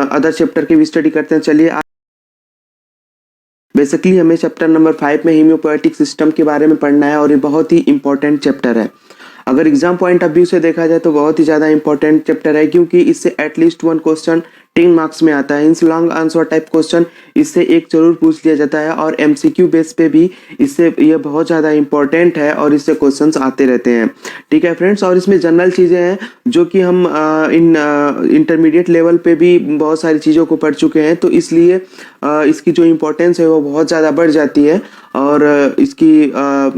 Other chapter की भी study करते हैं। चलिए, बेसिकली हमें चैप्टर नंबर 5 में हीमियोपोएटिक सिस्टम के बारे में पढ़ना है और ये बहुत ही इंपॉर्टेंट चैप्टर है। अगर एग्जाम पॉइंट ऑफ व्यू से देखा जाए तो बहुत ही ज़्यादा इंपॉर्टेंट चैप्टर है, क्योंकि इससे एटलीस्ट 1 क्वेश्चन 10 मार्क्स में आता है। In long answer type question इससे एक जरूर पूछ लिया जाता है और एमसीक्यू बेस पे भी इससे ये बहुत ज़्यादा इंपॉर्टेंट है और इससे क्वेश्चंस आते रहते हैं। ठीक है फ्रेंड्स, और इसमें जनरल चीज़ें हैं जो कि हम इंटरमीडिएट लेवल पे भी बहुत सारी चीज़ों को पढ़ चुके हैं, तो इसलिए इसकी जो इम्पोर्टेंस है वो बहुत ज़्यादा बढ़ जाती है। और इसकी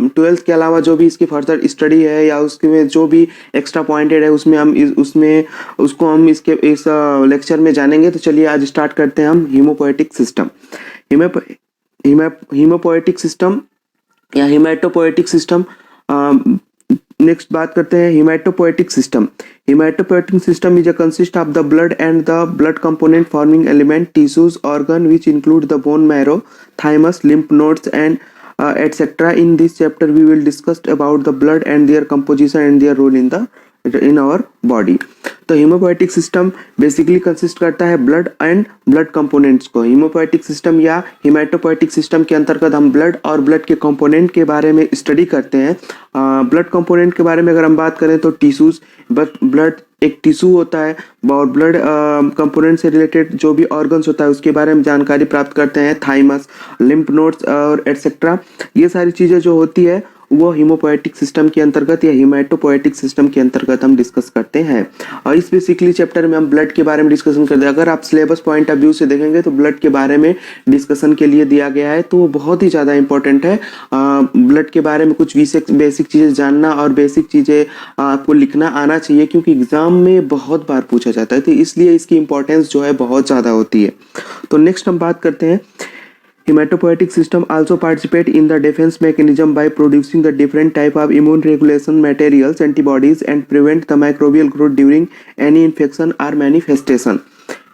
12th के अलावा जो भी इसकी फर्दर स्टडी है या उसके में जो भी एक्स्ट्रा पॉइंटेड है उसमें हम इसके इस लेक्चर में जानेंगे। तो चलिए आज स्टार्ट करते हैं हम हीमोपोएटिक सिस्टम। हीमोपोएटिक सिस्टम या हिमेटोपोएटिक सिस्टम। नेक्स्ट बात करते हैं haematopoietic system. Hematopoietic system is a consist of the blood and the blood component forming element, tissues, organ which include the bone marrow, thymus, lymph nodes and etc. In this chapter we will discuss about the blood and their composition and their role in our body. तो haemopoietic system basically consist करता है blood and blood components को। Haemopoietic system या haematopoietic system के अंतर्गत हम blood और blood के कंपोनेंट के बारे में स्टडी करते हैं। ब्लड कंपोनेंट के बारे में अगर हम बात करें तो टिश्यूज, ब्लड एक टिश्यू होता है और ब्लड कंपोनेंट से रिलेटेड जो भी ऑर्गन्स होता है उसके बारे में जानकारी प्राप्त करते हैं। थाइमस, लिम्फ नोड्स और एटसेट्रा, ये सारी चीज़ें जो होती है वो हीमोपोएटिक सिस्टम के अंतर्गत या हिमेटोपोएटिक सिस्टम के अंतर्गत हम डिस्कस करते हैं। और इस बेसिकली चैप्टर में हम ब्लड के बारे में डिस्कशन करते हैं। अगर आप सिलेबस पॉइंट ऑफ व्यू से देखेंगे तो ब्लड के बारे में डिस्कशन के लिए दिया गया है, तो वो बहुत ही ज़्यादा इंपॉर्टेंट है। ब्लड के बारे में कुछ बेसिक चीज़ें जानना और बेसिक चीज़ें आपको लिखना आना चाहिए, क्योंकि एग्जाम में बहुत बार पूछा जाता है, तो इसलिए इसकी इंपॉर्टेंस जो है बहुत ज़्यादा होती है। तो नेक्स्ट हम बात करते हैं hematopoietic system also participate in the defense mechanism by producing the different type of immune regulation materials, antibodies and prevent the microbial growth during any infection or manifestation.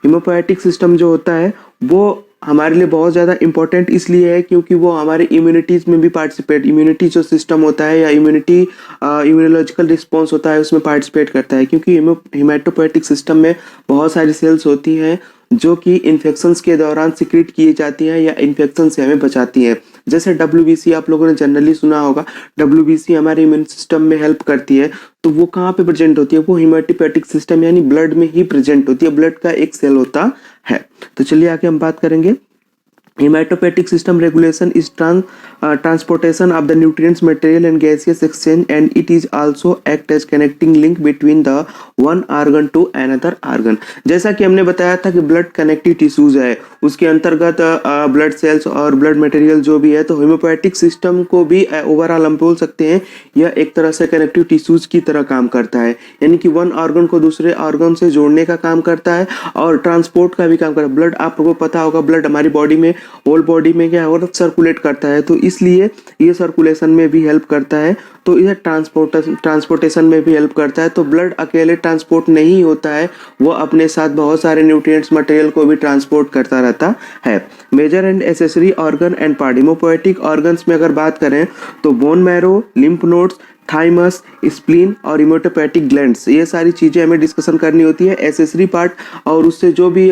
Hematopoietic system जो होता है वो हमारे लिए बहुत ज़्यादा इंपॉर्टेंट इसलिए है क्योंकि वो हमारे इम्यूनिटीज़ में भी इम्यूनिटी जो सिस्टम होता है या इम्यूनोलॉजिकल रिस्पॉन्स होता है उसमें पार्टिसिपेट करता है, क्योंकि हिमेटोपोएटिक सिस्टम में बहुत सारी सेल्स होती हैं जो कि इन्फेक्शंस के दौरान सिक्रेट किए जाती हैं या इन्फेक्शन से हमें बचाती हैं। जैसे WBC आप लोगों ने जनरली सुना होगा, WBC हमारे इम्यून सिस्टम में हेल्प करती है। तो वो कहाँ पे प्रेजेंट होती है? वो हिमेटोपोएटिक सिस्टम यानी ब्लड में ही प्रेजेंट होती है, ब्लड का एक सेल होता है। तो चलिए आगे हम बात करेंगे। Hematopoietic system regulation is transportation of the nutrients, material and gaseous exchange, and it is also act as connecting link between the one organ to another organ. जैसा कि हमने बताया था कि ब्लड कनेक्टिव टिश्यूज है, उसके अंतर्गत ब्लड सेल्स और ब्लड मटेरियल जो भी है, तो हेमोपोएटिक सिस्टम को भी ओवरऑल हम बोल सकते हैं यह एक तरह से कनेक्टिव टिश्यूज की तरह काम करता है, यानी कि वन ऑर्गन को दूसरे ऑर्गन से जोड़ने का काम करता है और ट्रांसपोर्ट का भी काम करता है। ब्लड आपको पता होगा, ब्लड हमारी बॉडी में होल बॉडी में क्या है, सर्कुलेट करता है, तो इसलिए ये सर्कुलेशन में भी हेल्प करता है, तो यह ट्रांसपोर्टेशन में भी हेल्प करता है। तो ब्लड अकेले ट्रांसपोर्ट नहीं होता है, वो अपने साथ बहुत सारे न्यूट्रिएंट्स मटेरियल को भी ट्रांसपोर्ट करता रहता है। Major and accessory organ and part. Haemopoietic organs में अगर बात करें तो bone marrow, lymph nodes, thymus, spleen और हिमेटोपोएटिक ग्लैंड्स, ये सारी चीज़ें हमें डिस्कशन करनी होती है। एसेसरी पार्ट और उससे जो भी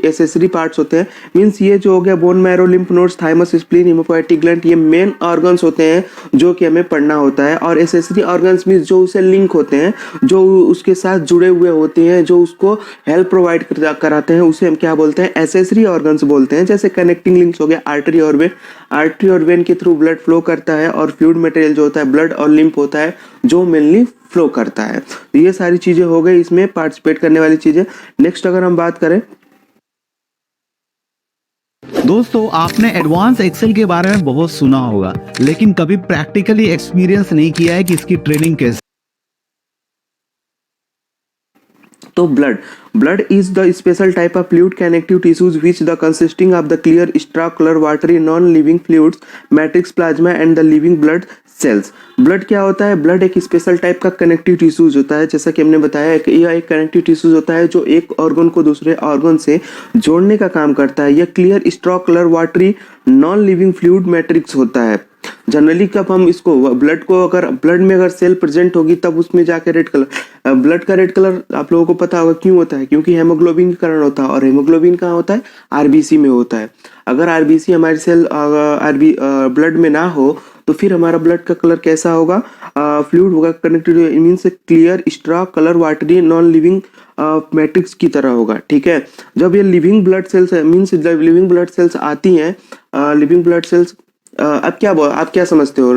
एसेसरी पार्ट्स होते हैं, मीन्स ये जो हो गया bone marrow, lymph nodes, thymus, spleen, haematopoietic gland, ये मेन ऑर्गन्स होते हैं जो कि हमें पढ़ना होता है। और एसेसरी ऑर्गन्स मीन्स जो उसे लिंक होते हैं, जो उसके साथ जुड़े हुए होते हैं, जो उसको हेल्प प्रोवाइड कराते हैं, उसे हम क्या बोलते हैं? एसेसरी ऑर्गन्स बोलते हैं। जैसे कनेक्टिंग लिंक्स हो गया आर्टरी और वेन के थ्रू ब्लड फ्लो करता है, और फ्लूइड मटेरियल जो होता है ब्लड और लिम्फ होता है जो मेनली फ्लो करता है। तो ये सारी चीजें हो गई इसमें पार्टिसिपेट करने वाली चीजें। नेक्स्ट अगर हम बात करें, दोस्तों आपने एडवांस एक्सेल के बारे में बहुत सुना होगा, लेकिन कभी प्रैक्टिकली एक्सपीरियंस नहीं किया है कि इसकी ट्रेनिंग कैसे। तो blood is the special type of fluid connective tissues which the consisting of the clear extracellular watery non-living fluids, matrix plasma and the living blood cells. Blood क्या होता है? ब्लड एक स्पेशल टाइप का connective tissues होता है, जैसा कि हमने बताया कि यह एक कनेक्टिव टिश्यूज होता है जो एक ऑर्गन को दूसरे ऑर्गन से जोड़ने का काम करता है। यह clear straw colour watery non living fluid matrix होता है। जनरली कब हम इसको ब्लड को, अगर ब्लड में अगर सेल प्रेजेंट होगी तब उसमें जाके रेड कलर, ब्लड का रेड कलर आप लोगों को पता होगा क्यों होता है, क्योंकि हेमोग्लोबिन के कारण होता है, और हेमोग्लोबिन कहाँ होता है, आरबीसी में होता है। अगर आरबीसी हमारी सेल आरबी ब्लड में ना हो तो फिर हमारा ब्लड का कलर कैसा होगा, फ्लूइड होगा, connected means clear straw colour watery non living matrix की तरह होगा। ठीक है, जब ये living blood cells means living blood cells आती हैं, लिविंग ब्लड सेल्स आप क्या समझते हो,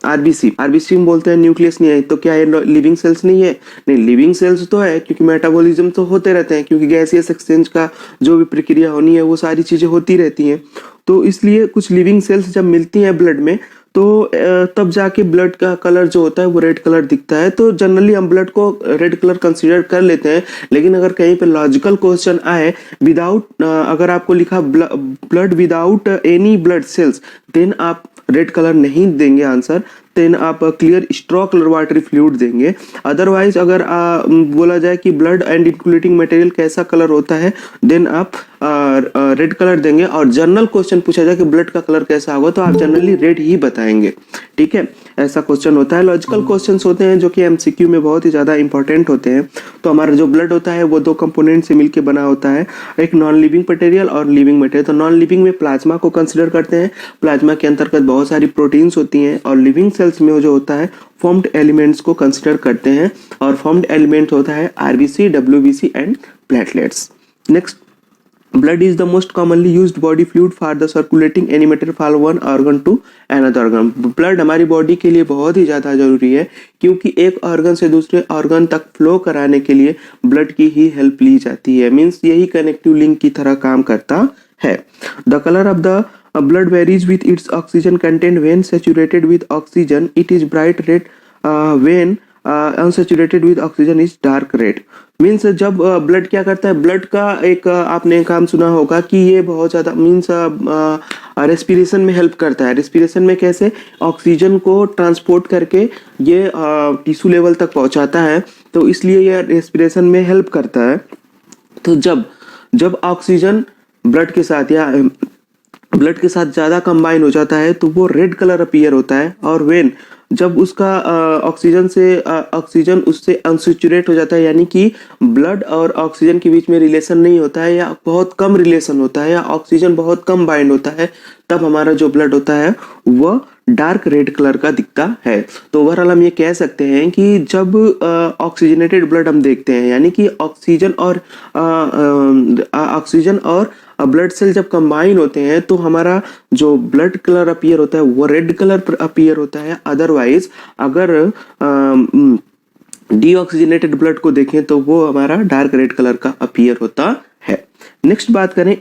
आरबीसी, आरबीसी में बोलते हैं न्यूक्लियस नहीं है, तो क्या ये लिविंग सेल्स नहीं है? नहीं, लिविंग सेल्स तो है, क्योंकि मेटाबॉलिज्म तो होते रहते हैं, क्योंकि गैसियस एक्सचेंज का जो भी प्रक्रिया होनी है वो सारी चीजें होती रहती हैं। तो इसलिए कुछ लिविंग सेल्स जब मिलती हैं ब्लड में तो तब जाके ब्लड का कलर जो होता है वो रेड कलर दिखता है। तो जनरली हम ब्लड को रेड कलर कंसीडर कर लेते हैं, लेकिन अगर कहीं पे लॉजिकल क्वेश्चन आए विदाउट, अगर आपको लिखा blood without any blood cells, then आप रेड कलर नहीं देंगे आंसर, देन आप clear straw colour watery fluid देंगे। अदरवाइज अगर बोला जाए कि ब्लड एंड इंक्लूडिंग मटेरियल कैसा कलर होता है, देन आप रेड कलर देंगे। और जनरल क्वेश्चन पूछा जाए कि ब्लड का कलर कैसा होगा, तो आप जनरली रेड ही बताएंगे। ठीक है, ऐसा क्वेश्चन होता है। लॉजिकल क्वेश्चंस होते हैं जो कि एमसीक्यू में बहुत ही ज़्यादा इंपॉर्टेंट होते हैं। तो हमारा जो ब्लड होता है वो दो कंपोनेंट से मिलकर बना होता है, एक नॉन लिविंग मटेरियल और लिविंग मटेरियल। तो नॉन लिविंग में प्लाज्मा को कंसिडर करते हैं, प्लाज्मा के अंतर्गत बहुत सारी प्रोटीन्स होती हैं, और लिविंग सेल्स में जो होता है फॉर्म्ड एलिमेंट्स को कंसिडर करते हैं, और फॉर्म्ड एलिमेंट होता है RBC, WBC and platelets. Next, blood is the most commonly used body fluid for the circulating any matter from one organ to another organ। blood हमारी बॉडी के लिए बहुत ही ज़्यादा जरूरी है, क्योंकि एक ऑर्गन से दूसरे ऑर्गन तक फ्लो कराने के लिए ब्लड की ही हेल्प ली जाती है, मीन्स यही कनेक्टिव लिंक की तरह काम करता है। The colour of the blood varies with its oxygen content। when saturated with oxygen it is bright red, when unsaturated with oxygen is dark red। Means जब ब्लड क्या करता है, ब्लड का एक आपने काम सुना होगा कि ये बहुत ज़्यादा मीन्स रेस्पिरेशन में हेल्प करता है। रेस्पिरेशन में कैसे, ऑक्सीजन को ट्रांसपोर्ट करके ये टिश्यू लेवल तक पहुंचाता है, तो इसलिए ये रेस्पिरेशन में हेल्प करता है। तो जब ऑक्सीजन ब्लड के साथ या ब्लड के साथ ज़्यादा कंबाइन हो जाता है तो वो रेड कलर अपीयर होता है। और वेन जब उसका ऑक्सीजन उससे अनसेचुरेट हो जाता है, यानी कि ब्लड और ऑक्सीजन के बीच में रिलेशन नहीं होता है, या बहुत कम रिलेशन होता है, या ऑक्सीजन बहुत कम बाइंड होता है, तब हमारा जो ब्लड होता है वह डार्क रेड कलर का दिखता है। तो ओवरऑल हम ये कह सकते हैं कि जब ऑक्सीजनेटेड ब्लड हम देखते हैं, यानी कि ऑक्सीजन और ब्लड सेल जब कंबाइन होते हैं तो हमारा जो ब्लड कलर अपीयर होता है वो रेड कलर अपीयर होता है। अदरवाइज अगर डीऑक्सीजनेटेड ब्लड को देखें तो वो हमारा डार्क रेड कलर का अपीयर होता है। नेक्स्ट बात करें,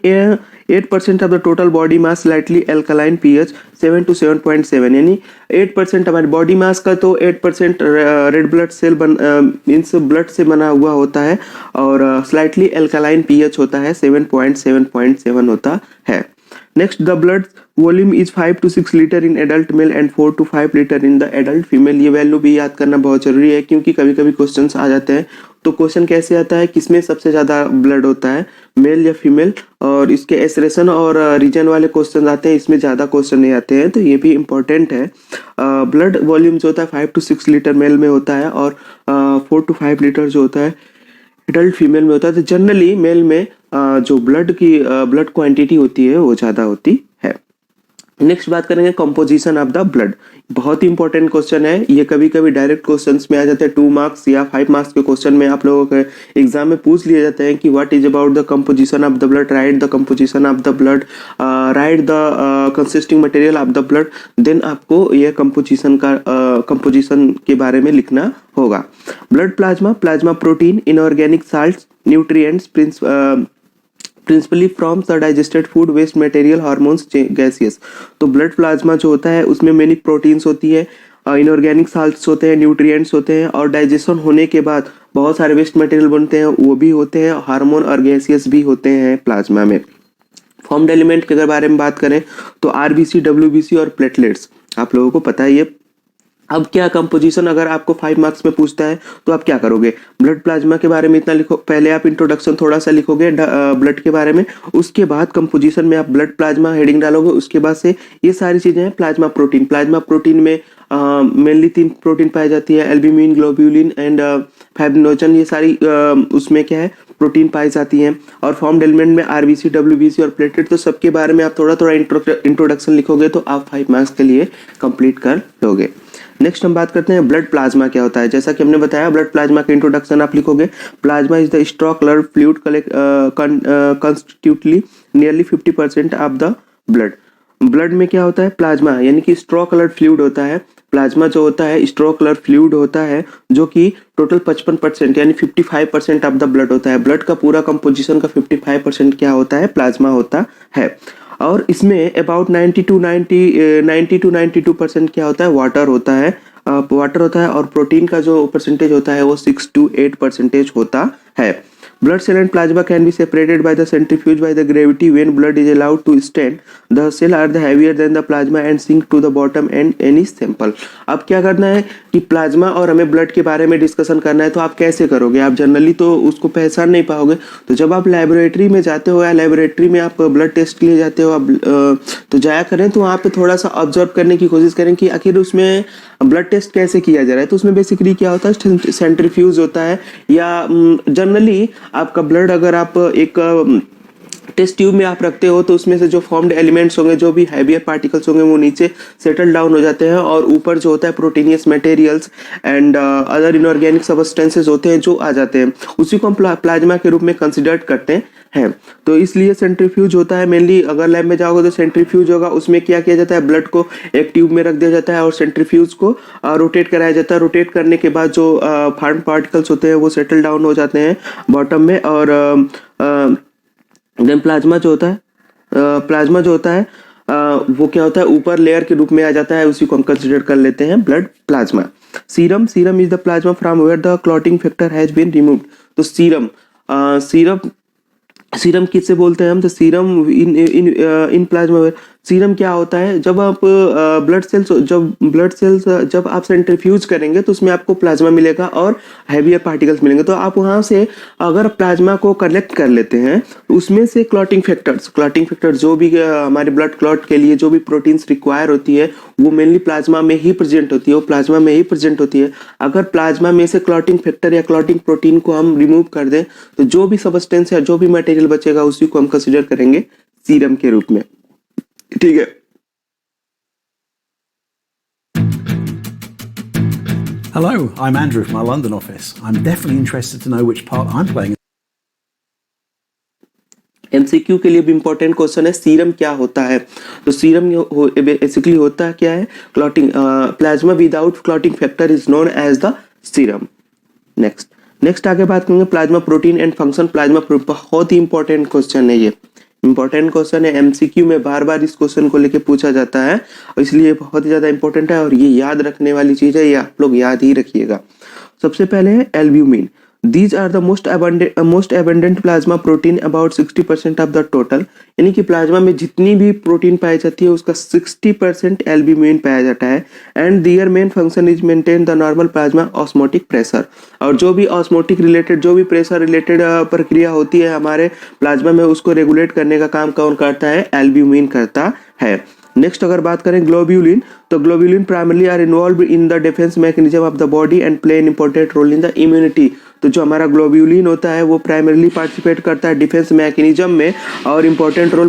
8% of the total body mass slightly alkaline pH 7 to 7.7, यानी 8% हमारे बॉडी मास का तो 8% red blood cell means blood से बना हुआ होता है, और स्लाइटली एल्कलाइन पीएच होता है 7.7 होता है। Next, the blood volume is 5 to 6 litre in adult male and 4 to 5 litre in the adult female. ये वैल्यू भी याद करना बहुत जरूरी है, क्योंकि कभी कभी क्वेश्चंस आ जाते हैं। तो क्वेश्चन कैसे आता है, किसमें सबसे ज़्यादा ब्लड होता है, मेल या फीमेल, और इसके एसरेशन और रीजन वाले क्वेश्चन आते हैं, इसमें ज़्यादा क्वेश्चन नहीं आते हैं, तो ये भी इंपॉर्टेंट है। ब्लड वॉल्यूम जो होता है 5 to 6 लीटर मेल में होता है, और 4 to 5 लीटर जो होता है एडल्ट फीमेल में होता है। तो जनरली मेल में जो ब्लड क्वांटिटी होती है वो ज़्यादा होती है। नेक्स्ट बात करेंगे कंपोजिशन ऑफ द ब्लड। बहुत ही इंपॉर्टेंट क्वेश्चन है ये, कभी कभी डायरेक्ट क्वेश्चंस में आ जाते हैं, 2 मार्क्स या 5 मार्क्स के क्वेश्चन में आप लोगों के एग्जाम में पूछ लिए जाते हैं कि what is about the composition of the blood, right the composition of the blood, right the consisting material of the blood. Then आपको ये कंपोजिशन के बारे में लिखना होगा। Blood plasma protein, inorganic salts, nutrients, principally from the digested food, waste material, hormones, gaseous. तो blood plasma जो होता है उसमें मेनी प्रोटीन्स होती है, इनऑर्गेनिक साल्ट्स होते हैं, न्यूट्रिएंट्स होते हैं, और डाइजेशन होने के बाद बहुत सारे वेस्ट मटेरियल बनते हैं, वो भी होते हैं, हार्मोन और गैसियस भी होते हैं प्लाज्मा में। फॉर्म्ड एलिमेंट के अगर बारे में बात करें तो आरबीसी, डब्ल्यूबीसी और प्लेटलेट्स आप लोगों को पता है, ये अब क्या कंपोजिशन अगर आपको 5 मार्क्स में पूछता है तो आप क्या करोगे? ब्लड प्लाज्मा के बारे में इतना लिखो, पहले आप इंट्रोडक्शन थोड़ा सा लिखोगे ब्लड के बारे में, उसके बाद कंपोजिशन में आप ब्लड प्लाज्मा हेडिंग डालोगे, उसके बाद से ये सारी चीजें हैं। प्लाज्मा प्रोटीन में मेनली 3 प्रोटीन पाई जाती है, एल्ब्यूमिन, ग्लोब्यूलिन एंड फाइब्रिनोजन। ये सारी उसमें क्या है, प्रोटीन पाई जाती हैं। और फॉर्म्ड एलिमेंट में आरबीसी, डब्ल्यूबीसी और प्लेटलेट, तो सबके बारे में आप थोड़ा थोड़ा इंट्रोडक्शन लिखोगे तो आप 5 मार्क्स के लिए कंप्लीट कर लोगे। नेक्स्ट हम बात करते हैं ब्लड प्लाज्मा क्या होता है। जैसा कि हमने बताया, ब्लड प्लाज्मा का इंट्रोडक्शन आप लिखोगे, plasma is the straw colour fluid constitutely nearly 50% of the blood. Blood में क्या होता है, प्लाज्मा यानी कि स्ट्रॉ कलर फ्लूइड होता है। प्लाज्मा जो होता है स्ट्रॉ कलर फ्लूइड होता है, जो कि टोटल 55% यानी 55% ऑफ द ब्लड होता है। ब्लड का पूरा कंपोजिशन का 55% क्या होता है, प्लाज्मा होता है। और इसमें अबाउट 90 टू 92% क्या होता है, वाटर होता है। वाटर होता है और प्रोटीन का जो परसेंटेज होता है वो 6 to 8% होता है। Blood cell and plasma can be separated by the centrifuge by the gravity when blood is allowed to stand. The cell are the heavier than the plasma and sink to the bottom and any sample. अब क्या करना है कि plasma और हमें blood के बारे में डिस्कशन करना है, तो आप कैसे करोगे? आप जनरली तो उसको पहचान नहीं पाओगे। तो जब आप लेबोरेटरी में जाते हो या लेबोरेटरी में आप ब्लड टेस्ट के लिए जाते हो, आप तो जाया करें तो वहाँ पे थोड़ा सा ऑब्जर्व करने की कोशिश करें कि आखिर उसमें ब्लड टेस्ट कैसे किया जा रहा है। तो उसमें बेसिकली क्या होता है, सेंट्रीफ्यूज होता है, या जनरली आपका ब्लड अगर आप एक टेस्ट ट्यूब में आप रखते हो तो उसमें से जो फॉर्म्ड एलिमेंट्स होंगे, जो भी हैवियर पार्टिकल्स होंगे, वो नीचे सेटल डाउन हो जाते हैं और ऊपर जो होता है proteinaceous materials and other inorganic substances होते हैं जो आ जाते हैं, उसी को हम प्लाज्मा के रूप में कंसिडर करते हैं। तो इसलिए सेंट्रीफ्यूज होता है मेनली। अगर लैब में जाओगे तो सेंट्रीफ्यूज होगा, उसमें क्या किया जाता है, ब्लड को एक ट्यूब में रख दिया जाता है और सेंट्रीफ्यूज को रोटेट कराया जाता है। रोटेट करने के बाद जो फॉर्म्ड पार्टिकल्स होते हैं वो सेटल डाउन हो जाते हैं बॉटम में। और देन प्लाज्मा जो होता है वो क्या होता है, ऊपर लेयर के रूप में आ जाता है, उसी को हम कंसिडर कर लेते हैं blood plasma. Serum is the plasma from where the clotting factor has been removed. तो सीरम किससे बोलते हैं हम, तो सीरम इन प्लाज्मा। सीरम क्या होता है, जब आप ब्लड सेल्स जब आप सेंट्रीफ्यूज करेंगे तो उसमें आपको प्लाज्मा मिलेगा और हैवियर पार्टिकल्स मिलेंगे। तो आप वहां से अगर प्लाज्मा को कलेक्ट कर लेते हैं तो उसमें से क्लॉटिंग फैक्टर्स जो भी हमारे ब्लड क्लॉट के लिए जो भी प्रोटीन्स रिक्वायर होती है वो मेनली प्लाज्मा में ही प्रेजेंट होती है। अगर प्लाज्मा में से क्लॉटिंग फैक्टर या क्लॉटिंग प्रोटीन को हम रिमूव कर दें तो जो भी सबस्टेंस या जो भी मटेरियल बचेगा उसी को हम कंसिडर करेंगे सीरम के रूप में। ठीक है। Hello, I'm Andrew from our London office. I'm definitely interested to know which part I'm playing. MCQ के लिए भी इंपॉर्टेंट क्वेश्चन है, सीरम क्या होता है। तो सीरम बेसिकली होता क्या है, clotting plasma without clotting factor is known as the serum. Next आगे बात करेंगे प्लाज्मा प्रोटीन एंड फंक्शन। बहुत ही इंपॉर्टेंट क्वेश्चन है, ये इंपॉर्टेंट क्वेश्चन है। एमसीक्यू में बार बार इस क्वेश्चन को लेके पूछा जाता है और इसलिए बहुत ही ज्यादा इंपॉर्टेंट है और ये याद रखने वाली चीज है, ये आप लोग याद ही रखिएगा। सबसे पहले है albumin. These are the most abundant plasma protein, about 60% of the total। यानी कि प्लाज्मा में जितनी भी प्रोटीन पाई जाती है उसका 60% एल्ब्यूमिन पाया जाता है। And their main function is maintain the normal plasma osmotic pressure. और जो भी ऑस्मोटिक रिलेटेड, जो भी प्रेशर रिलेटेड प्रक्रिया होती है हमारे प्लाज्मा में, उसको रेगुलेट करने का काम कौन करता है, एल्ब्यूमिन करता है। नेक्स्ट अगर बात करें ग्लोब्यूलिन, तो globulin primarily are involved in the defence mechanism of the body and play an important role in the immunity. तो जो हमारा ग्लोब्यूलिन होता है वो प्राइमरली पार्टिसिपेट करता है डिफेंस मैकेनिज्म में और इंपॉर्टेंट रोल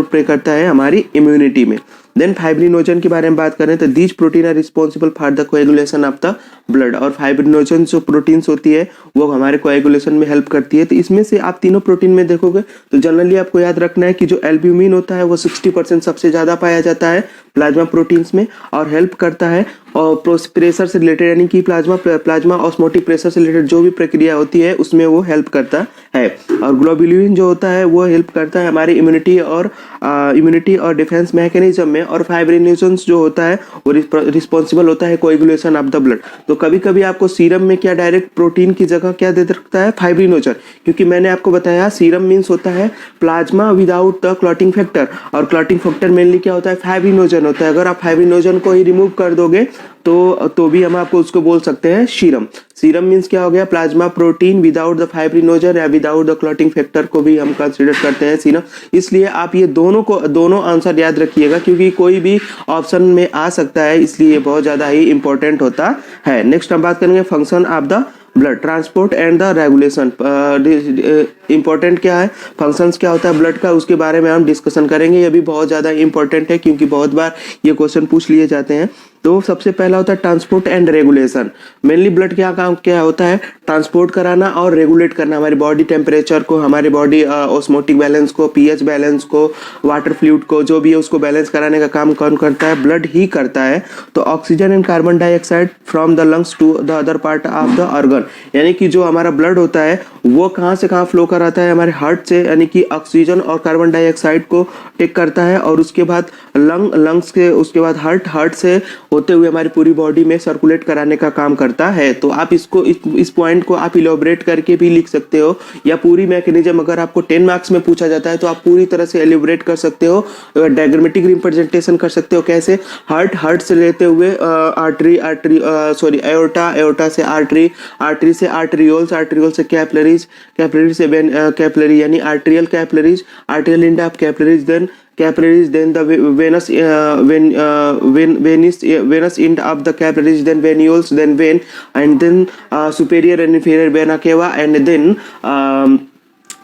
प्ले करता है हमारी इम्यूनिटी में। देन फाइब्रिनोजन के बारे में बात करें तो these protein are responsible for the coagulation of the blood. और फाइब्रिनोजन जो प्रोटीन्स होती है वो हमारे कोएगुलेशन में हेल्प करती है। तो इसमें से आप तीनों प्रोटीन में देखोगे तो जनरली आपको याद रखना है कि जो एल्ब्यूमिन होता है वो 60% सबसे ज्यादा पाया जाता है प्लाज्मा प्रोटीन्स में और हेल्प करता है और प्रेशर से रिलेटेड, यानी कि प्लाज्मा ऑस्मोटिक प्रेशर से रिलेटेड जो भी प्रक्रिया होती है उसमें वो हेल्प करता है। और ग्लोब्यूलिन जो होता है वो हेल्प करता है हमारी इम्यूनिटी और डिफेंस मैकेनिज्म में। और फाइब्रिनोजन जो होता है वो रिस्पॉन्सिबल होता है कोएगुलेशन ऑफ द ब्लड। तो कभी कभी आपको सीरम में क्या डायरेक्ट प्रोटीन की जगह क्या दे रखता है, फाइब्रिनोजन, क्योंकि मैंने आपको बताया सीरम मीन्स होता है plasma without the clotting factor, और क्लॉटिंग फैक्टर मेनली क्या होता है, फाइब्रिनोजन होता है। अगर आप फाइब्रिनोजन को ही रिमूव कर दोगे तो भी हम आपको उसको बोल सकते हैं सीरम। सीरम मीन्स क्या हो गया, plasma protein without the fibrinogen या विदाउट द क्लॉटिंग फैक्टर को भी हम कंसीडर करते हैं सीरम। इसलिए आप ये दोनों आंसर याद रखिएगा, क्योंकि कोई भी ऑप्शन में आ सकता है, इसलिए बहुत ज्यादा ही इंपॉर्टेंट होता है। नेक्स्ट हम बात करेंगे function of the blood transport and the regulation. Important क्या है, फंक्शंस क्या होता है ब्लड का, उसके बारे में हम डिस्कशन करेंगे। ये भी बहुत ज़्यादा इंपॉर्टेंट है, क्योंकि बहुत बार ये क्वेश्चन पूछ लिए जाते हैं। तो सबसे पहला होता है transport and regulation. Mainly blood क्या होता है, ट्रांसपोर्ट कराना और रेगुलेट करना, हमारी बॉडी टेम्परेचर को, हमारी बॉडी ऑस्मोटिक बैलेंस को, पीएच बैलेंस को, वाटर फ्लूइड को, जो भी है उसको बैलेंस कराने का काम कौन करता है, ब्लड ही करता है। तो oxygen and carbon dioxide from the lungs to the other part of the organ, यानी कि जो हमारा ब्लड होता है वो कहाँ से कहाँ फ्लो कराता है, हमारे हार्ट से, यानी कि ऑक्सीजन और कार्बन डाइऑक्साइड को टेक करता है, और उसके बाद लंग्स के, उसके बाद हार्ट से होते हुए हमारी पूरी बॉडी में सर्कुलेट कराने का काम करता है। तो आप इसको इस पॉइंट को आप इलेबोरेट करके भी लिख सकते हो, या पूरी मैकेनिज्म अगर आपको 10 मार्क्स में पूछा जाता है तो आप पूरी तरह से इलेबोरेट कर सकते हो, डायग्रामेटिक रिप्रेजेंटेशन कर सकते हो। कैसे, हार्ट से लेते हुए एओर्टा से आर्टरी से आर्टरियोल्स, आर्टरियोल से कैपिलरीज, कैपिलरी से कैपिलरी यानी arterial capillaries, arterial end of capillaries, then capillaries, then the venous end of the capillaries, then venules, then vein, and then superior and inferior vena cava, and then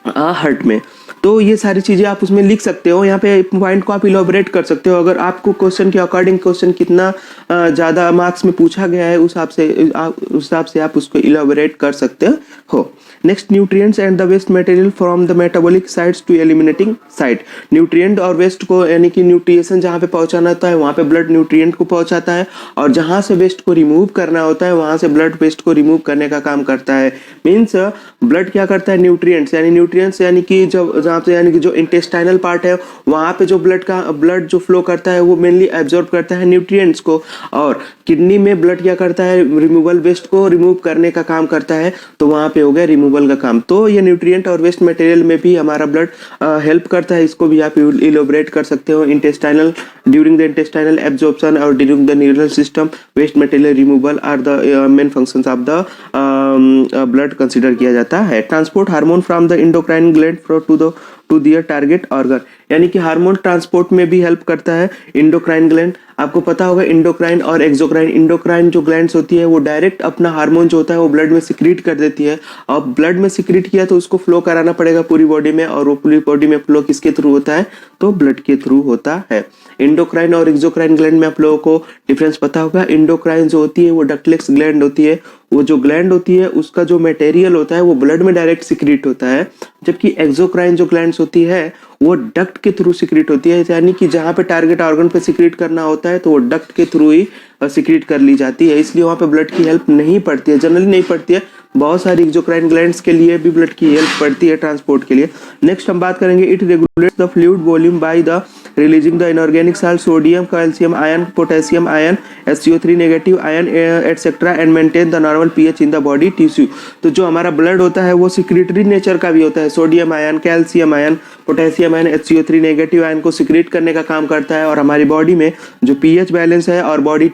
heart में। तो ये सारी चीज़ें आप उसमें लिख सकते हो, यहाँ पे पॉइंट को आप इलाबोरेट कर सकते हो। अगर आपको क्वेश्चन के अकॉर्डिंग क्वेश्चन कितना ज़्यादा मार्क्स में पूछा गया है, उस हिसाब से आप उसको इलाबोरेट कर सकते हो। Next, nutrients and the waste material from the metabolic sites to eliminating site. Nutrient और वेस्ट को, यानी कि न्यूट्रिएशन जहाँ पे पहुँचाना होता है वहाँ पे ब्लड न्यूट्रिएंट को पहुँचाता है, और जहाँ से वेस्ट को रिमूव करना होता है वहाँ से ब्लड वेस्ट को रिमूव करने का काम करता है। मीन्स ब्लड क्या करता है, न्यूट्रिएंट्स यानी कि जहाँ पे, यानी कि जो इंटेस्टाइनल पार्ट है वहाँ पे जो ब्लड जो फ्लो करता है वो मेनली एब्जॉर्ब करता है न्यूट्रिएंट्स को, और किडनी में ब्लड क्या करता है, रिमूवल वेस्ट को रिमूव करने का काम करता है। तो वहाँ पे हो गया रिमूवल का काम। तो ये न्यूट्रिएंट और वेस्ट मटेरियल में भी हमारा ब्लड हेल्प करता है, इसको भी आप इलोबरेट कर सकते हो। Intestinal, during the intestinal absorption और during the neural system waste material removal are the main functions of the blood consider किया जाता है। Transport hormone from the endocrine gland to their target organ, यानी कि hormone transport में भी help करता है इंडोक्राइन ग्लैंड। आपको पता होगा इंडोक्राइन और एक्सोक्राइन। इंडोक्राइन जो ग्लैंड्स होती है वो डायरेक्ट अपना हार्मोन जो होता है वो ब्लड में सिक्रीट कर देती है, और ब्लड में सिक्रीट किया तो उसको फ्लो कराना पड़ेगा पूरी बॉडी में, और वो पूरी बॉडी में फ्लो किसके थ्रू होता है, तो ब्लड के थ्रू होता है। इंडोक्राइन और एक्सोक्राइन ग्लैंड में आप लोगों को डिफरेंस पता होगा। इंडोक्राइन जो होती है वो डक्टलेस ग्लैंड होती है, वो जो ग्लैंड होती है उसका जो मटेरियल होता है वो ब्लड में डायरेक्ट सिक्रीट होता है, जबकि एक्सोक्राइन जो ग्लैंड्स होती है वो डक्ट के थ्रू सिक्रीट होती है, यानी कि जहाँ पे टारगेट ऑर्गन पे सिक्रीट करना होता है तो वो डक्ट के थ्रू ही सिक्रीट कर ली जाती है, इसलिए वहाँ पे ब्लड की हेल्प नहीं पड़ती है, जनरली नहीं पड़ती है। बहुत सारी एक्सोक्राइन ग्लैंड्स के लिए भी ब्लड की हेल्प पड़ती है ट्रांसपोर्ट के लिए। नेक्स्ट हम बात करेंगे, it regulates the fluid volume by the releasing the inorganic salt sodium, calcium ion, potassium ion, SCO3 negative ion etcetera, and maintain the normal pH in the body tissue. तो जो हमारा blood होता है वो secretary nature का भी होता है, sodium ion, calcium ion, potassium ion, HCO3 negative ion को सिक्रेट करने का काम करता है, और हमारी बॉडी में जो पीएच बैलेंस है और बॉडी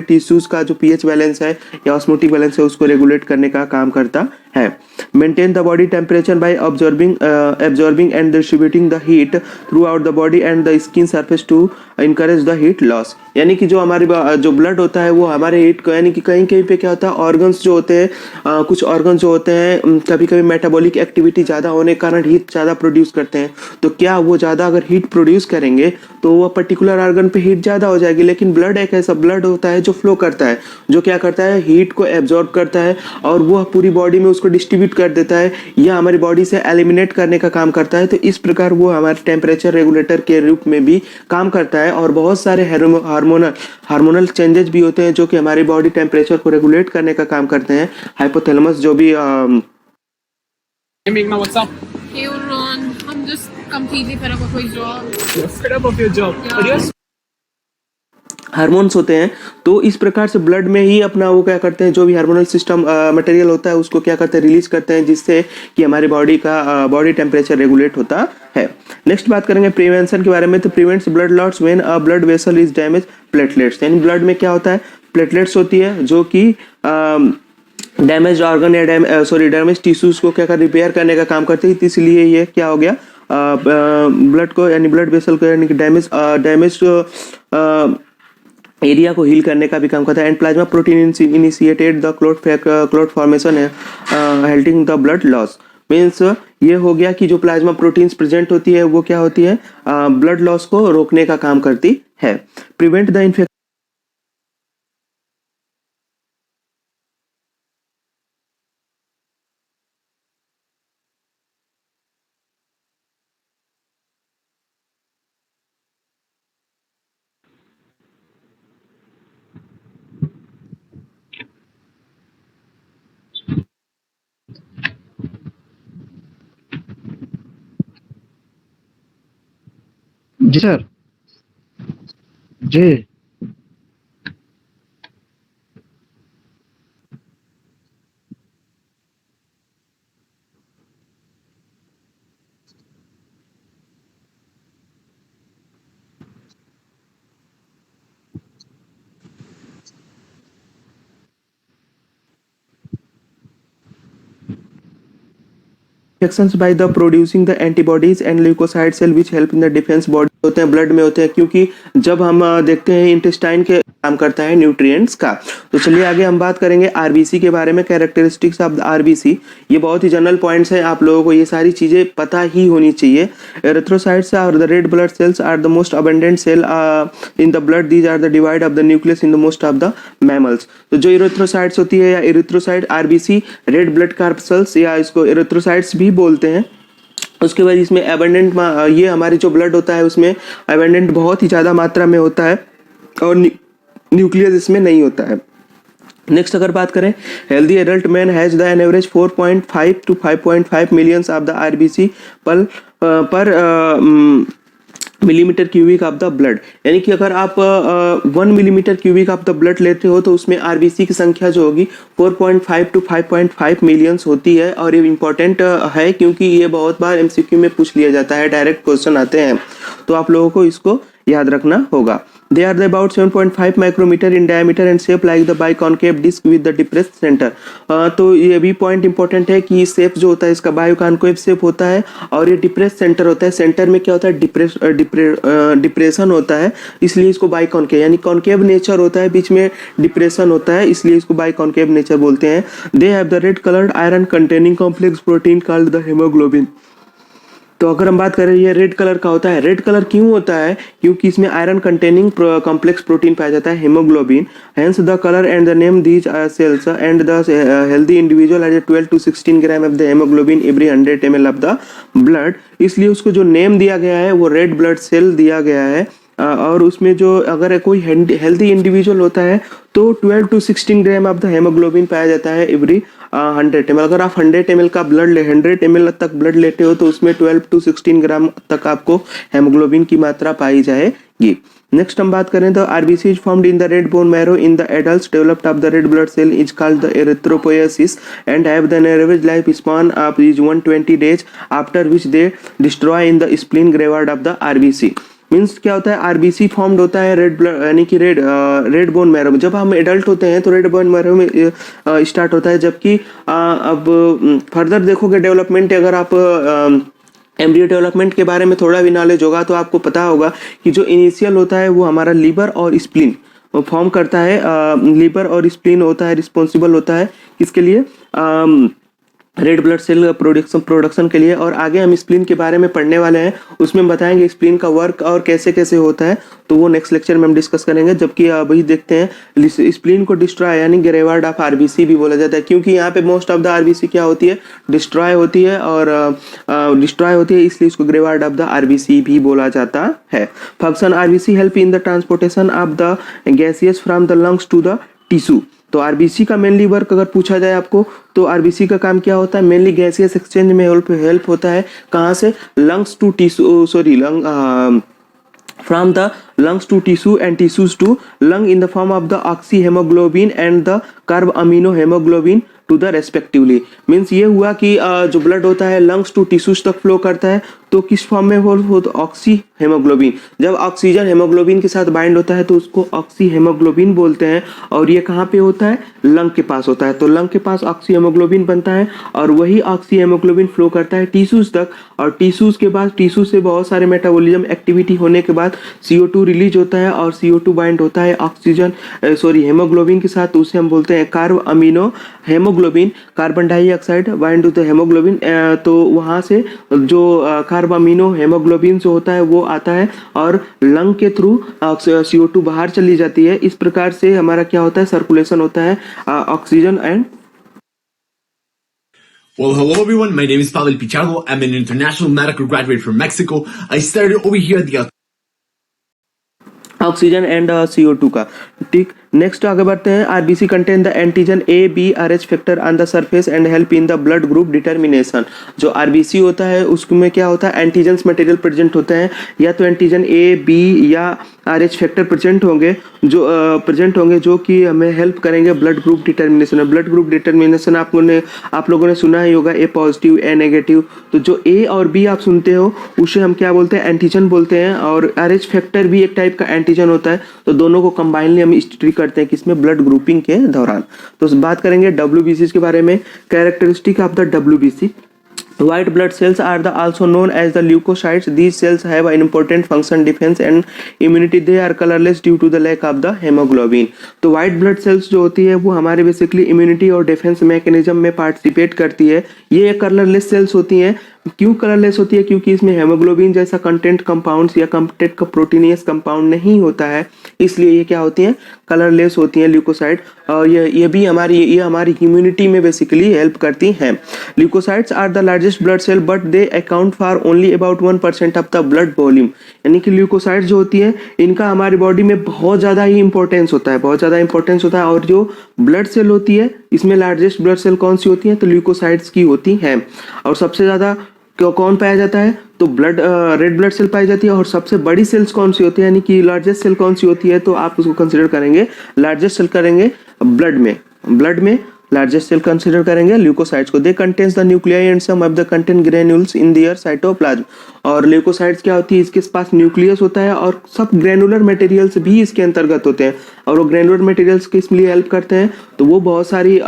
टिश्यूज का जो पीएच बैलेंस है या ऑस्मोटिक बैलेंस है उसको रेगुलेट करने का काम करता है। Maintain the body temperature by absorbing and distributing the heat throughout the body and the skin surface to encourage the heat loss, यानी कि जो हमारी जो ब्लड होता है वो हमारे हीट को, यानी कि कहीं कहीं पे क्या होता है, ऑर्गन्स जो होते हैं, कुछ ऑर्गन जो होते हैं कभी कभी मेटाबॉलिक एक्टिविटी ज़्यादा होने के कारण हीट ज़्यादा प्रोड्यूस करते हैं। तो क्या वो ज़्यादा अगर हीट प्रोड्यूस करेंगे तो वो पर्टिकुलर ऑर्गन पे हीट ज़्यादा हो जाएगी, लेकिन ब्लड एक ऐसा ब्लड होता है जो फ्लो करता है, जो क्या करता है, हीट को एब्जॉर्ब करता है और वो पूरी बॉडी में उसको डिस्ट्रीब्यूट कर देता है, या हमारी बॉडी से एलिमिनेट करने का काम करता है। तो इस प्रकार वो हमारे टेम्परेचर रेगुलेटर के रूप में भी काम करता है, और बहुत सारे हार्मोनल चेंजेस भी होते हैं जो कि हमारी बॉडी टेम्परेचर को रेगुलेट करने का काम करते हैं। हाइपोथैलेमस जो भी Hey Meghna, what's up? Hey Ron, I'm just completely fed up with my job. You're fed up of your job. Yeah. But you're hormones होते हैं। तो इस प्रकार से ब्लड में ही अपना वो क्या करते हैं, जो भी हार्मोनल सिस्टम मटेरियल होता है उसको क्या करते हैं, रिलीज करते हैं, जिससे कि हमारी बॉडी का बॉडी टेम्परेचर रेगुलेट होता है। नेक्स्ट बात करेंगे प्रिवेंशन के बारे में। तो prevents blood loss when a blood vessel is damage platelets, यानी ब्लड में क्या होता है, प्लेटलेट्स होती है जो कि डैमेज ऑर्गन या डैमेज टिश्यूज को क्या कर रिपेयर करने का काम करते हैं। इसलिए ये क्या हो गया, ब्लड को यानी ब्लड वेसल को यानी कि डैमेज एरिया को हील करने का भी काम करता है। And plasma protein initiated the clot formation helping the blood loss. Means ये हो गया कि जो प्लाज्मा प्रोटीन्स प्रेजेंट होती है वो क्या होती है, ब्लड लॉस को रोकने का काम करती है। प्रिवेंट द इन्फेक्शन जी सर। जी। infections by the producing the antibodies and leukocyte cell which help in the defense body होते हैं, ब्लड में होते हैं, क्योंकि जब हम देखते हैं इंटेस्टाइन के काम करता है न्यूट्रिएंट्स का। तो चलिए आगे हम बात करेंगे आरबीसी के बारे में, कैरेक्टरिस्टिक्स ऑफ द आरबीसी। ये बहुत ही जनरल पॉइंट्स हैं, आप लोगों को ये सारी चीजें पता ही होनी चाहिए। एरिथ्रोसाइट्स और the red blood cells are the most abundant cell in the blood, these are the devoid of the nucleus in the most of the mammals. तो जो एरिथ्रोसाइट्स होती है या erythrocyte RBC red blood corp cells या इसको erythrocytes भी बोलते हैं। उसके बाद इसमें एबंडेंट ये हमारे जो ब्लड होता है उसमें एबंडेंट बहुत ही ज़्यादा मात्रा में होता है और न्यूक्लियस इसमें नहीं होता है। नेक्स्ट अगर बात करें, healthy adult man has the an average 4.5 to 5.5 millions of the RBC per millimetre cubic of the blood, यानी कि अगर आप 1 millimetre cubic of the blood लेते हो तो उसमें आरबीसी की संख्या जो होगी 4.5 to 5.5 मिलियंस होती है। और ये इंपॉर्टेंट है क्योंकि ये बहुत बार एमसीक्यू में पूछ लिया जाता है, डायरेक्ट क्वेश्चन आते हैं, तो आप लोगों को इसको याद रखना होगा। They are about 7.5 micrometer in diameter and shaped like the biconcave disc with the depressed center। तो ये भी पॉइंट इंपॉर्टेंट है कि शेप जो होता है इसका बायोकॉन्केव शेप होता है और ये डिप्रेस सेंटर होता है। सेंटर में क्या होता है, डिप्रेशन होता है, इसलिए इसको बाइकॉन्केव यानी कॉन्केव नेचर होता है, बीच में डिप्रेशन होता है, इसलिए इसको बाइकॉन्केव नेचर बोलते हैं। They have the red coloured iron containing complex protein called the haemoglobin. तो अगर हम बात करें ये रेड कलर का होता है, रेड कलर क्यों होता है, क्योंकि इसमें आयरन कंटेनिंग कॉम्प्लेक्स प्रोटीन पाया जाता है haemoglobin. Hence the colour and the name these cells and the healthy individual has 12 to 16 gram of the haemoglobin every 100 ml of the blood, इसलिए उसको जो नेम दिया गया है वो रेड ब्लड सेल दिया गया है। और उसमें जो अगर कोई हेल्दी इंडिविजुअल होता है तो 12 to 16 gram of the haemoglobin पाया जाता है एवरी 100 ml। अगर आप 100 ml का ब्लड 100 ml तक ब्लड लेते हो तो उसमें 12 to 16 ग्राम तक आपको हेमोग्लोबिन की मात्रा पाई जाएगी। नेक्स्ट हम बात करें तो RBC is formed in the red bone marrow in the adults developed of the red blood cell is called the erythropoiesis and have the average life span of is 120 days after which they destroy in the spleen graveyard of the RBC. Means क्या होता है, RBC formed होता है red blood यानी कि red bone marrow में। जब हम एडल्ट होते हैं तो रेड बोन मैरो में स्टार्ट होता है, जबकि अब फर्दर देखोगे डेवलपमेंट, अगर आप एम्ब्रियो डेवलपमेंट के बारे में थोड़ा भी नॉलेज होगा तो आपको पता होगा कि जो इनिशियल होता है वो हमारा लीवर और स्प्लीन फॉर्म करता है। लीवर और स्प्लीन होता है रिस्पॉन्सिबल होता है किसके लिए, रेड ब्लड सेल प्रोडक्शन के लिए। और आगे हम स्प्लीन के बारे में पढ़ने वाले हैं, उसमें बताएंगे स्प्लीन का वर्क और कैसे कैसे होता है, तो वो नेक्स्ट लेक्चर में हम डिस्कस करेंगे। जबकि अभी देखते हैं स्प्लीन को डिस्ट्रॉय यानी ग्रेवार्ड ऑफ आरबीसी भी बोला जाता है, क्योंकि यहाँ पे मोस्ट ऑफ द आरबीसी क्या होती है, डिस्ट्रॉय होती है, और डिस्ट्रॉय होती है, इसलिए इसको ग्रेवार्ड ऑफ द आरबीसी भी बोला जाता है। Function RBC help in the transportation of the gaseous from the lungs to the tissue. तो आरबीसी का मेनली वर्क अगर पूछा जाए आपको तो आरबीसी का काम क्या होता है, मेनली गैसियस एक्सचेंज में हेल्प होता है। कहाँ से, lungs to tissue, sorry from the lungs to tissue and tissues to lung in the form of the oxyhemoglobin and the carbaminohemoglobin to the respectively. Means ये हुआ कि जो ब्लड होता है लंग्स टू टिश्यूज तक फ्लो करता है, तो किस फॉर्म में वो तो ऑक्सी हेमोग्लोबिन। जब ऑक्सीजन हेमोग्लोबिन के साथ बाइंड होता है तो उसको ऑक्सी हेमोग्लोबिन बोलते हैं, और ये कहाँ पे होता है, लंग के पास होता है। तो लंग के पास ऑक्सी हेमोग्लोबिन बनता है और वही ऑक्सी हेमोग्लोबिन फ्लो करता है टिश्यूज तक, और टिश्यूज के बाद टिश्यू से बहुत सारे मेटाबॉलिज्म एक्टिविटी होने के बाद CO2 रिलीज होता है, और CO2 बाइंड होता है ऑक्सीजन हेमोग्लोबिन के साथ, तो उसे हम बोलते हैं carb amino haemoglobin. Carbon dioxide bind to the haemoglobin, तो वहाँ से जो कार्ब अमीनो हेमोग्लोबिन जो होता है वो आता है और लंग के थ्रू CO2 बाहर चली जाती है। इस प्रकार से हमारा क्या होता है, सर्कुलेशन होता है oxygen and. Well, hello everyone. My name is Pavel Pichardo. I'm an international medical graduate from Mexico. I studied over here at the oxygen and CO2 का। ठीक, नेक्स्ट आगे बढ़ते हैं। RBC contain the antigen A-B-RH factor on the surface and help in the blood group determination. जो RBC होता है उसमें क्या होता है, एंटीजेंस मटेरियल प्रेजेंट होते हैं, या तो एंटीजन A, B या RH फैक्टर प्रेजेंट होंगे जो कि हमें हेल्प करेंगे ब्लड ग्रुप डिटर्मिनेशन में। ब्लड ग्रुप डिटर्मिनेशन आप लोगों ने सुना ही होगा, A पॉजिटिव, A नेगेटिव। तो जो A और B आप सुनते हो उसे हम क्या बोलते हैं, एंटीजन बोलते हैं, और RH फैक्टर भी एक टाइप का एंटीजन होता है। तो दोनों को कंबाइनली हम स्टडी करते हैं किसमें, ब्लड ग्रुपिंग के दौरान। तो बात करेंगे WBC के बारे में। Characteristic of the WBC। White blood cells are also known as the leukocytes. These cells have an important function, defense and immunity. They are colorless due to the lack of the hemoglobin. तो white blood cells जो होती है वो हमारे basically immunity और defence mechanism में participate करती है। ये कलरलेस सेल्स होती हैं। क्यों कलरलेस होती है, क्योंकि इसमें हेमोग्लोबिन जैसा कंटेंट कंपाउंड्स या कंटेंट का प्रोटीनियस कंपाउंड नहीं होता है, इसलिए ये क्या होती हैं, कलरलेस होती हैं ल्यूकोसाइट। और ये हमारी इम्यूनिटी में बेसिकली हेल्प करती हैं। Leukocytes are the largest blood cell but they account for only about 1% of the blood volume. यानी कि ल्यूकोसाइट्स जो होती हैं इनका हमारी बॉडी में बहुत ज़्यादा ही इंपॉर्टेंस होता है, और जो ब्लड सेल होती है इसमें लार्जेस्ट ब्लड सेल कौन सी होती है, तो ल्यूकोसाइट्स की होती हैं। और सबसे ज़्यादा कौन पाया जाता है, तो रेड ब्लड सेल पाई जाती है। और सबसे बड़ी सेल्स कौन सी होती है, यानी कि लार्जेस्ट सेल कौन सी होती है, तो आप उसको कंसिडर करेंगे, लार्जेस्ट सेल करेंगे ब्लड में लार्जेस्ट सेल कंसिडर करेंगे ल्यूकोसाइट्स को। They contains the nuclei and some of the content granules in their cytoplasm. और ल्यूकोसाइट्स क्या होती है, इसके पास न्यूक्लियस होता है और सब ग्रेनुलर मटेरियल्स भी इसके अंतर्गत होते हैं। और वो ग्रेनुलर मटेरियल्स किस लिए हेल्प करते हैं, तो वो बहुत सारी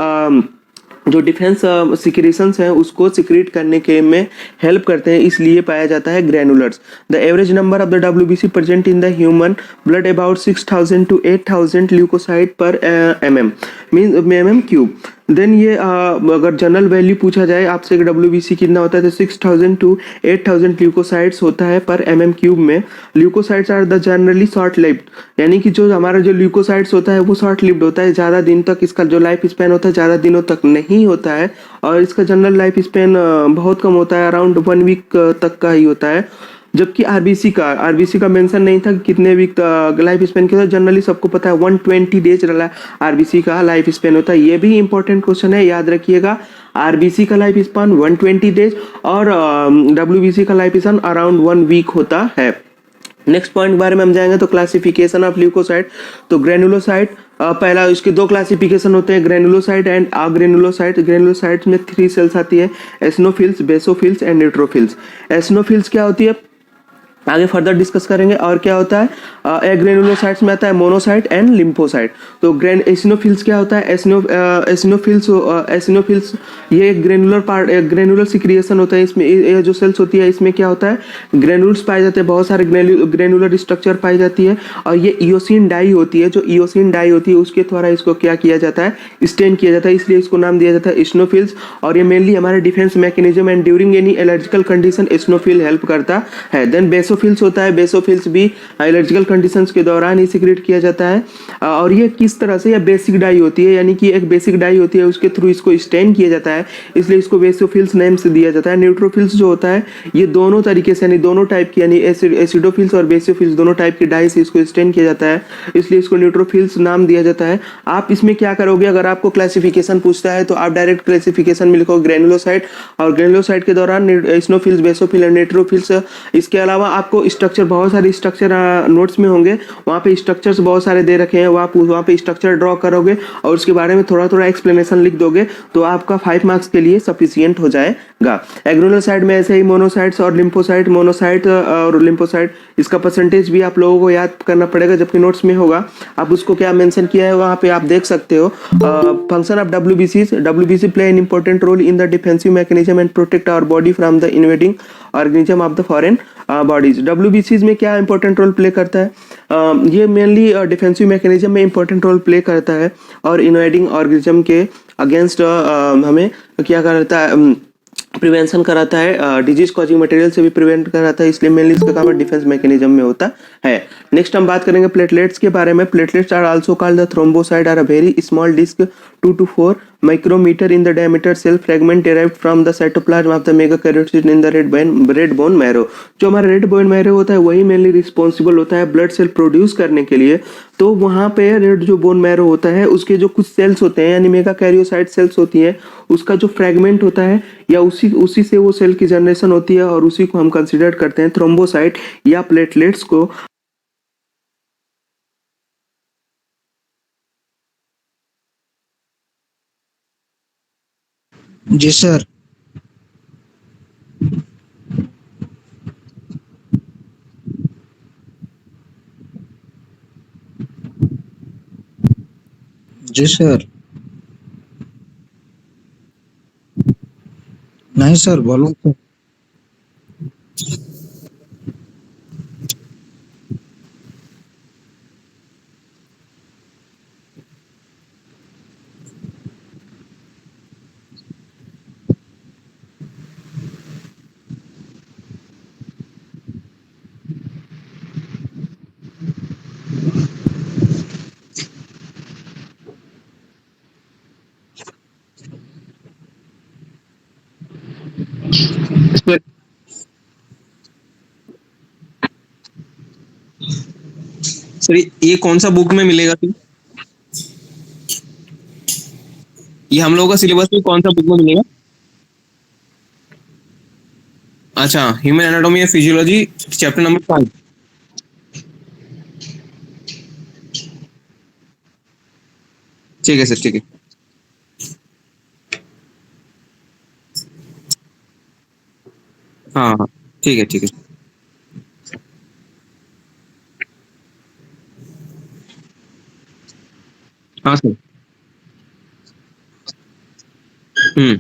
जो डिफेंस सिक्रेशंस हैं उसको सिक्रेट करने के में हेल्प करते हैं, इसलिए पाया जाता है granulars. The average number of the WBC present in the human blood about 6000 to 8000 leucocyte per mm cube. Then ये अगर जनरल वैल्यू पूछा जाए आपसे कि WBC कितना होता है, तो 6000 to 8000 ल्यूकोसाइट्स होता है पर mm क्यूब में। Leukocytes are the generally short lived, यानी कि जो हमारा जो ल्यूकोसाइट्स होता है वो शॉर्ट लिव्ड होता है, ज़्यादा दिन तक इसका जो लाइफ स्पैन होता है ज़्यादा दिनों तक नहीं होता है, और इसका जनरल लाइफ स्पैन बहुत कम होता है, अराउंड 1 वीक तक का ही होता है। जबकि आरबीसी का मेंशन नहीं था कि कितने वीक लाइफ स्पेन के, जनरली सबको पता है 120 डेज आरबीसी का लाइफ स्पेन होता है। ये भी इंपॉर्टेंट क्वेश्चन है, याद रखिएगा। आरबीसी का लाइफ स्पेन 120 डेज और डब्ल्यूबीसी का लाइफ स्पेन अराउंड 1 वीक होता है। नेक्स्ट पॉइंट के बारे में हम जाएंगे तो क्लासिफिकेशन ऑफ ल्यूकोसाइट। तो ग्रेनुलोसाइट पहला, इसके 2 क्लासिफिकेशन होते हैं, ग्रेनुलोसाइट एंड अग्रेनुलोसाइट। ग्रेनुलोसाइट में 3 सेल्स आती है, eosinophils, basophils and neutrophils. Eosinophils क्या होती है आगे फर्दर डिस्कस करेंगे। और क्या होता है, ग्रेनुलोसाइट्स में आता है मोनोसाइट एंड लिम्फोसाइट। तो एसिनोफिल्स क्या होता है, एसिनोफिल्स ये ग्रेनुलर सिक्रिएशन होता है। इसमें ये जो सेल्स होती है इसमें क्या होता है, ग्रेनुल्स पाए जाते हैं, बहुत सारे ग्रेनुलर स्ट्रक्चर पाई जाती है। और ये इयोसिन डाई होती है, जो इयोसिन डाई होती है उसके द्वारा इसको क्या किया जाता है, स्टेन किया जाता है, इसलिए इसको नाम दिया जाता है एसिनोफिल्स। और ये मेनली हमारे defence mechanism and during any allergical condition eosinophil help करता है। देन बेसोफिल्स होता है, बेसोफिल्स भी एलर्जिकल कंडीशंस के दौरान ही सिक्रेट किया जाता है। और ये किस तरह से, यह बेसिक डाई होती है, यानी कि एक बेसिक डाई होती है उसके थ्रू इसको स्टेन किया जाता है, इसलिए इसको बेसोफिल्स नेम से दिया जाता है। न्यूट्रोफिल्स जो होता है ये दोनों तरीके से, यानी दोनों टाइप की, यानी एसिडोफिल्स और बेसोफिल्स दोनों टाइप की डाई से इसको स्टेन किया जाता है, इसलिए इसको न्यूट्रोफिल्स नाम दिया जाता है। आप इसमें क्या करोगे, अगर आपको क्लासिफिकेशन पूछता है तो आप डायरेक्ट क्लासिफिकेशन में लिखोगे ग्रेनुलोसाइट, और ग्रेनुलोसाइट के दौरान एसिनोफिल्स, बेसोफिल और न्यूट्रोफिल्स। इसके अलावा आप आपको स्ट्रक्चर, बहुत सारे स्ट्रक्चर नोट्स में होंगे, वहाँ पे स्ट्रक्चर्स बहुत सारे दे रखे हैं, वो आप वहाँ पे स्ट्रक्चर ड्रॉ करोगे और उसके बारे में थोड़ा थोड़ा एक्सप्लेनेशन लिख दोगे तो आपका 5 मार्क्स के लिए सफिशियंट हो जाएगा। एग्रेनुलोसाइट में ऐसे ही मोनोसाइट्स और लिम्फोसाइट, मोनोसाइट और लिम्फोसाइट, इसका परसेंटेज भी आप लोगों को याद करना पड़ेगा, जबकि नोट्स में होगा। आप उसको क्या मेंशन किया है वहाँ पे आप देख सकते हो। Function of WBC play an important role in the defensive mechanism and protect our body from the invading organism of the foreign bodies. डब्ल्यूबीसीज में क्या इंपॉर्टेंट रोल प्ले करता है? ये मेनली डिफेंसिव मैकेनिज्म में इंपॉर्टेंट रोल प्ले करता है और invading organism के अगेंस्ट हमें क्या करता है, प्रिवेंशन कराता है, डिजीज कॉजिंग मटेरियल से भी प्रिवेंट कराता है, इसलिए मेनली इसका काम डिफेंस मैकेनिज्म में होता है। नेक्स्ट हम बात करेंगे प्लेटलेट्स के बारे में। Platelets are also called the thrombocyte, are a very small disc 2 to 4 micrometer in the diameter cell fragment derived from the cytoplasm of the megakaryocyte in the red bone marrow। जो हमारा red bone marrow होता है वही mainly responsible होता है blood cell produce करने के लिए। तो वहाँ पे रेड जो बोन मैरो होता है उसके जो कुछ सेल्स होते हैं यानी मेगाकैरियोसाइट सेल्स होती हैं, उसका जो फ्रेगमेंट होता है या उसी से वो सेल की जनरेशन होती है और उसी को हम कंसिडर करते हैं थ्रोम्बोसाइट या प्लेटलेट्स को। जी सर। जी सर। नहीं सर, बोलो सर। सर ये कौन सा बुक में मिलेगा सर? ये हम लोगों का सिलेबस में कौन सा बुक में मिलेगा? अच्छा, human anatomy and physiology chapter number 5। ठीक है सर, ठीक है। हाँ हाँ, ठीक है ठीक है। हाँ सर। हम्म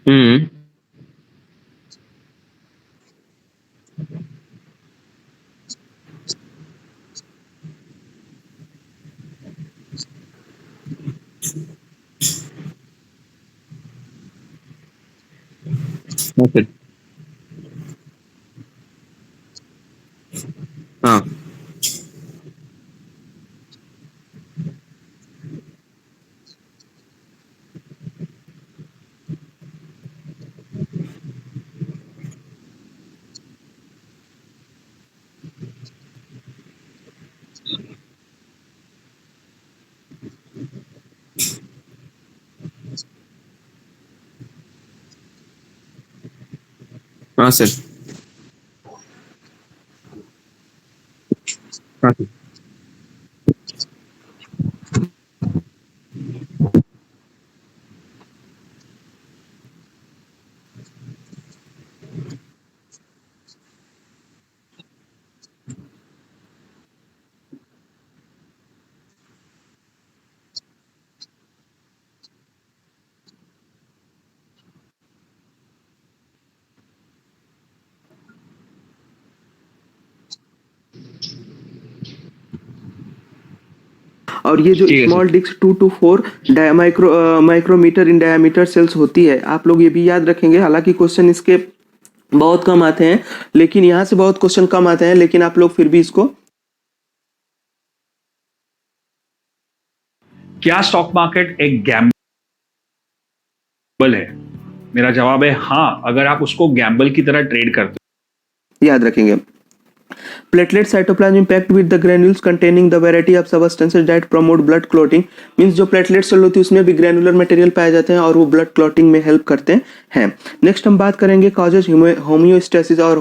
हम्म हाँ सर। हाँ हाँ सर। हाँ सर। और ये जो ठीक है sir. Small disc 2 to 4 micrometre in diameter cells होती है, आप लोग ये भी याद रखेंगे। हालांकि क्वेश्चन इसके बहुत कम आते हैं, लेकिन यहाँ से बहुत क्वेश्चन कम आते हैं, लेकिन आप लोग फिर भी इसको। क्या स्टॉक मार्केट एक गैम्बल है? मेरा जवाब है हाँ, अगर आप उसको गैम्बल की तरह ट्रेड करते याद रखेंगे। Platelet cytoplasm packed with the granules containing the variety of substances that promote blood clotting. Means जो प्लेटलेट सेल होती है उसमें भी ग्रेनुलर मटेरियल पाए जाते हैं और वो ब्लड क्लॉटिंग में हेल्प करते हैं। नेक्स्ट हम बात करेंगे कॉजेज होम्योस्टेसिस और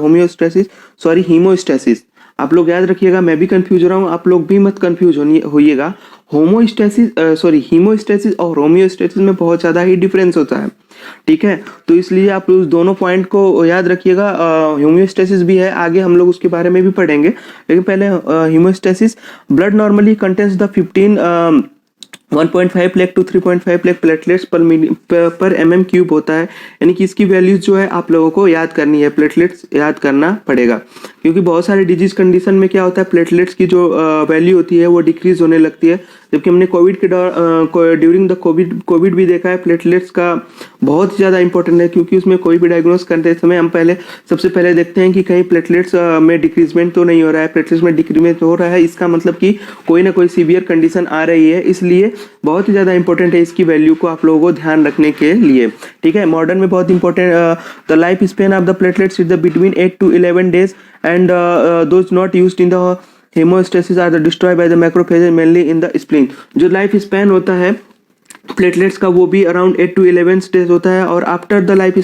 हीमोस्टेसिस। आप लोग याद रखिएगा, मैं भी कंफ्यूज हो रहा हूँ, आप लोग भी मत कंफ्यूज होइएगा। हीमोस्टेसिस और होम्योस्टेसिस में बहुत ज़्यादा ही डिफरेंस होता है, ठीक है। तो इसलिए आप उस दोनों पॉइंट को याद रखिएगा। होम्योस्टेसिस भी है, आगे हम लोग उसके बारे में भी पढ़ेंगे, लेकिन पहले haemostasis. Blood normally contains the 1.5 lakh to 3.5 lakh platelets per mm cube होता है। यानी कि इसकी वैल्यूज जो है आप लोगों को याद करनी है, प्लेटलेट्स याद करना पड़ेगा, क्योंकि बहुत सारे डिजीज कंडीशन में क्या होता है, प्लेटलेट्स की जो वैल्यू होती है वो डिक्रीज होने लगती है। जबकि हमने ड्यूरिंग द कोविड भी देखा है, प्लेटलेट्स का बहुत ज़्यादा इंपॉर्टेंट है, क्योंकि उसमें कोई भी डायग्नोस करते समय हम सबसे पहले देखते हैं कि कहीं प्लेटलेट्स में डिक्रीजमेंट तो नहीं हो रहा है। प्लेटलेट्स में डिक्रीजमेंट हो रहा है, इसका मतलब कि कोई ना कोई सीवियर कंडीशन आ रही है, इसलिए बहुत ही ज़्यादा इंपॉर्टेंट है इसकी वैल्यू को आप लोगों को ध्यान रखने के लिए, ठीक है। मॉडर्न में बहुत important, the life span of the platelets is the between 8 to 11 days and those not used in the haemostasis are destroy by the macrophages mainly in the spleen. जो लाइफ स्पैन होता है platelets का वो भी around 8 to 11 days होता है, और after the life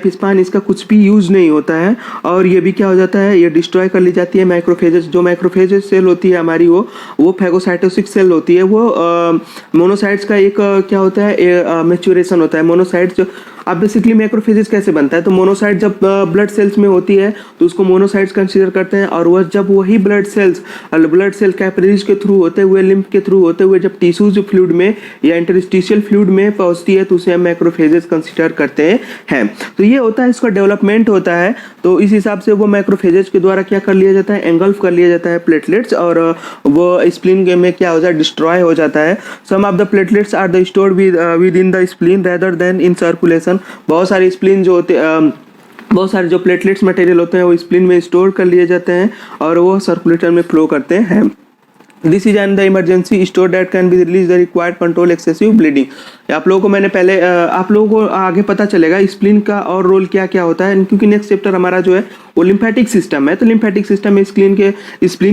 span इसका कुछ भी यूज नहीं होता है, और ये भी क्या हो जाता है, ये डिस्ट्रॉय कर ली जाती है मैक्रोफेजेस। जो मैक्रोफेजेस सेल होती है हमारी वो फैगोसाइटोसिस सेल होती है। वो मोनोसाइट्स का एक क्या होता है, मैच्योरेशन होता है। मोनोसाइट्स अब बेसिकली मैक्रोफेजेस कैसे बनता है, तो मोनोसाइट जब ब्लड सेल्स में होती है तो उसको मोनोसाइट्स कंसीडर करते हैं, और वह जब वही ब्लड सेल कैपिलरीज के थ्रू होते हुए, लिम्फ के थ्रू होते हुए जब टिश्यूज फ्लूइड में या इंटरस्टिशियल फ्लूइड में पहुंचती है तो उसे हम मैक्रोफेजेस कंसीडर करते हैं। तो ये होता है, इसका डेवलपमेंट होता है। तो इस हिसाब से वो मैक्रोफेजेस के द्वारा क्या कर लिया जाता है, एंगल्फ कर लिया जाता है प्लेटलेट्स, और वो स्प्लीन में क्या हो जाता है, डिस्ट्रॉय हो जाता है। Some of the platelets are the stored within the spleen rather than in circulation. बहुत सारे स्प्लीन जो होते बहुत सारे जो प्लेटलेट्स मटेरियल होते हैं वो स्प्लीन में स्टोर कर लिए जाते हैं और वो सर्कुलेटर में फ्लो करते हैं। This is an the emergency store that can be release the required control excessive bleeding. आप लोगों को मैंने पहले आप लोगों को आगे पता चलेगा स्प्लीन का और रोल क्या क्या होता है, क्योंकि नेक्स्ट चैप्टर हमारा जो है वो लिम्फेटिक सिस्टम है। तो लिम्फेटिक सिस्टम में स्प्लीन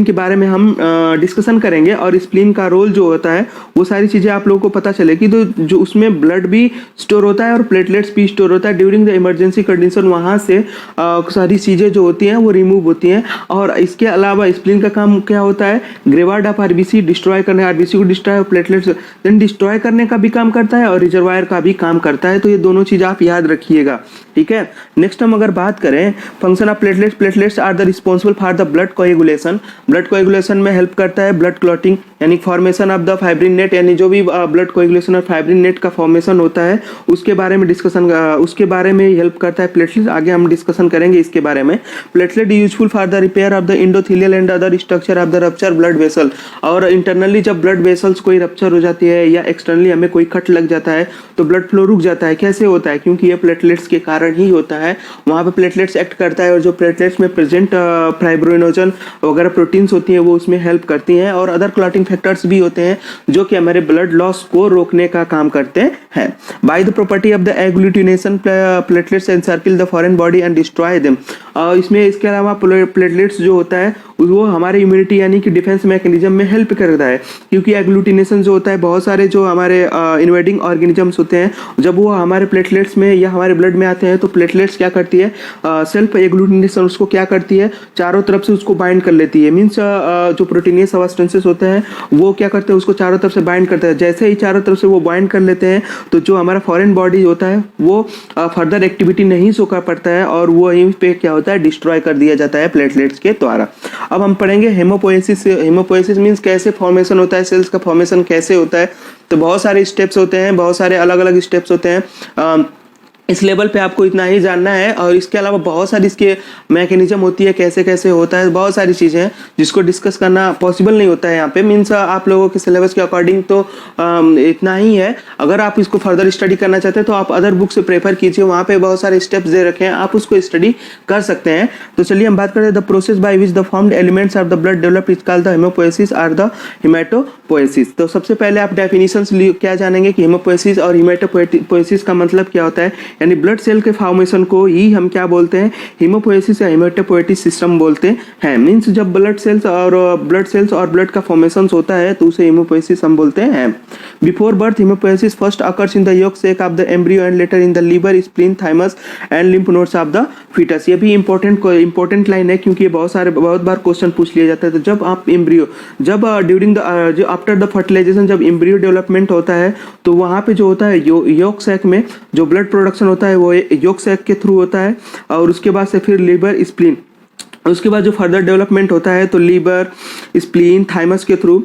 के बारे में हम डिस्कशन करेंगे, और स्प्लीन का रोल जो होता है वो सारी चीज़ें आप लोगों को पता चलेगी। तो जो उसमें ब्लड भी स्टोर होता है और प्लेटलेट्स भी स्टोर होता है। ड्यूरिंग द इमरजेंसी कंडीशन वहाँ से सारी चीज़ें जो होती हैं वो रिमूव होती हैं। और इसके अलावा स्प्लीन का काम क्या होता है, ग्रेवार्ड ऑफ आरबीसी डिस्ट्रॉय करने, आरबीसी को डिस्ट्रॉय और प्लेटलेट्स देन डिस्ट्रॉय करने का भी काम करता है और रिजर्वायर का भी काम करता है। तो ये दोनों चीज़ आप याद रखिएगा, ठीक है। नेक्स्ट हम अगर बात करें function of platelets are the responsible for the blood coagulation. Blood coagulation में हेल्प करता है ब्लड क्लॉटिंग, यानी formation of the fibrin net, यानी जो भी ब्लड कोएगुलेशन और फाइब्रिन नेट का फॉर्मेशन होता है उसके बारे में उसके बारे में हेल्प करता है प्लेटलेट। आगे हम डिस्कशन करेंगे इसके बारे में। Platelet useful for the repair of the endothelial and other structure of the rupture blood vessel. और इंटरनली जब ब्लड वेसल्स कोई रप्चर हो जाती है या एक्सटर्नली हमें कोई कट लग जाता है तो ब्लड फ्लो रुक जाता है। कैसे होता है, क्योंकि ये प्लेटलेट्स के कारण ही होता है। वहाँ पे प्लेटलेट्स एक्ट करता है और जो प्लेटलेट्स में प्रेजेंट फाइब्रिनोजन वगैरह प्रोटीन्स होती हैं वो उसमें हेल्प करती हैं, और अदर क्लॉटिंग फैक्टर्स भी होते हैं जो कि हमारे ब्लड लॉस को रोकने का काम करते हैं। By the property of the agglutination platelets encircle the foreign body and destroy them. इसमें इसके अलावा प्लेटलेट्स जो होता है वो हमारे इम्यूनिटी यानी कि डिफेंस मैकेनिज्म में हेल्प करता है, क्योंकि एग्लूटिनेशन जो होता है बहुत सारे जो हमारे इन्वेडिंग ऑर्गेनिजम्स होते हैं जब वो हमारे प्लेटलेट्स में या हमारे ब्लड में आते हैं तो प्लेटलेट्स क्या करती है, सेल्फ एग्लूटिनेशन उसको क्या करती है, चारों तरफ से उसको बाइंड कर लेती है। मीन्स जो प्रोटीनियस सब्सटेंसेस होते हैं वो क्या करते हैं, उसको चारों तरफ से बाइंड करते हैं। जैसे ही चारों तरफ से वो बाइंड कर लेते हैं तो जो हमारा फॉरेन बॉडी होता है वो फर्दर एक्टिविटी नहीं शो कर पड़ता है और वो यहीं पे क्या होता है, डिस्ट्रॉय कर दिया जाता है प्लेटलेट्स के द्वारा। अब हम पढ़ेंगे हेमोपोएसिस। हेमोपोएसिस मीन्स कैसे फॉर्मेशन होता है, सेल्स का फॉर्मेशन कैसे होता है। तो बहुत सारे स्टेप्स होते हैं, बहुत सारे अलग अलग स्टेप्स होते हैं। इस लेवल पे आपको इतना ही जानना है, और इसके अलावा बहुत सारी इसके मैकेनिज्म होती है, कैसे कैसे होता है, बहुत सारी चीज़ें हैं जिसको डिस्कस करना पॉसिबल नहीं होता है यहाँ पे। मीन्स आप लोगों के सिलेबस के अकॉर्डिंग तो इतना ही है। अगर आप इसको फर्दर स्टडी करना चाहते हैं तो आप अदर बुक से प्रेफर कीजिए, वहाँ पे बहुत सारे स्टेप्स दे रखे हैं, आप उसको स्टडी कर सकते हैं। तो चलिए हम बात करते हैं the process by which the formed elements of the blood develop is called the haemopoiesis और द हेमाटोपोएसिस। तो सबसे पहले आप डेफिनेशंस क्या जानेंगे कि हेमोपोएसिस और हेमाटोपोएसिस का मतलब क्या होता है, यानी ब्लड सेल के फॉर्मेशन को ही हम क्या बोलते हैं, हीमोपोएसिस या हेमेटोपोएटिक सिस्टम बोलते हैं। मीन्स जब ब्लड सेल्स और ब्लड का फॉर्मेशन होता है तो उसे हीमोपोएसिस हम बोलते हैं। Before birth haemopoiesis first occurs in the yolk sac of the embryo and later in the liver, spleen, thymus and lymph nodes of the foetus. ये भी इंपॉर्टेंट लाइन है क्योंकि ये बहुत बार क्वेश्चन पूछ लिया जाता है। तो जब आप embryo during the after the fertilisation जब एम्ब्रियो डेवलपमेंट होता है तो वहाँ पे जो होता है yolk sac में जो ब्लड प्रोडक्शन होता है वो yolk sac के थ्रू होता है, और उसके बाद से फिर लीवर, स्प्लीन, उसके बाद जो फर्दर डेवलपमेंट होता है तो लीवर, स्प्लीन, थाइमस के थ्रू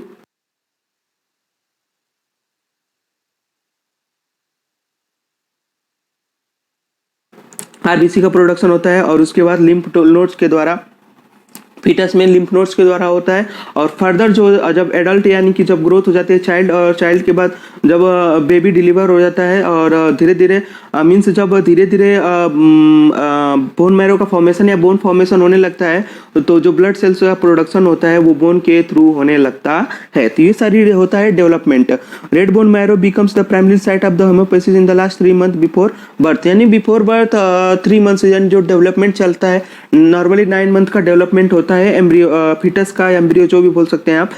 आरबीसी का प्रोडक्शन होता है, और उसके बाद लिम्फ नोड्स के द्वारा, फीटस में लिम्फ नोड्स के द्वारा होता है। और फर्दर जो जब एडल्ट यानी कि जब ग्रोथ हो जाती है चाइल्ड, और चाइल्ड के बाद जब बेबी डिलीवर हो जाता है और धीरे धीरे मीन्स जब धीरे धीरे बोन मैरो का फॉर्मेशन या बोन फॉर्मेशन होने लगता है तो जो ब्लड सेल्स का प्रोडक्शन होता है वो बोन के थ्रू होने लगता है। तो ये सारी होता है development. Red bone marrow becomes the primary site of the haemopoiesis in the last 3 month before birth, यानी बिफोर बर्थ 3 मंथ से यानी जो डेवलपमेंट चलता है, नॉर्मली 9 मंथ का डेवलपमेंट होता है एम्ब्रियो, फीटस का, एम्ब्रियो जो भी बोल सकते हैं आप।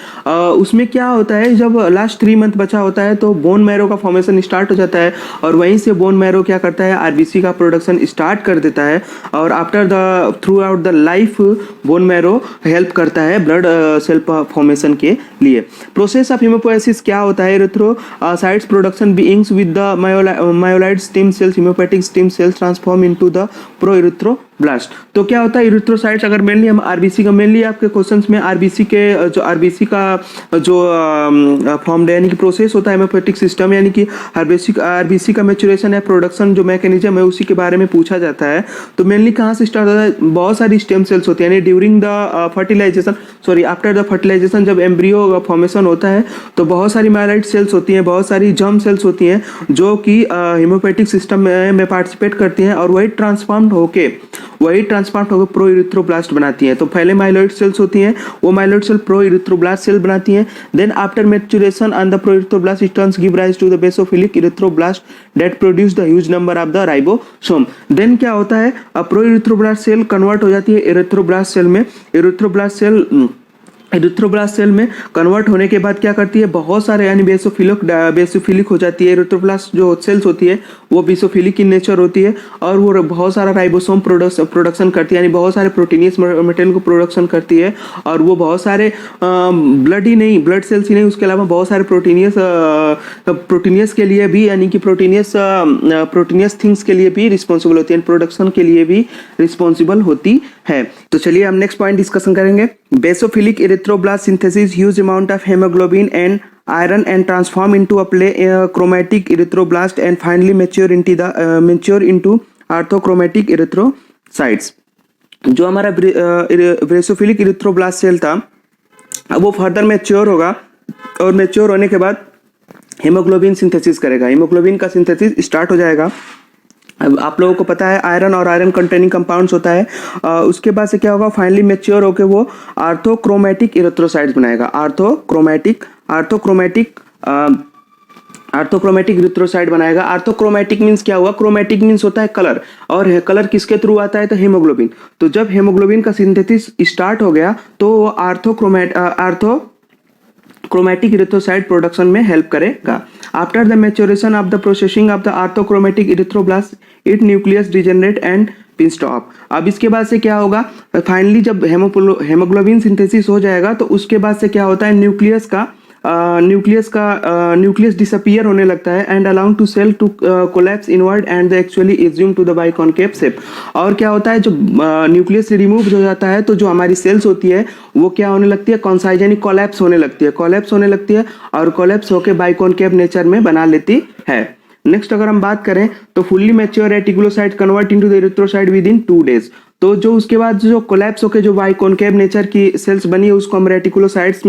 उसमें क्या होता है जब लास्ट 3 मंथ बचा होता है तो बोन मैरो का फॉर्मेशन स्टार्ट हो जाता है, और वहीं से बोन मैरो क्या करता है, आरबीसी का प्रोडक्शन स्टार्ट कर देता है। और after the through out the life bone marrow help करता है ब्लड सेल फॉर्मेशन के लिए। प्रोसेस ऑफ हीमोपोएसिस क्या होता है, erythrocytes production begins with the myeloid stem cells, haemopoietic stem cells transform into the proerythroblast. तो क्या होता है इरिथ्रोसाइट्स, अगर मेनली हम आरबीसी का, मेनली आपके क्वेश्चंस में आरबीसी का जो फॉर्म यानी कि प्रोसेस होता है हेमोपोएटिक सिस्टम, यानी कि आरबीसी का मैच्योरेशन है, प्रोडक्शन जो मैकेनिज्म है उसी के बारे में पूछा जाता है। तो मेनली कहाँ से स्टार्ट होता है, बहुत सारी स्टेम सेल्स होती है, यानी during the fertilisation, after the fertilisation जब एम्ब्रियो फॉर्मेशन होता है तो बहुत सारी माइलाइट सेल्स होती हैं, बहुत सारी जर्म सेल्स होती हैं जो कि हेमोपोएटिक सिस्टम में पार्टिसिपेट करती हैं, और वही ट्रांसफॉर्म होके प्रोइरिथ्रोब्लास्ट बनाती हैं। तो पहले माइलॉइड सेल्स होती हैं, वो माइलॉइड सेल प्रोइरिथ्रोब्लास्ट सेल बनाती हैं। Then after maturation on the proerythroblast turns give rise to the basophilic erythroblast that produce the huge number of the ribosome. Then क्या होता है, प्रोइरिथ्रोब्लास्ट सेल कन्वर्ट हो जाती है इरिथ्रोब्लास्ट सेल में। इरिथ्रोब्लास्ट सेल में कन्वर्ट होने के बाद क्या करती है, बहुत सारे यानी बेसोफिलिक हो जाती है। इरिथ्रोब्लास्ट जो सेल्स होती है वो बेसोफिलिक इन नेचर होती है, और वो बहुत सारा राइबोसोम प्रोडक्शन करती है, यानी बहुत सारे प्रोटीनियस मटेरियल को प्रोडक्शन करती है। और वो बहुत सारे ब्लड सेल्स ही नहीं, उसके अलावा बहुत सारे प्रोटीनियस के लिए भी, यानी कि प्रोटीनियस थिंग्स के लिए भी रिस्पॉन्सिबल होती है, प्रोडक्शन के लिए भी रिस्पॉन्सिबल होती है। तो चलिए हम नेक्स्ट पॉइंट डिस्कशन करेंगे। Basophilic erythroblast synthesis huge amount of haemoglobin and iron and transform into a chromatic erythroblast and finally mature into orthochromatic erythrocytes। जो हमारा बेसोफिलिक इरिथ्रोब्लास्ट सेल था अब वो फर्दर मैच्योर होगा, और मैच्योर होने के बाद हेमोग्लोबिन सिंथेसिस करेगा, हेमोग्लोबिन का सिंथेसिस स्टार्ट हो जाएगा। अब आप लोगों को पता है आयरन और आयरन कंटेनिंग कंपाउंड्स होता है। उसके बाद से क्या होगा, फाइनली मैच्योर होकर वो आर्थोक्रोमैटिक इरिथ्रोसाइट्स बनाएगा, आर्थोक्रोमैटिक इरिथ्रोसाइट बनाएगा। आर्थोक्रोमैटिक मीन्स क्या हुआ, क्रोमैटिक मीन्स होता है कलर, और कलर किसके थ्रू आता है, तो हेमोग्लोबिन। तो जब हेमोग्लोबिन का सिंथेसिस स्टार्ट हो गया तो वो आर्थोक्रोमैटिक इरिथ्रोसाइट प्रोडक्शन में हेल्प करेगा। After the maturation of the processing of the orthochromatic erythroblast it nucleus degenerate and pinched off. अब इसके बाद से क्या होगा, फाइनली जब हेमोग्लोबिन सिंथेसिस हो जाएगा तो उसके बाद से क्या होता है, न्यूक्लियस डिसअपियर होने लगता है and allowing to cell to collapse inward and the actually assume to the biconcave shape. और क्या होता है, जो न्यूक्लियस रिमूव हो जाता है तो जो हमारी सेल्स होती है वो क्या होने लगती है, कॉन्साइज यानी कोलैप्स होने लगती है, और कोलैप्स होकर बाइकॉन्केव नेचर में बना लेती है। नेक्स्ट अगर हम बात करें तो fully mature reticulocyte convert into the erythrocyte with in 2 days। तो जो उसके बाद जो कोलैप्स होकर जो बाइकॉन्केव नेचर की सेल्स बनी है उसको हम रेटिकुलोसाइट्स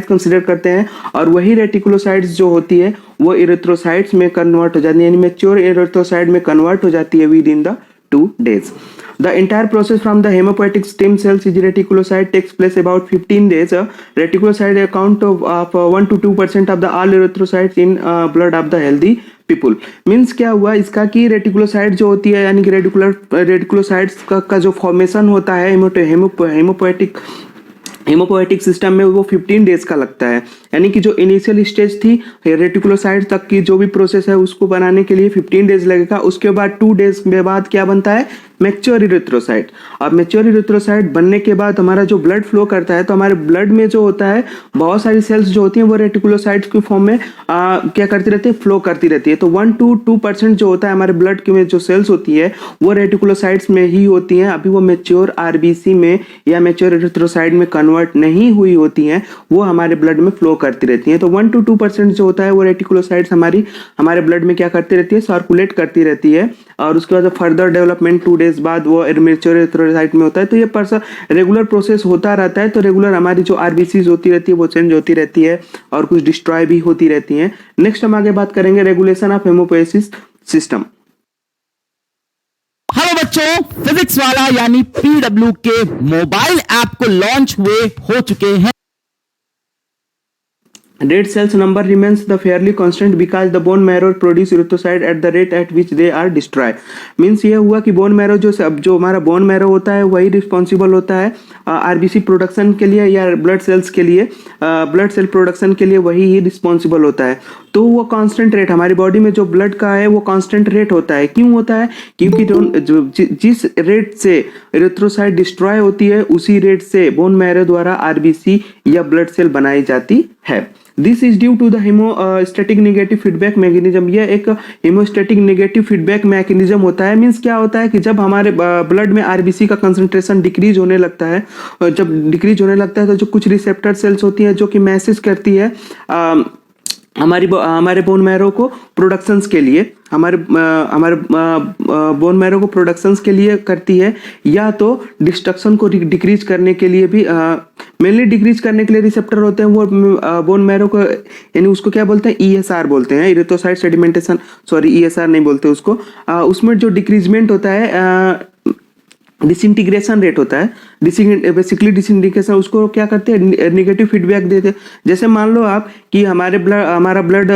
कंसीडर करते हैं, और वही रेटिकुलोसाइट्स जो होती है वो इरिथ्रोसाइट्स में कन्वर्ट हो जाती है, यानी मैच्योर इरिथ्रोसाइट में कन्वर्ट हो जाती है with in the 2 days। The entire process from the hematopoietic stem cells is reticulocyte takes place about 15 days. Reticulocyte account of 1 to 2% of the all erythrocytes in blood of the healthy people. Means क्या हुआ इसका कि reticulocyte जो होती है यानी कि reticulocytes का जो फॉर्मेशन होता है हेमोपोएटिक सिस्टम में वो 15 डेज का लगता है। यानी कि जो इनिशियल स्टेज थी रेटिकुलोसाइट तक की जो भी प्रोसेस है उसको बनाने के लिए 15 डेज लगेगा। उसके बाद 2 डेज के बाद क्या बनता है, मैच्योर इरिथ्रोसाइट। अब मैच्योर इरिथ्रोसाइट बनने के बाद हमारा जो ब्लड फ्लो करता है तो हमारे ब्लड में जो होता है बहुत सारी सेल्स जो होती हैं वो रेटिकुलोसाइट्स के फॉर्म में क्या करती रहती है, फ्लो करती रहती है। तो 1 to 2% जो होता है हमारे ब्लड के में जो सेल्स होती है वो रेटिकुलोसाइट्स में ही होती हैं। अभी वो मैच्योर आरबीसी में या मैच्योर इरिथ्रोसाइट में कन्वर्ट नहीं हुई होती हैं, वो हमारे ब्लड में फ्लो करती रहती हैं। तो 1 to 2% जो होता है वो रेटिकुलोसाइट्स हमारे ब्लड में क्या करती रहती है, सर्कुलेट करती रहती है। और उसके बाद फर्दर डेवलपमेंट 2 डेज बाद वो मैच्योर इरिथ्रोसाइट में होता है। तो ये रेगुलर प्रोसेस होता रहता है। तो रेगुलर हमारी जो आरबीसीज होती रहती है वो चेंज होती रहती है और कुछ डिस्ट्रॉय भी होती रहती हैं। नेक्स्ट हम आगे बात करेंगे रेगुलेशन ऑफ हेमोपोएसिस सिस्टम। हेलो बच्चों, फिजिक्स वाला यानी पीडब्ल्यू के मोबाइल ऐप को लॉन्च हुए हो चुके हैं। Red cells number remains the fairly constant because the bone marrow produce erythrocyte at the rate at which they are destroyed. Means ये हुआ कि बोन मैरो जो हमारा बोन मैरो होता है वही रिस्पॉन्सिबल होता है आरबीसी प्रोडक्शन के लिए या ब्लड सेल्स के लिए, ब्लड सेल प्रोडक्शन के लिए वही ही रिस्पॉन्सिबल होता है। तो वो कांस्टेंट रेट हमारी बॉडी में जो ब्लड का है वो कांस्टेंट रेट होता है। क्यों होता है, क्योंकि जिस रेट से इरिथ्रोसाइट डिस्ट्रॉय होती है उसी रेट से बोन मैरो द्वारा आरबीसी या ब्लड सेल बनाई जाती है। This is due to the haemostatic negative feedback mechanism. यह एक हेमोस्टैटिक नेगेटिव फीडबैक मैकेनिज्म होता है। मीन्स क्या होता है कि जब हमारे ब्लड में आरबीसी का कंसंट्रेशन डिक्रीज होने लगता है, जब डिक्रीज होने लगता है तो जो कुछ रिसेप्टर सेल्स होती है जो कि मैसेज करती है हमारे बोन मैरो को प्रोडक्शंस के लिए, हमारे बोन मैरो को प्रोडक्शंस के लिए करती है, या तो डिस्ट्रक्शन को डिक्रीज करने के लिए भी मेनली डिक्रीज करने के लिए रिसेप्टर होते हैं वो बोन मैरो को, यानी उसको क्या बोलते हैं, ईएसआर बोलते हैं, इरिथ्रोसाइट सेडिमेंटेशन, सॉरी ईएसआर नहीं बोलते उसको। उसमें जो डिक्रीजमेंट होता है डिसइंटीग्रेशन रेट होता है, बेसिकली डिसइंटीग्रेशन उसको क्या करते हैं, नेगेटिव फीडबैक देते हैं। जैसे मान लो आप कि हमारा ब्लड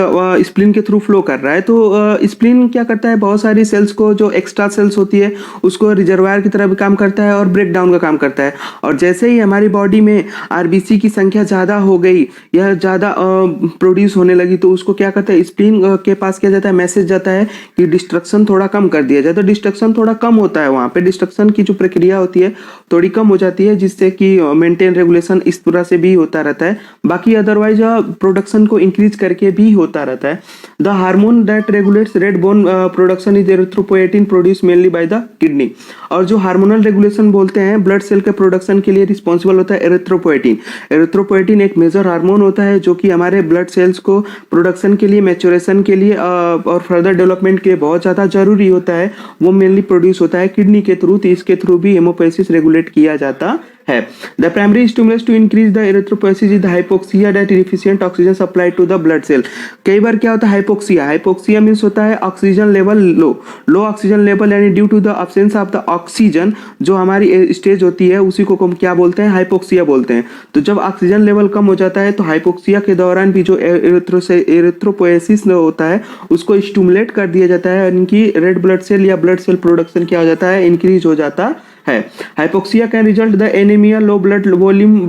स्प्लीन के थ्रू फ्लो कर रहा है, तो स्प्लीन क्या करता है, बहुत सारी सेल्स को जो एक्स्ट्रा सेल्स होती है उसको रिजर्वायर की तरह भी काम करता है और ब्रेक डाउन का काम करता है। और जैसे ही हमारी बॉडी में आरबीसी की संख्या ज़्यादा हो गई या ज़्यादा प्रोड्यूस होने लगी तो उसको क्या करता है, स्प्लीन के पास क्या जाता है, मैसेज जाता है कि डिस्ट्रक्शन थोड़ा कम कर दिया जाए। तो डिस्ट्रक्शन थोड़ा कम होता है, वहाँ पे डिस्ट्रक्शन की जो प्रक्रिया होती है थोड़ी कम हो जाती है, जिससे कि मेंटेन रेगुलेशन इस तरह से भी होता रहता है। बाकी अदरवाइज प्रोडक्शन को इंक्रीज करके भी होता रहता है। The hormone that regulates red bone production is erythropoietin produce mainly by the kidney. और जो हार्मोनल रेगुलेशन बोलते हैं ब्लड सेल के प्रोडक्शन के लिए रिस्पॉन्सिबल होता है एरिथ्रोपोएटिन। एरिथ्रोपोएटिन एक मेजर हार्मोन होता है जो कि हमारे ब्लड सेल्स को प्रोडक्शन के लिए, मैच्योरेशन के लिए और फर्दर डेवलपमेंट के लिए बहुत ज़्यादा जरूरी होता है। वो मेनली प्रोड्यूस होता है किडनी के थ्रू, तो इसके थ्रू भी हेमोपोएसिस रेगुलेट किया जाता है। The primary stimulus to increase the erythropoiesis is the hypoxia that deficient oxygen supply to the blood cell. कई बार क्या होता है हाइपोक्सिया मींस होता है oxygen level low oxygen level, यानी due to the absence of the oxygen जो हमारी स्टेज होती है उसी को हम क्या बोलते हैं, हाइपोक्सिया बोलते हैं। तो जब ऑक्सीजन लेवल कम हो जाता है तो हाइपोक्सिया के दौरान भी जो एरिथ्रोपोएसिस होता है उसको स्टिमुलेट कर दिया जाता है, यानी कि रेड ब्लड सेल या ब्लड सेल प्रोडक्शन क्या हो जाता है, इंक्रीज हो जाता है। Hypoxia can result the anaemia, low blood volume,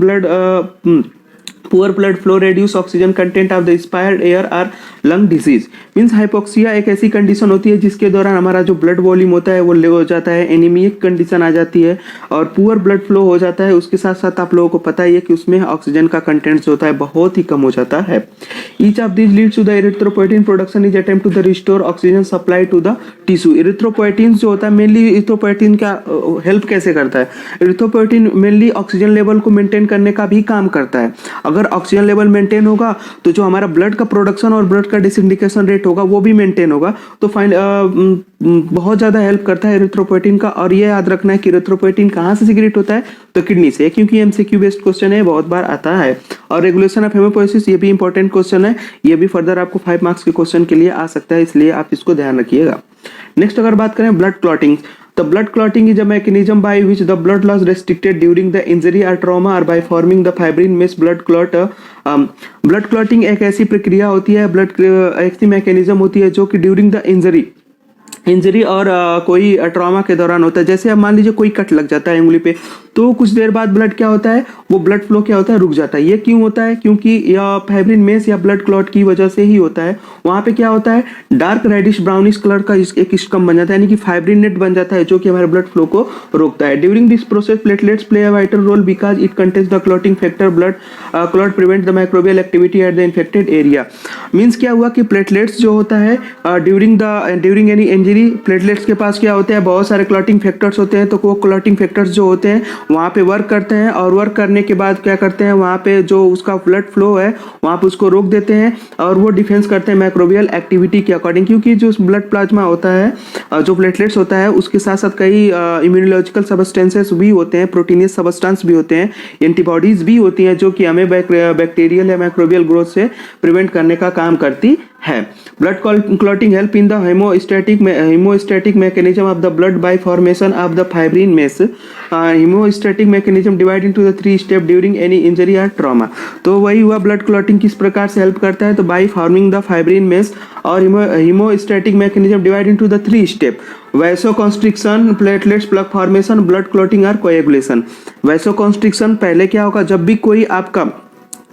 poor blood flow, reduce oxygen content of the inspired air और लंग डिजीज। मीन्स हाइपोक्सिया एक ऐसी कंडीशन होती है जिसके दौरान हमारा जो ब्लड वॉल्यूम होता है वो लो हो जाता है, एनीमिक कंडीशन आ जाती है और पुअर ब्लड फ्लो हो जाता है। उसके साथ साथ आप लोगों को पता ही है कि उसमें ऑक्सीजन का कंटेंट जो होता है बहुत ही कम हो जाता है। Each of this leads to the erythropoietin production is attempt to the restore oxygen supply to the tissue. Erythropoietin जो होता है मेनली, एरिथ्रोपोएटिन का हेल्प कैसे करता है, एरिथ्रोपोएटिन मेनली ऑक्सीजन लेवल को मेंटेन करने का भी काम करता है। अगर ऑक्सीजन लेवल मेंटेन होगा तो जो हमारा ब्लड का प्रोडक्शन और ब्लड का डिसइंडिकेशन रेट होगा वो भी मेंटेन होगा। तो बहुत ज़्यादा हेल्प करता है एरिथ्रोपोएटिन का। और ये याद रखना है कि एरिथ्रोपोएटिन कहाँ से सीक्रेट होता है, तो किडनी से, क्योंकि एमसीक्यू बेस्ड क्वेश्चन है, बहुत बार आता है। और रेगुलेशन ऑफ हेमोपोएसिस ये भी इंपॉर्टेंट क्वेश्चन है, ये भी फर्दर आपको 5 मार्क्स के क्वेश्चन के लिए आ सकता है, इसलिए आप इसको ध्यान रखिएगा। नेक्स्ट अगर बात करें blood clotting, The blood clotting is a mechanism by which the blood loss restricted during the injury or trauma or by forming the fibrin mesh blood clot. Blood clotting एक ऐसी प्रक्रिया होती है, ब्लड ऐसी mechanism होती है जो कि ड्यूरिंग द इंजरी और कोई ट्रॉमा के दौरान होता है। जैसे अब मान लीजिए कोई कट लग जाता है उंगली पे, तो कुछ देर बाद ब्लड क्या होता है, वो ब्लड फ्लो क्या होता है, रुक जाता है। ये क्यों होता है? क्योंकि या फाइब्रिन मेश या ब्लड क्लॉट की वजह से ही होता है। वहाँ पे क्या होता है, डार्क रेडिश ब्राउनिश कलर का एक स्कम बन जाता है, यानी कि फाइब्रिन नेट बन जाता है जो कि हमारे ब्लड फ्लो को रोकता है। During this process platelets play a vital role because it contains the clotting factor blood clot prevent the microbial activity at the infected area. Means क्या हुआ कि प्लेटलेट्स जो होता है ड्यूरिंग एनी इंजरी, प्लेटलेट्स के पास क्या होते हैं, बहुत सारे क्लॉटिंग फैक्टर्स होते हैं। तो वो क्लॉटिंग फैक्टर्स जो होते हैं वहाँ पे वर्क करते हैं, और वर्क करने के बाद क्या करते हैं, वहाँ पे जो उसका ब्लड फ्लो है वहाँ पे उसको रोक देते हैं, और वो डिफेंस करते हैं माइक्रोबियल एक्टिविटी के अकॉर्डिंग। क्योंकि जो ब्लड प्लाज्मा होता है, जो प्लेटलेट्स होता है, उसके साथ साथ कई इम्यूनोलॉजिकल सबस्टेंसेस भी होते हैं, प्रोटीनियस सबस्टेंस भी होते हैं, एंटीबॉडीज भी होती हैं जो कि हमें बैक्टीरियल या माइक्रोबियल ग्रोथ से प्रिवेंट करने का काम करती है। Blood clotting help in the hemostatic mechanism of the blood by formation of the fibrin mesh. Hemostatic mechanism divide into the 3 steps during any injury or trauma. तो वही हुआ, ब्लड क्लॉटिंग किस प्रकार से हेल्प करता है, तो by forming the fibrin mesh. और hemostatic mechanism divide into the 3 steps: vasoconstriction, platelets plug formation, blood clotting और कोएगुलेशन। वैसोकॉन्स्ट्रिक्शन पहले क्या होगा,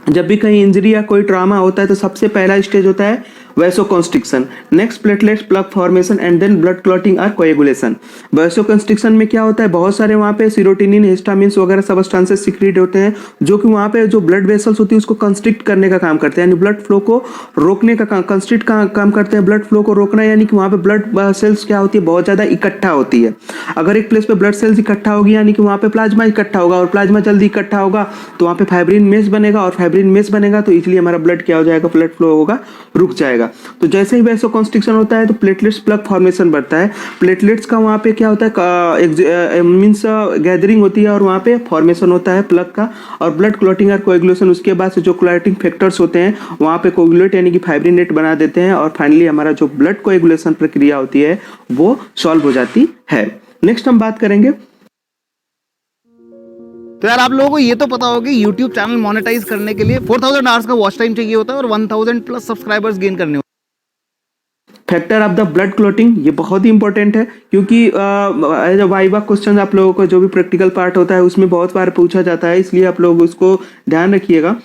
जब भी कहीं इंजरी या कोई ट्रॉमा होता है तो सबसे पहला स्टेज होता है vasoconstriction, next platelets plug formation and then blood clotting और कोएगुलेशन। वैसोकॉन्स्ट्रिक्शन में क्या होता है, बहुत सारे वहाँ पे सीरोटिनिन, हिस्टामिन्स वगैरह सबस्टेंसेस सीक्रेट होते हैं जो कि वहाँ पे जो ब्लड वेसल्स होती है उसको कंस्ट्रिक्ट करने का काम करते हैं, यानी ब्लड फ्लो को रोकने का कंस्ट्रिक्ट का काम करते हैं। ब्लड फ्लो को रोकना यानी कि वहाँ पे ब्लड सेल्स क्या होती है, बहुत ज़्यादा इकट्ठा होती है। अगर एक प्लेस पे ब्लड सेल्स इकट्ठा होगी यानी कि वहाँ पे प्लाज्मा इकट्ठा होगा, और प्लाज्मा जल्दी इकट्ठा होगा तो वहाँ पे फाइब्रिन मेश बनेगा, और फाइब्रिन मेश बनेगा तो इसलिए हमारा ब्लड क्या हो जाएगा, ब्लड फ्लो होगा, रुक जाएगा। तो जैसे ही वैसोकॉन्स्ट्रिक्शन होता है तो प्लेटलेट्स प्लग फॉर्मेशन बढ़ता है। प्लेटलेट्स का वहाँ पे क्या होता है, मीन्स गैदरिंग होती है और वहाँ पे फॉर्मेशन होता है प्लग का, और ब्लड क्लॉटिंग और कोएगुलेशन उसके बाद से जो क्लॉटिंग फैक्टर्स होते हैं वहाँ पे कोएगुलेट यानी कि फाइब्रिन नेट बना देते हैं, और फाइनली हमारा जो ब्लड कोएगुलेशन प्रक्रिया होती है वो सॉल्व हो जाती है। नेक्स्ट हम बात करेंगे। तो यार आप लोगों को ये तो पता होगा कि YouTube चैनल मोनेटाइज करने के लिए 4000 आवर्स का वॉच टाइम चाहिए होता है और 1000 प्लस सब्सक्राइबर्स गेन करने होते हैं। Factor of the blood clotting ये बहुत ही इंपॉर्टेंट है, क्योंकि एज अ वाइवा क्वेश्चन आप लोगों को जो भी प्रैक्टिकल पार्ट होता है उसमें बहुत बार पूछा जाता है, इसलिए आप लोग उसको ध्यान रखिएगा।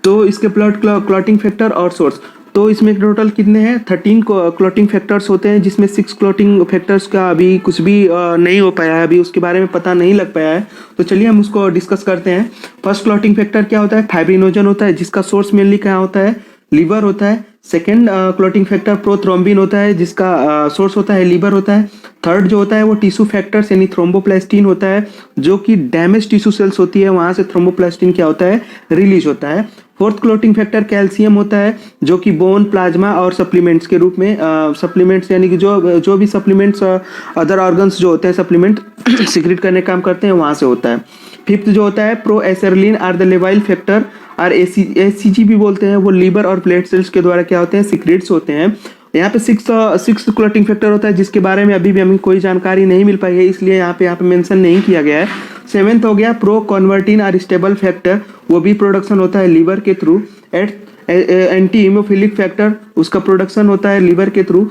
तो इसके ब्लड क्लॉटिंग फैक्टर और सोर्स, तो इसमें टोटल कितने हैं, 13 क्लॉटिंग फैक्टर्स होते हैं, जिसमें 6 क्लॉटिंग फैक्टर्स का अभी कुछ भी नहीं हो पाया है, अभी उसके बारे में पता नहीं लग पाया है। तो चलिए हम उसको डिस्कस करते हैं। फर्स्ट क्लॉटिंग फैक्टर क्या होता है, फाइब्रिनोजन होता है, जिसका सोर्स मेनली क्या होता है, लीवर होता है। सेकेंड क्लॉटिंग फैक्टर प्रोथ्रोम्बिन होता है, जिसका सोर्स होता है लीवर होता है। थर्ड जो होता है वो टिश्यू फैक्टर्स यानी थ्रोम्बोप्लास्टिन होता है, जो कि डैमेज टिश्यू सेल्स होती है वहाँ से थ्रोम्बोप्लास्टिन क्या होता है, रिलीज होता है। फोर्थ क्लॉटिंग फैक्टर कैल्शियम होता है, जो कि बोन, प्लाज्मा और सप्लीमेंट्स के रूप में सप्लीमेंट्स यानी कि जो भी सप्लीमेंट्स अदर ऑर्गन्स जो होते हैं सप्लीमेंट सीक्रेट करने का काम करते हैं वहाँ से होता है। फिफ्थ जो होता है प्रो एसरलिन आर द लेवाइल फैक्टर और एसीजी भी बोलते हैं, वो लीवर और प्लेट सेल्स के द्वारा क्या होते हैं, सीक्रेट्स होते हैं। यहाँ पे सिक्स क्लॉटिंग फैक्टर होता है जिसके बारे में अभी भी हमें कोई जानकारी नहीं मिल पाई है, इसलिए यहाँ पे मेंशन नहीं किया गया है। सेवेंथ हो गया प्रो कन्वर्टिन और स्टेबल फैक्टर, वो भी प्रोडक्शन होता है लीवर के थ्रू। एंटी हीमोफिलिक फैक्टर, उसका प्रोडक्शन होता है लीवर के through.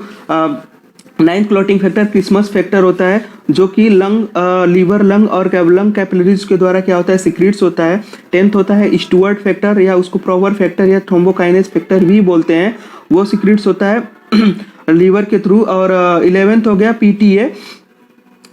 Ninth clotting factor Christmas factor होता है, जो कि लीवर, लंग और लंग कैपिलरीज के द्वारा क्या होता है, सीक्रेट्स होता है। 10th होता है स्टुअर्ट फैक्टर, या उसको प्रोवर फैक्टर या थ्रोम्बोकाइनेज फैक्टर भी बोलते हैं, वो सीक्रेट्स होता है लीवर के थ्रू। और 11th हो गया पीटीए,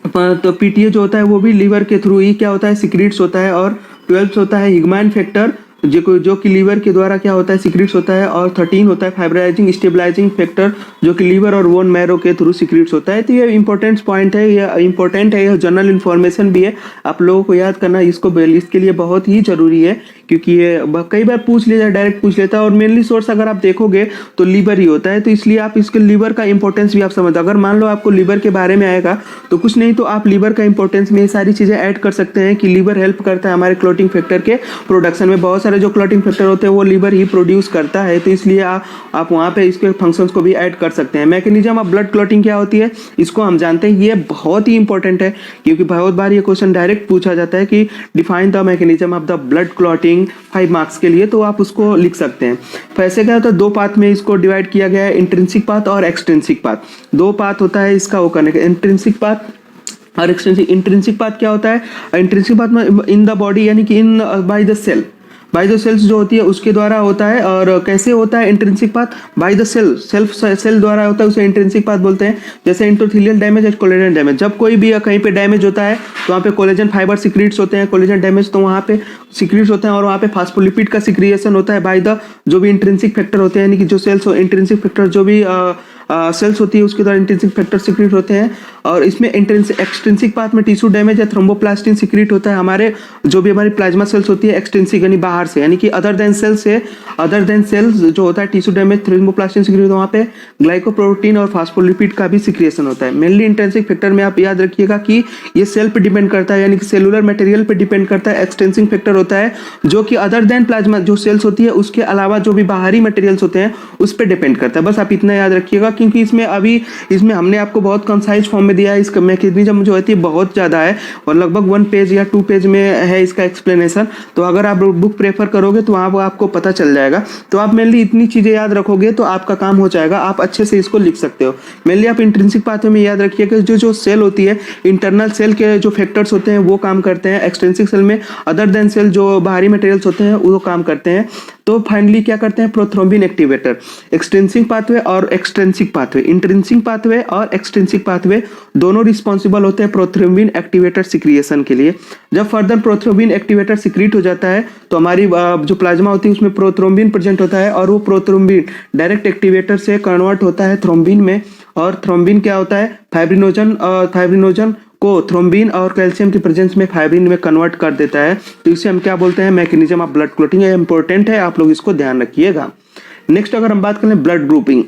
तो पीटीए जो होता है वो भी लीवर के थ्रू ही क्या होता है, सीक्रेट्स होता है। और 12th होता है हिगमैन फैक्टर, जो कि लीवर के द्वारा क्या होता है, सीक्रेट्स होता है। और 13 होता है फाइब्राइजिंग स्टेबलाइजिंग फैक्टर, जो कि लीवर और बोन मैरो के थ्रू सीक्रेट्स होता है। तो ये इंपॉर्टेंट पॉइंट है, ये इंपॉर्टेंट है, यह जनरल इन्फॉर्मेशन भी है, आप लोगों को याद करना इसके लिए बहुत ही जरूरी है, क्योंकि ये कई बार पूछ लिया जाए, डायरेक्ट पूछ लेता है। और मेनली सोर्स अगर आप देखोगे तो लीवर ही होता है, तो इसलिए आप इसके लीवर का इंपॉर्टेंस भी आप समझ, अगर मान लो आपको लीवर के बारे में आएगा तो कुछ नहीं तो आप लीवर का इंपॉर्टेंस में ये सारी चीज़ें ऐड कर सकते हैं कि लीवर हेल्प करता है हमारे क्लॉटिंग फैक्टर के प्रोडक्शन में। बहुत सारे जो क्लॉटिंग फैक्टर होते हैं वो लीवर ही प्रोड्यूस करता है, तो इसलिए आप वहाँ पे इसके फंक्शंस को भी ऐड कर सकते हैं। मैकेनिज्म ऑफ ब्लड क्लॉटिंग क्या होती है इसको हम जानते हैं, ये बहुत ही इंपॉर्टेंट है क्योंकि बहुत बार ये क्वेश्चन डायरेक्ट पूछा जाता है कि define the mechanism of the blood clotting 5 marks के लिए, तो आप उसको लिख सकते हैं। वैसे क्या होता है, 2 पाथ में इसको डिवाइड किया गया है, इंट्रिंसिक पाथ और एक्सट्रिंसिक पाथ। 2 पाथ होता है इसका वो करने का, इंट्रिंसिक पाथ और एक्सट्रिंसिक। इंट्रिंसिक पाथ क्या होता है, इंट्रिंसिक पाथ में इन द बॉडी यानी कि in by the cell, by the cells जो होती है उसके द्वारा होता है। और कैसे होता है intrinsic path, by the cell, cell द्वारा होता है, उसे इंट्रिंसिक पाथ बोलते हैं। जैसे एंडोथेलियल डैमेज और कोलेजन डैमेज, जब कोई भी कहीं पे डैमेज होता है तो वहाँ पे कोलेजन फाइबर सिक्रीट्स होते हैं, कोलेजन डैमेज तो वहाँ पे सिक्रीट्स होते हैं और वहाँ पे फास्फोलिपिड का सिक्रिएशन होता है बाय द जो भी इंट्रिंसिक फैक्टर होते हैं, यानी कि जो सेल्स इंट्रिंसिक फैक्टर जो भी सेल्स होती है उसके द्वारा इंट्रिंसिक फैक्टर सिक्रीट होते हैं। और इसमें एक्सट्रिंसिक पाथ में टिश्यू डैमेज या थ्रोम्बोप्लास्टिन सिक्रीट होता है, हमारे जो भी हमारी प्लाज्मा सेल्स होती है एक्सट्रिंसिक यानी बाहर से, यानी कि अदर देन सेल्स जो होता है टिश्यू डैमेज थ्रोम्बोप्लास्टिन सिक्रीट, तो वहाँ पे ग्लाइकोप्रोटीन और फास्फोलिपिड का भी सिक्रिएशन होता है। मेनली इंट्रिंसिक फैक्टर में आप याद रखिएगा कि ये सेल पे डिपेंड करता है, यानी कि सेलुलर मटेरियल पे डिपेंड करता है। एक्सट्रिंसिक फैक्टर होता है जो कि अदर देन प्लाज्मा जो सेल्स होती है उसके अलावा जो भी बाहरी मटेरियल्स होते हैं उस पर डिपेंड करता है। बस आप इतना याद रखिएगा क्योंकि इसमें हमने आपको बहुत कंसाइज फॉर्म में दिया है। इसका मैकेनिज्म जो होती है बहुत ज़्यादा है और लगभग 1 पेज या 2 पेज में है इसका एक्सप्लेनेशन, तो अगर आप बुक प्रेफर करोगे तो वहाँ आपको पता चल जाएगा। तो आप मेनली इतनी चीज़ें याद रखोगे तो आपका काम हो जाएगा, आप अच्छे से इसको लिख सकते हो। मेनली आप इंट्रिंसिक पाथवे में याद रखिएगा जो सेल होती है इंटरनल सेल के जो फैक्टर्स होते हैं वो काम करते हैं, एक्सट्रिंसिक सेल में अदर देन सेल जो बाहरी मटेरियल्स होते हैं वो काम करते हैं। तो फाइनली क्या करते हैं, प्रोथ्रोम्बिन एक्टिवेटर। एक्सट्रिंसिक पाथवे और एक्सट्रिंसिक पाथवे, इंट्रिंसिक पाथवे और एक्सट्रिंसिक पाथवे दोनों रिस्पॉन्सिबल होते हैं प्रोथ्रोम्बिन एक्टिवेटर सिक्रिएशन के लिए। जब फर्दर प्रोथ्रोम्बिन एक्टिवेटर सिक्रीट हो जाता है तो हमारी जो प्लाज्मा होती है उसमें प्रोथ्रोम्बिन प्रेजेंट होता है और वो प्रोथ्रोम्बिन डायरेक्ट एक्टिवेटर से कन्वर्ट होता है थ्रोम्बिन में। और थ्रोम्बिन क्या होता है, फाइब्रिनोजन को थ्रोम्बिन और कैल्शियम की प्रेजेंस में फाइब्रिन में कन्वर्ट कर देता है। तो इसे हम क्या बोलते हैं, मैकेनिज्म ऑफ ब्लड क्लॉटिंग। ये इंपॉर्टेंट है, आप लोग इसको ध्यान रखिएगा। नेक्स्ट अगर हम बात करें ब्लड ग्रुपिंग,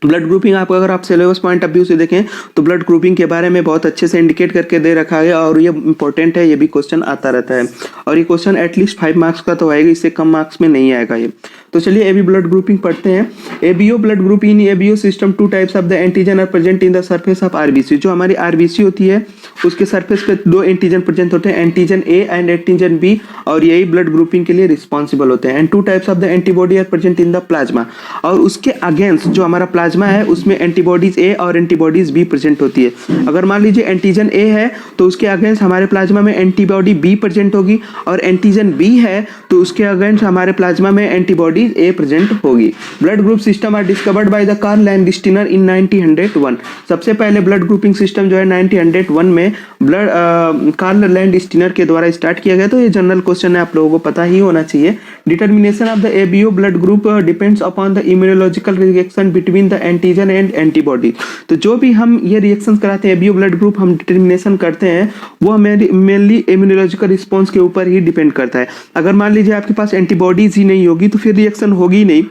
ब्लड ग्रुपिंग आप अगर आप सिलेबस पॉइंट ऑफ व्यू से देखें तो ब्लड ग्रुपिंग के बारे में बहुत अच्छे से इंडिकेट करके दे रखा है और ये इंपॉर्टेंट है, ये भी क्वेश्चन आता रहता है और ये क्वेश्चन एटलीस्ट 5 मार्क्स का तो आएगा, इससे कम मार्क्स में नहीं आएगा ये। तो चलिए एबी ब्लड ग्रुपिंग पढ़ते हैं। ABO blood group, in ABO system 2 types of the antigen are present in the surface of RBC. जो हमारी आरबीसी होती है उसके सरफेस पे 2 एंटीजन प्रेजेंट होते हैं, antigen A and antigen B, और यही ब्लड ग्रुपिंग के लिए रिस्पॉन्सिबल होते हैं। And 2 types of the antibody are present in the plasma, और उसके अगेंस्ट जो हमारा प्लाज्मा है उसमें एंटीबॉडीज ए और एंटीबॉडीज बी प्रेजेंट होती है। अगर मान लीजिए एंटीजन ए है तो उसके अगेंस्ट हमारे प्लाज्मा में एंटीबॉडी बी प्रेजेंट होगी, और एंटीजन बी है तो उसके अगेंस्ट हमारे प्लाज्मा में एंटीबॉडीज ए प्रेजेंट होगी। Blood group system are discovered by the Karl Landsteiner in 1901। सबसे पहले ब्लड ग्रुपिंग सिस्टम जो है 1901 में कार्ल लैंडस्टीनर के द्वारा स्टार्ट किया गया। तो ये जनरल क्वेश्चन है, आप लोगों को पता ही होना चाहिए। Determination of the ABO blood group depends upon the immunological reaction between the antigen and antibody. तो जो भी हम ये रिएक्शंस कराते हैं एबीओ ब्लड ग्रुप हम डिटर्मिनेशन करते हैं वो मेनली इम्यूनोलॉजिकल रिस्पॉन्स के ऊपर ही डिपेंड करता है। अगर मान लीजिए आपके पास एंटीबॉडीज ही नहीं होगी तो फिर रिएक्शन होगी नहीं,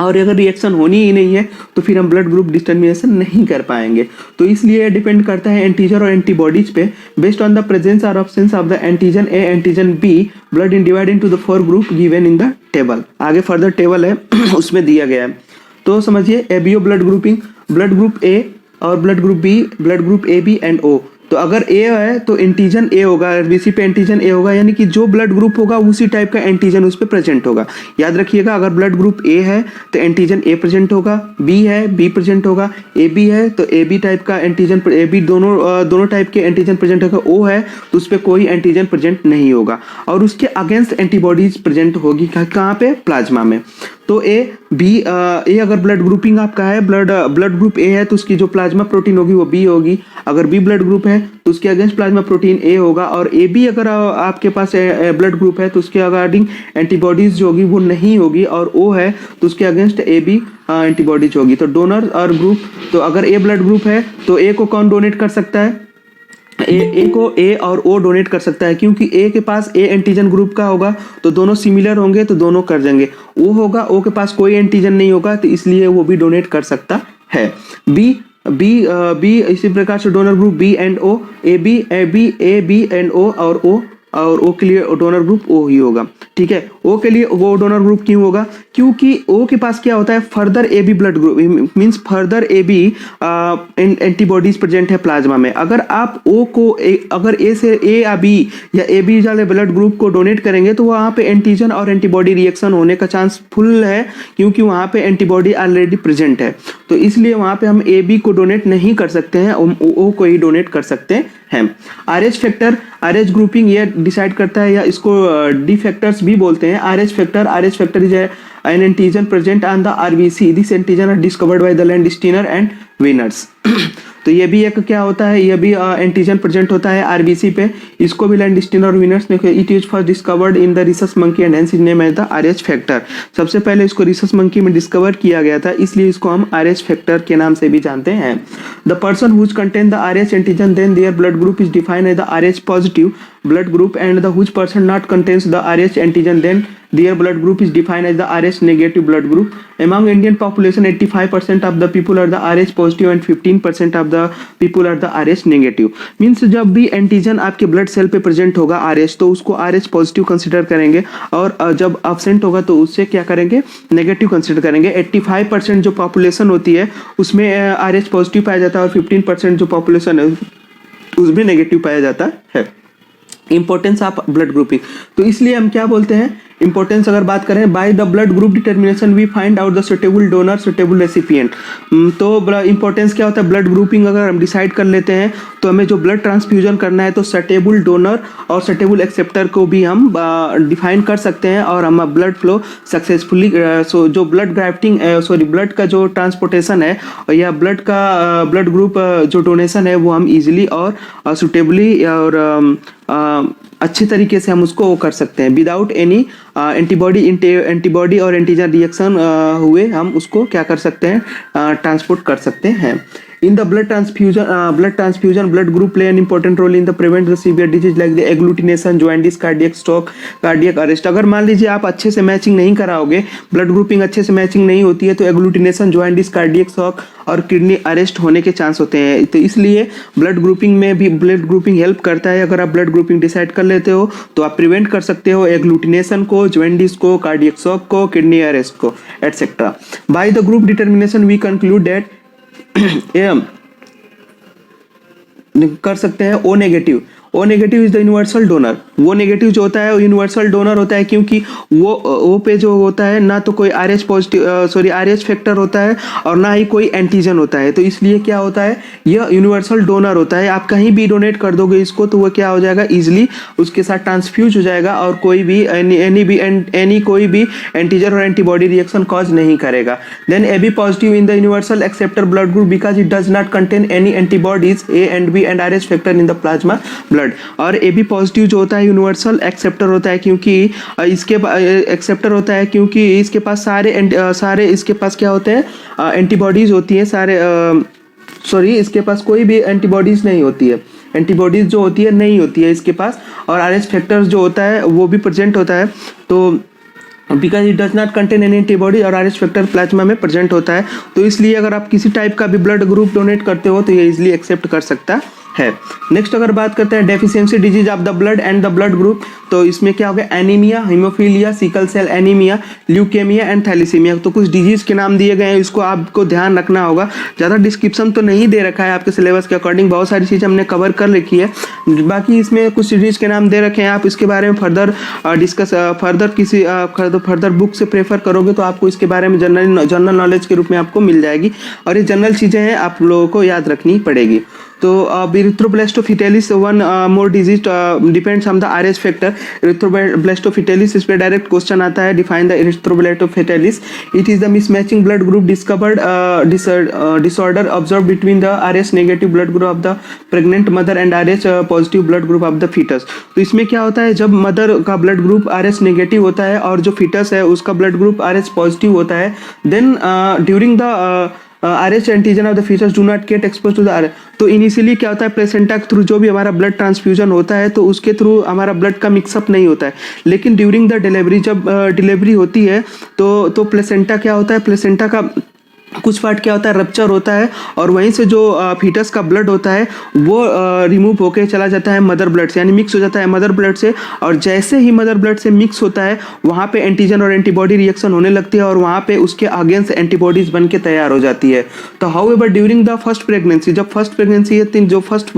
और अगर रिएक्शन होनी ही नहीं है तो फिर हम ब्लड ग्रुप डिटर्मिनेशन नहीं कर पाएंगे। तो इसलिए डिपेंड करता है एंटीजन और एंटीबॉडीज पे। बेस्ड ऑन द प्रेजेंस और absence of the antigen A antigen B blood in divide into the 4 group given in the table. आगे फर्दर टेबल है उसमें दिया गया है। तो समझिए ABO blood grouping, blood group A और blood group B, blood group A B and O. तो अगर ए है तो एंटीजन ए होगा, आरबीसी पे एंटीजन ए होगा, यानी कि जो ब्लड ग्रुप होगा उसी टाइप का एंटीजन उस पे प्रेजेंट होगा। याद रखिएगा, अगर ब्लड ग्रुप ए है तो एंटीजन ए प्रेजेंट होगा, बी है बी प्रेजेंट होगा, ए बी है तो ए बी टाइप का एंटीजन, ए बी दोनों टाइप के एंटीजन प्रेजेंट होगा, ओ है तो उस पर कोई एंटीजन प्रेजेंट नहीं होगा, और उसके अगेंस्ट एंटीबॉडीज प्रेजेंट होगी कहाँ पे, प्लाज्मा में। तो ए अगर ब्लड ग्रुपिंग आपका है, ब्लड ग्रुप ए है तो उसकी जो प्लाज्मा प्रोटीन होगी वो बी होगी। अगर बी ब्लड ग्रुप है तो उसके अगेंस्ट प्लाज्मा प्रोटीन ए होगा, और ए बी अगर आपके पास ब्लड ग्रुप है तो उसके अकॉर्डिंग एंटीबॉडीज जो होगी वो नहीं होगी, और ओ है तो उसके अगेंस्ट ए बी एंटीबॉडीज होगी। तो डोनर और ग्रुप, तो अगर ए ब्लड ग्रुप है तो ए को कौन डोनेट कर सकता है, ए को ए और ओ डोनेट कर सकता है, क्योंकि ए के पास ए एंटीजन ग्रुप का होगा तो दोनों सिमिलर होंगे तो दोनों कर देंगे। ओ होगा, ओ के पास कोई एंटीजन नहीं होगा तो इसलिए वो भी डोनेट कर सकता है। बी इसी प्रकार से donor group B and O, A B and O, और ओ के लिए डोनर ग्रुप ओ ही होगा। ठीक है, ओ के लिए वो डोनर ग्रुप क्यों होगा? क्योंकि ओ के पास क्या होता है, further A B blood group means further A B antibodies present है प्लाज्मा में। अगर आप ओ को अगर ए से ए या बी या ए बी वाले ब्लड ग्रुप को डोनेट करेंगे तो वहाँ पे एंटीजन और एंटीबॉडी रिएक्शन होने का चांस फुल है, क्योंकि वहाँ पे एंटीबॉडी ऑलरेडी प्रेजेंट है। तो इसलिए वहाँ पे हम ए बी को डोनेट नहीं कर सकते हैं, ओ को ही डोनेट कर सकते हैं। आरएच फैक्टर, आरएच ग्रुपिंग ये डिसाइड करता है, या इसको डी फैक्टर्स भी बोलते हैं। RH factor is an antigen present on the RBC. This antigen are discovered by the Landsteiner and Wieners. तो ये भी एक क्या होता है, ये भी एंटीजन प्रेजेंट होता है आरबीसी पे। इसको भी लैंडस्टीनर और विनर्स ने, it is first discovered in the rhesus monkey and hence is name as the Rh factor. सबसे पहले इसको रिसस मंकी में डिस्कवर किया गया था, इसलिए इसको हम आरएच फैक्टर के नाम से भी जानते हैं। The person who contain the Rh antigen then their blood group is defined as the Rh positive blood group, and the which person not contains the Rh antigen then their blood group is defined as the Rh negative blood group. Among Indian population 85% of the people are the Rh positive and 15% of the people are the Rh negative. Means जब भी antigen आपके blood cell पे present होगा Rh, तो उसको Rh positive consider करेंगे, और जब एब्सेंट होगा तो उससे क्या करेंगे, नेगेटिव कंसिडर करेंगे। 85% जो पॉपुलेशन होती है उसमें Rh पॉजिटिव पाया जाता है, और 15% जो पॉपुलेशन है उसमें नेगेटिव पाया जाता है। इंपॉर्टेंस ऑफ ब्लड ग्रुपिंग, तो इसलिए हम क्या बोलते हैं, इंपॉर्टेंस अगर बात करें, by the blood group determination we find out the suitable donor suitable recipient. तो इंपॉर्टेंस क्या होता है, ब्लड ग्रुपिंग अगर हम डिसाइड कर लेते हैं तो हमें जो ब्लड ट्रांसफ्यूजन करना है तो सुटेबल डोनर और सुटेबल एक्सेप्टर को भी हम डिफाइन कर सकते हैं, और हम ब्लड फ्लो सक्सेसफुली जो ब्लड ग्राफ्टिंग ब्लड का जो ट्रांसपोर्टेशन है या ब्लड ग्रुप जो डोनेशन है वो हम इजीली और सुटेबली और अच्छे तरीके से हम उसको कर सकते हैं। विदाउट एनी एंटीबॉडी और एंटीजन रिएक्शन हुए हम उसको क्या कर सकते हैं, ट्रांसपोर्ट कर सकते हैं। In the blood transfusion, blood group play an important role in the prevent the severe disease like the agglutination, jaundice, cardiac stroke, cardiac arrest. अगर मान लीजिए आप अच्छे से मैचिंग नहीं कराओगे, ब्लड ग्रुपिंग अच्छे से मैचिंग नहीं होती है, तो एग्लूटिनेशन, जॉइंडिस, कार्डियक शॉक और किडनी अरेस्ट होने के चांस होते हैं। तो इसलिए ब्लड ग्रुपिंग में भी ब्लड ग्रुपिंग हेल्प करता है। अगर आप ब्लड ग्रुपिंग डिसाइड कर लेते हो तो आप प्रिवेंट कर सकते हो एग्लूटिनेशन को, जॉइंडिस को, कार्डियक शॉक को, किडनी अरेस्ट को, etcetera. By the group determination we conclude that कर सकते हैं O negative. O negative is the universal donor. वो नेगेटिव जो होता है वो यूनिवर्सल डोनर होता है, क्योंकि वो ओ पे जो होता है ना तो कोई आरएच पॉजिटिव आरएच फैक्टर होता है और ना ही कोई एंटीजन होता है। तो इसलिए क्या होता है, यह यूनिवर्सल डोनर होता है। आप कहीं भी डोनेट कर दोगे इसको तो वो क्या हो जाएगा, इजिली उसके साथ ट्रांसफ्यूज हो जाएगा, और कोई भी एंटीजन और एंटीबॉडी रिएक्शन कॉज नहीं करेगा। Then A B positive in the universal acceptor blood group because it does not contain any antibodies A and B and Rh factor in the plasma blood. और A B positive जो होता है universal acceptor होता है, क्योंकि इसके acceptor होता है क्योंकि इसके पास सारे इसके पास क्या होते हैं, एंटीबॉडीज होती हैं इसके पास कोई भी एंटीबॉडीज नहीं होती है, एंटीबॉडीज जो होती है नहीं होती है इसके पास, और आरएच फैक्टर जो होता है वो भी प्रेजेंट होता है। तो because it does not contain any antibody और आरएच फैक्टर प्लाज्मा में प्रेजेंट होता है, तो इसलिए अगर आप किसी टाइप का भी ब्लड ग्रुप डोनेट करते हो तो ये इजिली एक्सेप्ट कर सकता है। नेक्स्ट अगर बात करते हैं deficiency disease of the blood and the blood group, तो इसमें क्या होगा, anaemia, haemophilia, sickle cell anaemia, leukaemia and thalassaemia. तो कुछ डिजीज के नाम दिए गए हैं, इसको आपको ध्यान रखना होगा। ज़्यादा डिस्क्रिप्शन तो नहीं दे रखा है आपके सिलेबस के अकॉर्डिंग, बहुत सारी चीज़ हमने कवर कर रखी है। बाकी इसमें कुछ डिजीज के नाम दे रखे हैं, आप इसके बारे में फर्दर बुक से प्रेफर करोगे तो आपको इसके बारे में जनरल नॉलेज के रूप में आपको मिल जाएगी, और ये जनरल चीज़ें हैं, आप लोगों को याद रखनी पड़ेगी। तो erythroblastosis fetalis one more disease depends on the Rh factor. Erythroblastosis fetalis, इस पे डायरेक्ट क्वेश्चन आता है, define the erythroblastosis fetalis. It is the mismatching blood group discovered disorder observe between the Rh negative blood group of the pregnant mother and Rh positive blood group of the foetus. तो इसमें क्या होता है, जब mother का blood group RH negative होता है और जो फीटस है उसका ब्लड ग्रुप आरएच पॉजिटिव होता है, then during the RH antigen of the features do not get expose to the RH। तो इनिशियली क्या होता है, प्लेसेंटा के थ्रू जो भी हमारा ब्लड ट्रांसफ्यूजन होता है तो उसके थ्रू हमारा ब्लड का मिक्सअप नहीं होता है, लेकिन ड्यूरिंग द डिलीवरी जब डिलीवरी होती है तो प्लेसेंटा क्या होता है, प्लेसेंटा का कुछ पार्ट क्या होता है, रप्चर होता है और वहीं से जो फीटस का ब्लड होता है वो रिमूव होके चला जाता है मदर ब्लड से, यानी मिक्स हो जाता है मदर ब्लड से। और जैसे ही मदर ब्लड से मिक्स होता है वहाँ पे एंटीजन और एंटीबॉडी रिएक्शन होने लगती है और वहाँ पे उसके अगेंस्ट एंटीबॉडीज बन के तैयार हो जाती है। तो however during the first pregnancy, जब फर्स्ट प्रेगनेंसी है, जो फर्स्ट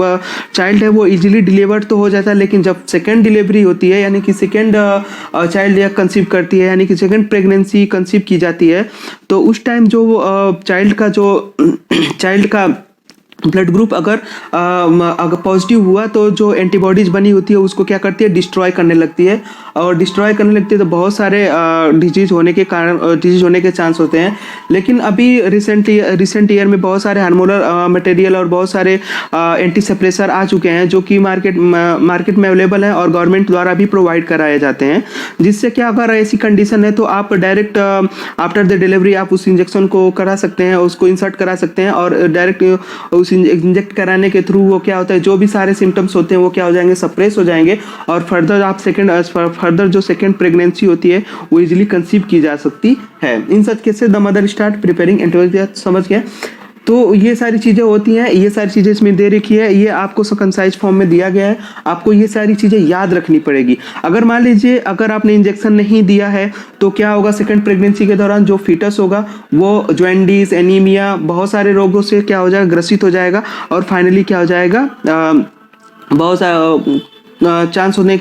चाइल्ड है वो इजीली डिलीवर्ड तो हो जाता है, लेकिन जब सेकेंड डिलीवरी होती है यानी कि सेकेंड चाइल्ड कंसीव करती है, यानी कि सेकेंड प्रेगनेंसी कंसीव की जाती है, तो उस टाइम जो चाइल्ड का ब्लड ग्रुप अगर पॉजिटिव हुआ तो जो एंटीबॉडीज बनी होती है उसको क्या करती है, डिस्ट्रॉय करने लगती है। और डिस्ट्रॉय करने लगती है तो बहुत सारे डिजीज होने के चांस होते हैं। लेकिन अभी रिसेंट ईयर में बहुत सारे हार्मोनल मटेरियल और बहुत सारे एंटी सप्रेसर आ चुके हैं जो कि मार्केट में अवेलेबल है और गवर्नमेंट द्वारा भी प्रोवाइड कराए जाते हैं, जिससे क्या अगर ऐसी कंडीशन है तो आप डायरेक्ट आफ्टर द डिलीवरी आप उस इंजेक्शन को करा सकते हैं, उसको इंसर्ट करा सकते हैं और डायरेक्ट उस इंजेक्ट कराने के थ्रू वो क्या होता है, जो भी सारे सिम्टम्स होते हैं वो क्या हो जाएंगे, सप्रेस हो जाएंगे और फर्दर जो सेकेंड प्रेगनेंसी होती है वो इजीली कंसीव की जा सकती है। In such cases the mother start preparing antibody, समझ गए। तो ये सारी चीज़ें होती हैं, ये सारी चीज़ें इसमें दे रखी है, ये आपको कंसाइज फॉर्म में दिया गया है, आपको ये सारी चीज़ें याद रखनी पड़ेगी। अगर मान लीजिए अगर आपने इंजेक्शन नहीं दिया है तो क्या होगा, सेकंड प्रेगनेंसी के दौरान जो फीटस होगा वो जॉन्डिस, एनीमिया, बहुत सारे रोगों से क्या हो जाएगा, ग्रसित हो जाएगा और फाइनली क्या हो जाएगा, बहुत सारा चांस होने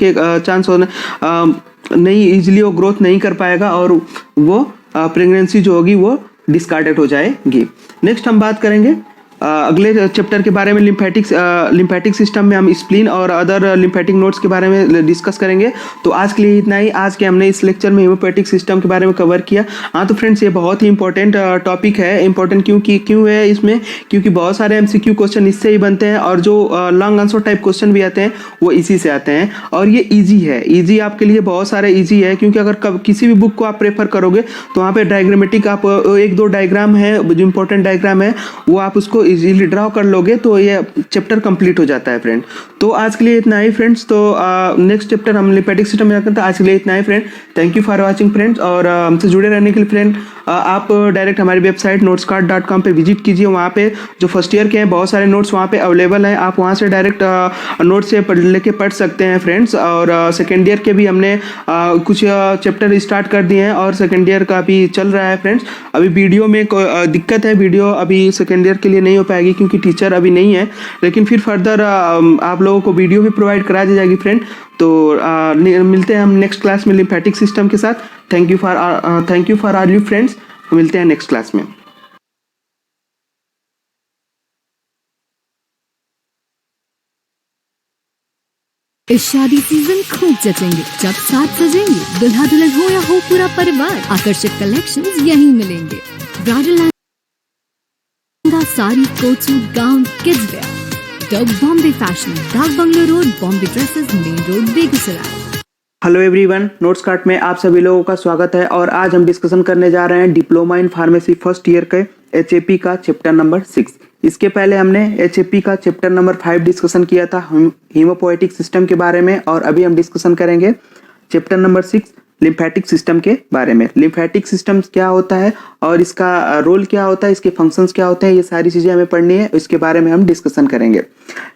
नहीं, इजीली वो ग्रोथ नहीं कर पाएगा और वो प्रेगनेंसी जो होगी वो डिस्कार्डेड हो जाएगी। नेक्स्ट हम बात करेंगे अगले चैप्टर के बारे में, लिम्फेटिक सिस्टम में हम स्प्लीन और अदर लिम्फेटिक नोड्स के बारे में डिस्कस करेंगे। तो आज के लिए इतना ही। आज के हमने इस लेक्चर में हीमोपोएटिक सिस्टम के बारे में कवर किया। हाँ तो फ्रेंड्स, ये बहुत ही इंपॉर्टेंट टॉपिक है। इंपॉर्टेंट क्यों है इसमें, क्योंकि बहुत सारे MCQ क्वेश्चन इससे ही बनते हैं और जो लॉन्ग आंसर टाइप क्वेश्चन भी आते हैं वो इसी से आते हैं और ये ईजी है। ईजी आपके लिए बहुत सारे ईजी है, क्योंकि अगर किसी भी बुक को आप प्रेफर करोगे तो वहाँ पे डायग्रामेटिक आप 1-2 डायग्राम है, जो इंपॉर्टेंट डायग्राम है वो आप उसको इजीली ड्रॉ कर लोगे तो ये चैप्टर कंप्लीट हो जाता है फ्रेंड। तो आज के लिए इतना ही फ्रेंड्स। तो नेक्स्ट चैप्टर हम लिम्फेटिक सिस्टम में करते हैं। आज के लिए इतना ही friend. Thank you for watching friends. और हमसे जुड़े रहने के लिए फ्रेंड आप डायरेक्ट हमारी वेबसाइट notescard.com पे विजिट कीजिए। वहाँ पे जो फर्स्ट ईयर के हैं बहुत सारे नोट्स वहाँ पे अवेलेबल हैं, आप वहाँ से डायरेक्ट नोट से लेके पढ़ सकते हैं फ्रेंड्स। और सेकेंड ईयर के भी हमने कुछ चैप्टर स्टार्ट कर दिए हैं और सेकेंड ईयर का भी चल रहा है फ्रेंड्स। अभी वीडियो में दिक्कत है, वीडियो अभी सेकेंड ईयर के लिए नहीं हो पाएगी क्योंकि टीचर अभी नहीं है, लेकिन फिर फर्दर आप लोगों को वीडियो भी प्रोवाइड करा दी जाएगी फ्रेंड। तो मिलते हैं हम नेक्स्ट क्लास में लिम्फेटिक सिस्टम के साथ। Thank you for all you friends. मिलते हैं नेक्स्ट क्लास में। इस शादी सीजन खूब जचेंगे जब साथ सजेंगे, दुल्हा दुल्हन हो या हो पूरा परिवार, आकर्षक कलेक्शंस यहीं मिलेंगे। Bridal lehenga, sari, coat suit, gown, kids wear, the Bombay fashion, dak bungalow road, Bombay dresses, main road, Begusarai. Hello everyone, notes cart में आप सभी लोगों का स्वागत है। और आज हम डिस्कशन करने जा रहे हैं diploma in pharmacy first year के HAP का चैप्टर नंबर 6। इसके पहले हमने HAP का चैप्टर नंबर 5 डिस्कशन किया था हीमोपोएटिक सिस्टम के बारे में, और अभी हम डिस्कशन करेंगे चैप्टर नंबर 6 लिम्फेटिक सिस्टम के बारे में। लिम्फेटिक सिस्टम क्या होता है और इसका रोल क्या होता है, इसके फंक्शंस क्या होते हैं, ये सारी चीजें हमें पढ़नी है, इसके बारे में हम डिस्कशन करेंगे।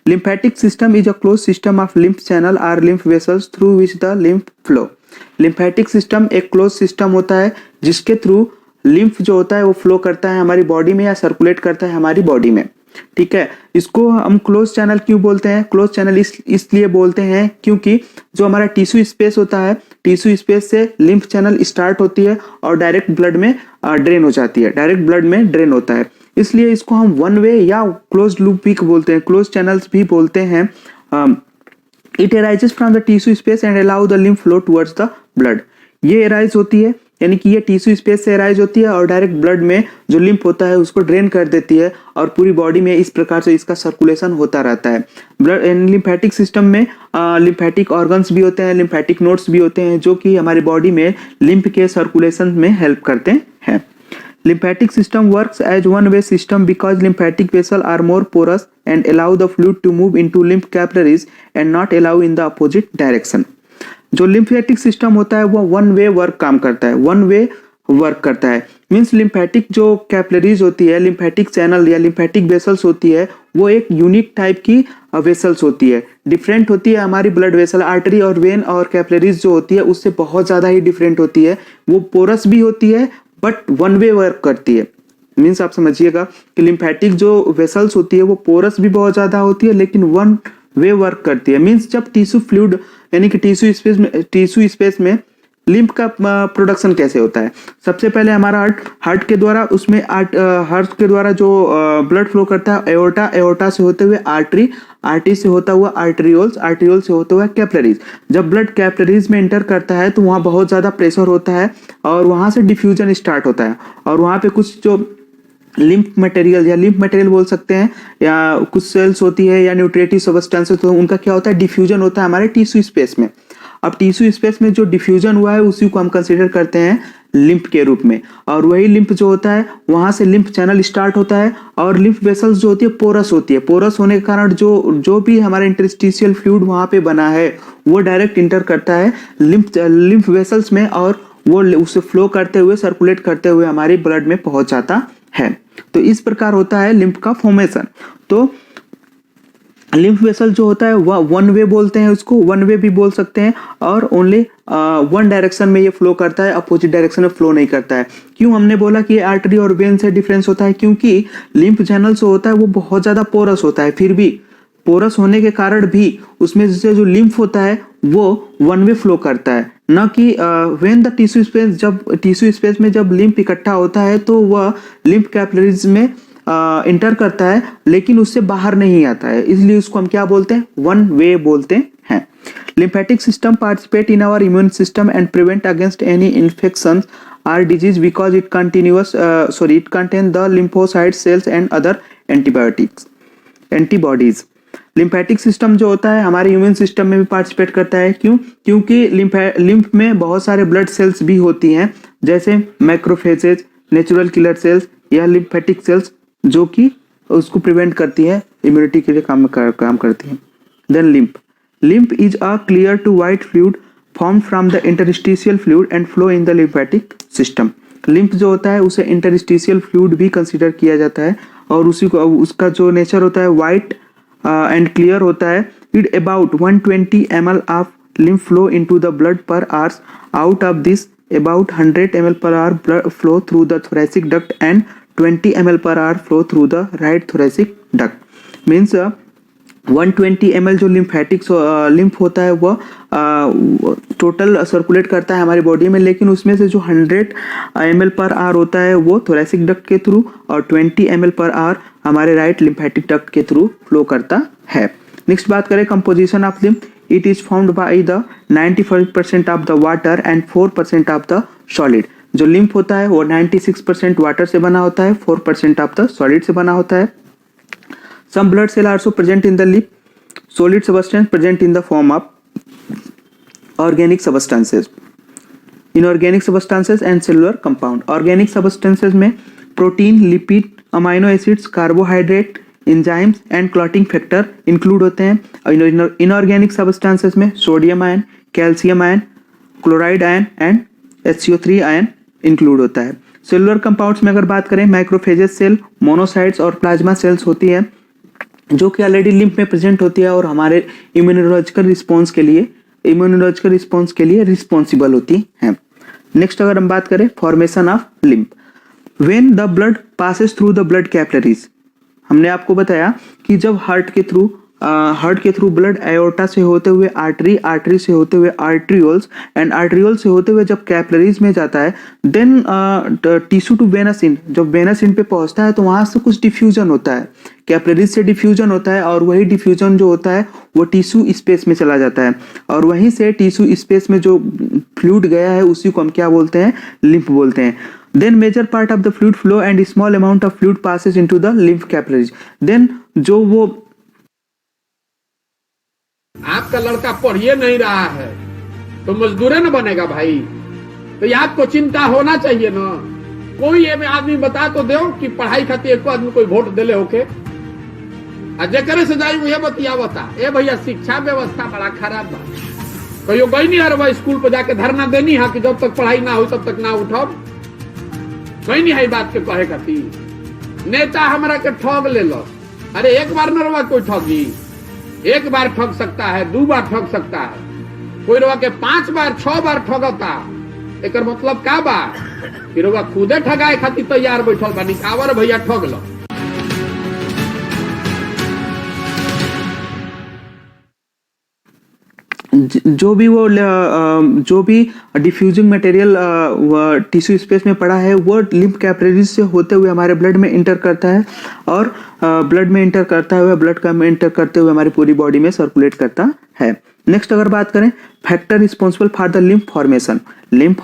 Lymphatic system is a close system of lymph channel are lymph vessels through which the lymph flow. Lymphatic system एक क्लोज सिस्टम होता है जिसके थ्रू लिम्फ जो होता है वो फ्लो करता है हमारी बॉडी में या सर्कुलेट करता है हमारी बॉडी में। ठीक है, इसको हम क्लोज चैनल क्यों बोलते हैं? क्लोज चैनल इसलिए बोलते हैं क्योंकि जो हमारा टिश्यू स्पेस होता है, टिश्यू स्पेस से लिम्फ चैनल स्टार्ट होती है और डायरेक्ट ब्लड में ड्रेन हो जाती है, डायरेक्ट ब्लड में ड्रेन होता है। इसलिए इसको हम वन वे या क्लोज लूप भी बोलते हैं, क्लोज चैनल्स भी बोलते हैं। It arises from the tissue space and allow the lymph flow towards the blood. ये अराइज होती है, यानी कि ये टिश्यू स्पेस से अराइज होती है और डायरेक्ट ब्लड में जो लिम्फ होता है उसको ड्रेन कर देती है और पूरी बॉडी में इस प्रकार से इसका सर्कुलेशन होता रहता है। ब्लड लिम्फेटिक सिस्टम में लिम्फेटिक ऑर्गन्स भी होते हैं, लिम्फेटिक नोड्स भी होते हैं जो कि हमारी बॉडी में लिम्फ के सर्कुलेशन में हेल्प करते हैं। Lymphatic system works as one-way system because lymphatic vessels are more porous and allow the fluid to move into lymph capillaries and not allow in the opposite direction. जो lymphatic system होता है वो one way work काम करता है, one way work करता है। Means lymphatic जो कैपिलरीज होती है, लिम्फेटिक चैनल या लिम्फेटिक वेसल्स होती है, वो एक यूनिक टाइप की वेसल्स होती है, डिफरेंट होती है हमारी ब्लड वेसल। आर्टरी और वेन और कैपिलरीज जो होती है उससे बहुत ज़्यादा ही डिफरेंट होती है। वो पोरस भी होती है बट वन वे वर्क करती है। मीन्स आप समझिएगा कि लिम्फेटिक जो वेसल्स होती है वो पोरस भी बहुत ज़्यादा होती है लेकिन वन वे वर्क करती है। मीन्स जब टिश्यू फ्लूइड यानी कि टिश्यू स्पेस में लिम्फ का प्रोडक्शन कैसे होता है, सबसे पहले हमारा हार्ट के द्वारा, उसमें हार्ट के द्वारा जो ब्लड फ्लो करता है एओर्टा से होते हुए आर्टरी से होता हुआ आर्टरियोल से होता हुआ कैपिलरीज। जब ब्लड कैपिलरीज में एंटर करता है तो वहाँ बहुत ज़्यादा प्रेशर होता है और वहाँ से डिफ्यूजन स्टार्ट होता है और वहाँ पे कुछ जो लिम्फ मटेरियल बोल सकते हैं या कुछ सेल्स होती है या न्यूट्रिटिव सब्सटेंसेस, तो उनका क्या होता है, डिफ्यूजन होता है हमारे टिश्यू स्पेस में। अब टिश्यू स्पेस में जो डिफ्यूजन हुआ है उसी को हम कंसीडर करते हैं लिम्फ के रूप में। और वही लिम्फ जो होता है वहाँ से लिम्फ चैनल स्टार्ट होता है और लिम्फ वेसल्स जो होती है पोरस होती है। पोरस होने के कारण जो भी हमारा इंटरस्टिशियल फ्लूइड वहाँ पे बना है वो डायरेक्ट इंटर करता है लिम्फ वेसल्स में और वो उसे फ्लो करते हुए सर्कुलेट करते हुए हमारी ब्लड में पहुँच जाता है। तो इस प्रकार होता है लिम्फ का फॉर्मेशन। तो लिम्फ वेसल जो होता है वह वन वे बोलते हैं, उसको वन वे भी बोल सकते हैं और ओनली वन डायरेक्शन में ये फ्लो करता है, अपोजिट डायरेक्शन में फ्लो नहीं करता है। क्यों हमने बोला कि आर्टरी और वेन से डिफरेंस होता है, क्योंकि लिम्फ चैनल जो होता है वो बहुत ज़्यादा पोरस होता है। फिर भी पोरस होने के कारण भी उसमें से जो लिम्फ होता है वो वन वे फ्लो करता है, न कि व्हेन द टिश्यू स्पेस में जब लिम्फ इकट्ठा होता है तो वह लिम्फ कैपिलरीज में इंटर करता है लेकिन उससे बाहर नहीं आता है, इसलिए उसको हम क्या बोलते हैं, वन वे बोलते हैं। Lymphatic system participate in our immune system and prevent against any infection or disease because it contain the lymphocyte cells and other antibodies. Lymphatic system जो होता है हमारे इम्यून सिस्टम में भी पार्टिसिपेट करता है। क्यों? क्योंकि लिम्फ में बहुत सारे ब्लड सेल्स भी होती हैं, जैसे मैक्रोफेजेज, नेचुरल किलर सेल्स या लिम्फेटिक सेल्स, जो कि उसको प्रिवेंट करती है, इम्यूनिटी के लिए काम करती है। Then lymph is a clear to white fluid form from the interstitial fluid and flow in the lymphatic system. Lymph जो होता है उसे इंटरस्टिशियल फ्लूइड भी कंसीडर किया जाता है और उसका जो नेचर होता है वाइट एंड क्लियर होता है। It about 120 ml of lymph flow into the blood per hour. Out of this, about 100 ml per hour blood flow through the thoracic duct and 20 ml per hour flow through the right thoracic duct. Means 120 ml जो lymph होता है वह total circulate करता है हमारी body में, लेकिन उसमें से जो 100 ml पर आवर होता है वो थोरेसिक डक्ट के थ्रू और 20 ml पर आवर हमारे राइट लिम्फेटिक डक्ट के थ्रू फ्लो करता है। नेक्स्ट बात करें composition of lymph. It is formed by the 95% of the water and 4% of the solid. जो लिम्फ होता है वो 96% वाटर से बना होता है, 4% ऑफ द सॉलिड से बना होता है। Some blood cells are also present in the lymph. Solid substance present in the form of organic substances, inorganic substances and cellular compound. Organic substances में protein, lipid, amino acids, carbohydrate, enzymes and clotting factor include होते हैं। Inorganic substances में sodium ion, calcium ion, chloride ion and HCO3 ion include होता है। Cellular compounds में अगर बात करें, मैक्रोफेजेस सेल, मोनोसाइट्स और प्लाज्मा सेल्स होती है जो कि ऑलरेडी लिम्फ में प्रेजेंट होती है और हमारे इम्यूनोलॉजिकल रिस्पॉन्स के लिए रिस्पॉन्सिबल होती हैं। नेक्स्ट अगर हम बात करें formation of lymph, when the blood passes through the blood capillaries. हमने आपको बताया कि जब हार्ट के थ्रू ब्लड एओर्टा से होते हुए आर्टरी से होते हुए आर्टरियोल्स एंड आर्टरियोल से होते हुए जब कैपिलरीज में जाता है, देन टिश्यू टू वेनस इन, जब वेनस इन पे पहुंचता है तो वहां से कुछ डिफ्यूजन होता है, कैपिलरीज से डिफ्यूजन होता है और वही डिफ्यूजन जो होता है वो टिश्यू स्पेस में चला जाता है और वहीं से टिश्यू स्पेस में जो फ्लूइड गया है उसी को हम क्या बोलते हैं, लिम्फ बोलते हैं। Then major part of the fluid flow and small amount of fluid passes into the lymph capillaries. Then जो वो आपका लड़का पढ़िए नहीं रहा है तो मजदूर न बनेगा भाई, तो ये आपको चिंता होना चाहिए ना। कोई एमे आदमी बता तो दो कि पढ़ाई खातिर एको आदमी कोई वोट देले होके आ जेकरे से जाई उहे बतियावता ए भैया शिक्षा व्यवस्था बड़ा खराब बा। कहियो गई नहीं हर स्कूल पर जाके धरना देनी है कि जब तक पढ़ाई ना हो तब तक ना उठब। कहीं नहीं है बात के कहे खातिर नेता हमरा के ठग ले लो। अरे एक बार न रवा कोई ठगी, एक बार ठग सकता है, 2 बार ठग सकता है, कोई रवा के 5 बार 6 बार ठगता। एक मतलब का बा कि रवा खुदे ठगाए खातिर तैयार बैठल बानी, आवर भैया ठग लो। जो भी डिफ्यूजिंग मटेरियल टिश्यू स्पेस में पड़ा है वो लिम्फ कैपिलरीज से होते हुए हमारे ब्लड में इंटर करता है और ब्लड में इंटर करता हुआ ब्लड का में इंटर करते हुए हमारी पूरी बॉडी में सर्कुलेट करता है। नेक्स्ट अगर बात करें factor responsible for the lymph formation, lymph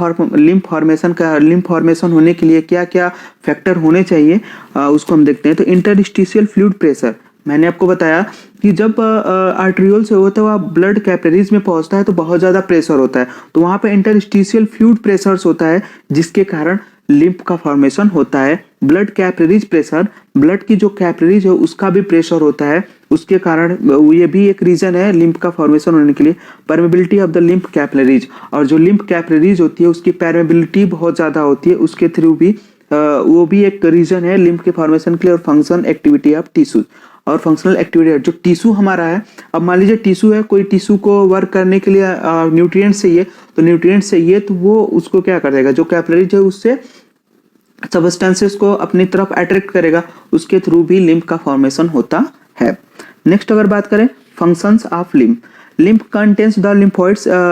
formation होने के लिए क्या क्या फैक्टर होने चाहिए उसको हम देखते हैं। तो इंटरस्टिशियल फ्लूइड प्रेशर, मैंने आपको बताया कि जब आर्ट्रियोल से होता हुआ ब्लड कैपिलरीज में पहुंचता है तो बहुत ज़्यादा प्रेशर होता है, तो वहाँ पे इंटरस्टिशियल फ्लूइड प्रेशर्स होता है जिसके कारण लिम्फ का फॉर्मेशन होता है। ब्लड कैपिलरीज प्रेशर, ब्लड की जो कैपिलरीज है उसका भी प्रेशर होता है, उसके कारण ये भी एक रीजन है लिम्फ का फॉर्मेशन होने के लिए। Permeability of the lymph capillaries, और जो लिम्फ कैपिलरीज होती है उसकी परमेबिलिटी बहुत ज़्यादा होती है, उसके थ्रू भी वो भी एक रीजन है लिम्फ के फॉर्मेशन के लिए। और फंक्शन एक्टिविटी ऑफ टिश्यू, और फंक्शनल एक्टिविटी जो टिश्यू हमारा है, अब मान लीजिए टिश्यू है, कोई टिश्यू को वर्क करने के लिए न्यूट्रिएंट्स चाहिए, तो न्यूट्रिएंट्स चाहिए तो वो उसको क्या कर देगा, जो कैपिलरीज है उससे सबस्टेंसेस को अपनी तरफ अट्रैक्ट करेगा, उसके थ्रू भी लिम्फ का फॉर्मेशन होता है। नेक्स्ट अगर बात करें functions of lymph contains the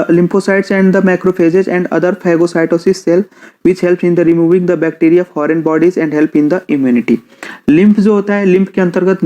lymphocytes and the macrophages and other phagocytosis cell which helps in the removing the bacteria foreign bodies and help in the immunity। Lymph जो होता है, lymph के अंतर्गत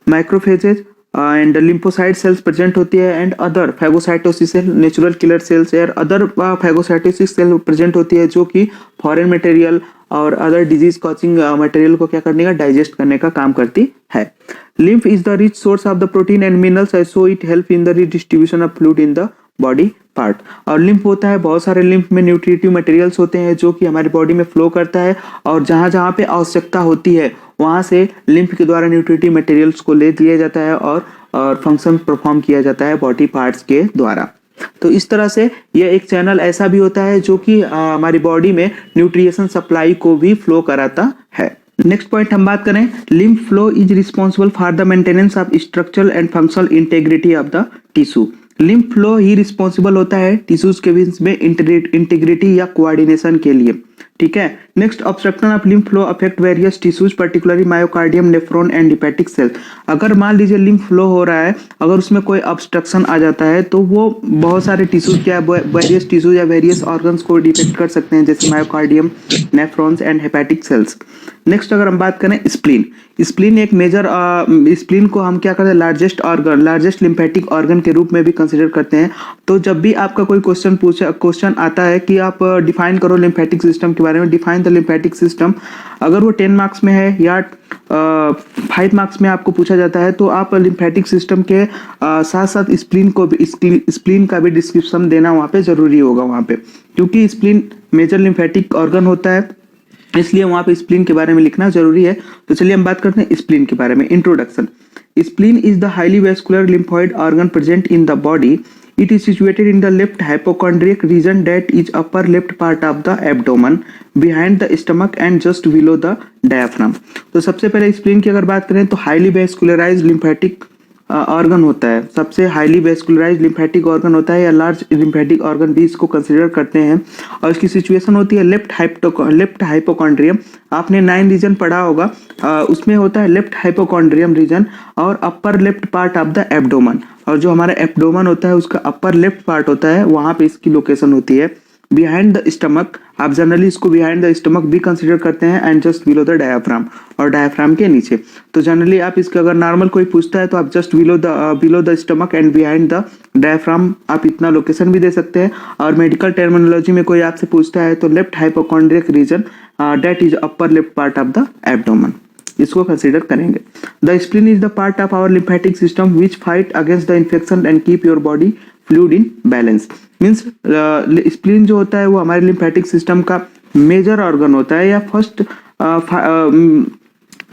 microphages and lymphocyte cells present होती है and other phagocytosis cell, natural killer cells और other phagocytosis cell present होती है जो कि फॉरेन मटेरियल और अदर डिजीज कॉजिंग मटेरियल को क्या करने का, डाइजेस्ट करने का काम करती है। Lymph is the rich source of the protein and minerals, so it help in the redistribution of fluid in the body part. और लिम्फ होता है, बहुत सारे लिम्फ में न्यूट्रिटिव मटेरियल्स होते हैं जो कि हमारी बॉडी में फ्लो करता है, और जहाँ जहाँ पे आवश्यकता होती है वहाँ से लिम्फ के द्वारा न्यूट्रिटिव मटेरियल्स को ले लिया जाता है और फंक्शन परफॉर्म किया जाता है बॉडी पार्ट्स के द्वारा। तो इस तरह से यह एक चैनल ऐसा भी होता है जो कि हमारी बॉडी में न्यूट्रिशन सप्लाई को भी फ्लो कराता है। नेक्स्ट पॉइंट हम बात करें, lymph flow is responsible for the maintenance of structural and functional integrity of the tissue. Lymph flow he responsible होता है टिश्यूज के बीच में इंटीग्रिटी या कोऑर्डिनेशन के लिए, ठीक है। Next, obstruction of lymph flow affect various tissues particularly myocardium, nephron and hepatic cell. अगर मान लीजिए लिम्फ फ्लो हो रहा है, अगर उसमें कोई ऑब्स्ट्रक्शन आ जाता है तो वो बहुत सारे टिश्यूज या वेरियस टिश्यूज या वेरियस ऑर्गन्स को डिफेक्ट कर सकते हैं, जैसे myocardium, nephrons and hepatic sales. Next अगर हम बात करें स्प्लीन, स्प्लीन एक मेजर स्प्लीन को हम क्या करते हैं, लार्जेस्ट लिम्फेटिक ऑर्गन के रूप में भी कंसिडर करते हैं। तो जब भी आपका कोई क्वेश्चन आता है कि आप डिफाइन करो लिम्फेटिक सिस्टम के बारे में, डिफाइन द लिम्फेटिक सिस्टम, अगर वो 10 मार्क्स में है या 5 मार्क्स में आपको पूछा जाता है तो आप लिम्फेटिक सिस्टम के साथ साथ स्प्लीन का भी डिस्क्रिप्शन देना वहाँ पे जरूरी होगा वहाँ पे, क्योंकि स्प्लीन मेजर लिम्फेटिक ऑर्गन होता है, इसलिए वहाँ पे स्प्लीन के बारे में लिखना जरूरी है। तो चलिए हम बात करते हैं स्प्लीन के बारे में। Introduction, spleen is the highly vascular lymphoid organ present in the body. It is situated in the left hypochondriac region that is upper left part of the abdomen, behind the stomach and just below the diaphragm. तो सबसे पहले spleen की अगर बात करें तो highly vascularised lymphatic organ होता है, सबसे हाईली वेस्कुलराइज्ड लिम्फेटिक ऑर्गन होता है या लार्ज लिम्फेटिक ऑर्गन भी इसको कंसिडर करते हैं। और इसकी सिचुएशन होती है लेफ्ट हाइपोकॉन्ड्रियम। आपने 9 रीजन पढ़ा होगा, उसमें होता है लेफ्ट हाइपोकॉन्ड्रियम रीजन और अपर left part of the abdomen, और जो हमारा एब्डोमन होता है उसका अपर लेफ्ट पार्ट होता है, वहाँ पे इसकी लोकेशन होती है। बिहाइंड द स्टमक, आप जनरली इसको बिहाइंड द स्टमक भी कंसिडर करते हैं, and just below the diaphragm, और डायफ्राम के नीचे। तो जनरली आप इसका अगर नॉर्मल कोई पूछता है तो आप just below the stomach and behind the diaphragm, आप इतना लोकेशन भी दे सकते हैं। और मेडिकल टर्मिनोलॉजी में कोई आपसे पूछता है तो left hypochondriac region that is upper left part of the abdomen, इसको कंसीडर करेंगे। The spleen is the part of our lymphatic system which fight against the infection and keep your body fluid in balance. Means spleen जो होता है वो हमारे lymphatic system का major organ होता है या फर्स्ट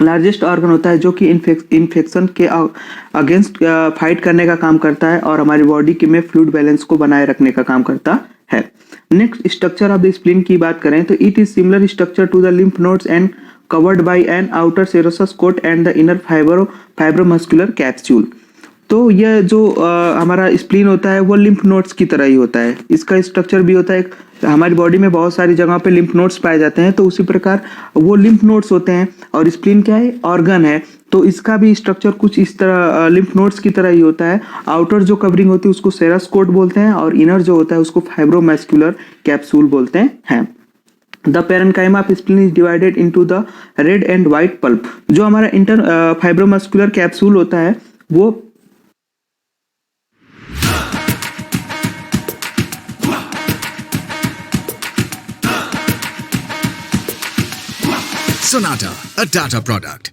लार्जेस्ट ऑर्गन होता है जो कि इन्फेक्शन के अगेंस्ट फाइट करने का काम करता है और हमारी बॉडी के में फ्लूइड बैलेंस को बनाए रखने का काम करता है। Next, structure of the spleen की बात करें तो it is similar structure to the lymph nodes and covered by an outer serous coat and the inner fibromuscular capsule। तो यह जो हमारा स्प्लीन होता है वो लिम्फ नोड्स की तरह ही होता है। इसका स्ट्रक्चर भी होता है, हमारी बॉडी में बहुत सारी जगहों पे लिम्फ नोड्स पाए जाते हैं, तो उसी प्रकार वो लिम्फ नोड्स होते हैं। और स्प्लीन क्या है? ऑर्गन है, तो इसका भी स्ट्रक्चर कुछ इस तरह लिम्फ नोड्स की तरह ही होता है। आउटर जो कवरिंग होती है उसको सेरस कोट बोलते हैं और इनर जो होता है उसको फाइब्रोमस्कुलर कैप्सूल बोलते हैं। The parenchyma of spleen is divided into the red and white pulp। जो हमारा इंटर फाइब्रोमस्कुलर कैप्सूल होता है वो Sonata, a Tata product।